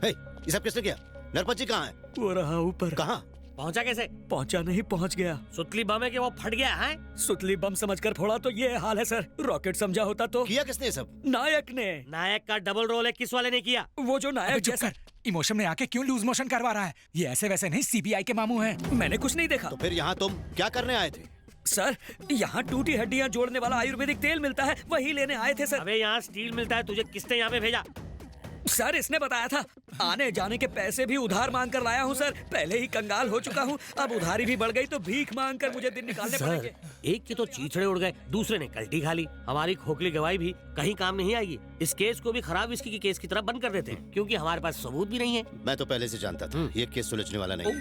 ये सब किसने किया? नरपत जी कहाँ है? वो रहा ऊपर। कहाँ? पहुंचा कैसे? पहुंचा नहीं, पहुंच गया। सुतली बम है कि वो फट गया है? सुतली बम समझकर फोड़ा तो ये हाल है सर। रॉकेट समझा होता तो। किया किसने ये सब? नायक ने। नायक का डबल रोल है, किस वाले ने किया? वो जो नायक जैसा। इमोशन में आके क्यों लूज मोशन करवा रहा है? ये ऐसे वैसे नहीं, सीबीआई के मामू हैं। मैंने कुछ नहीं देखा। तो फिर यहाँ तुम क्या करने आए थे? सर, यहाँ टूटी हड्डियाँ जोड़ने वाला आयुर्वेदिक तेल मिलता है, वही लेने आए थे सर। अबे यहाँ स्टील मिलता है, तुझे किसने यहाँ पे भेजा? सर इसने बताया था। आने जाने के पैसे भी उधार मांग कर लाया हूँ सर। पहले ही कंगाल हो चुका हूँ, अब उधारी भी बढ़ गई तो भीख मांग कर मुझे दिन निकालने पड़ेंगे। एक की तो चीथड़े उड़ गए, दूसरे ने कल्टी खा ली। हमारी खोखली गवाही भी कहीं काम नहीं आएगी। इस केस को भी खराब विस्की के केस की तरह बंद कर देते हैं, क्योंकि हमारे पास सबूत भी नहीं है। मैं तो पहले से जानता था ये केस सुलझने वाला नहीं।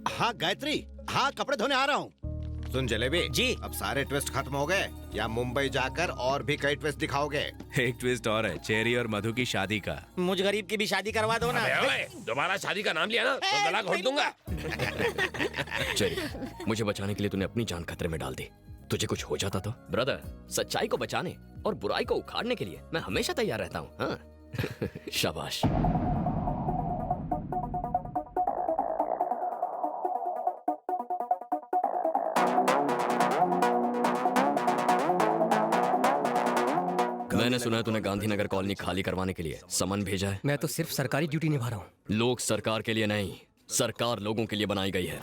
हाँ गायत्री, हाँ कपड़े धोने आ रहा हूँ। सुन जलेबी जी, अब सारे ट्विस्ट खत्म हो गए या मुंबई जाकर और भी कई ट्विस्ट दिखाओगे? एक ट्विस्ट और है, चेरी और मधु की शादी का। मुझ गरीब की भी शादी करवा दो ना। दोबारा शादी का नाम लिया ना तो गला घोट दूंगा। चेरी, मुझे बचाने के लिए तूने अपनी जान खतरे में डाल दी। तुझे कुछ हो जाता तो? ब्रदर, सच्चाई को बचाने और बुराई को उखाड़ने के लिए मैं हमेशा तैयार रहता हूँ। हाँ? शाबाश। मैंने सुना है तूने गांधीनगर कॉलोनी खाली करवाने के लिए समन भेजा है। मैं तो सिर्फ सरकारी ड्यूटी निभा रहा हूँ। लोग सरकार के लिए नहीं, सरकार लोगों के लिए बनाई गई है।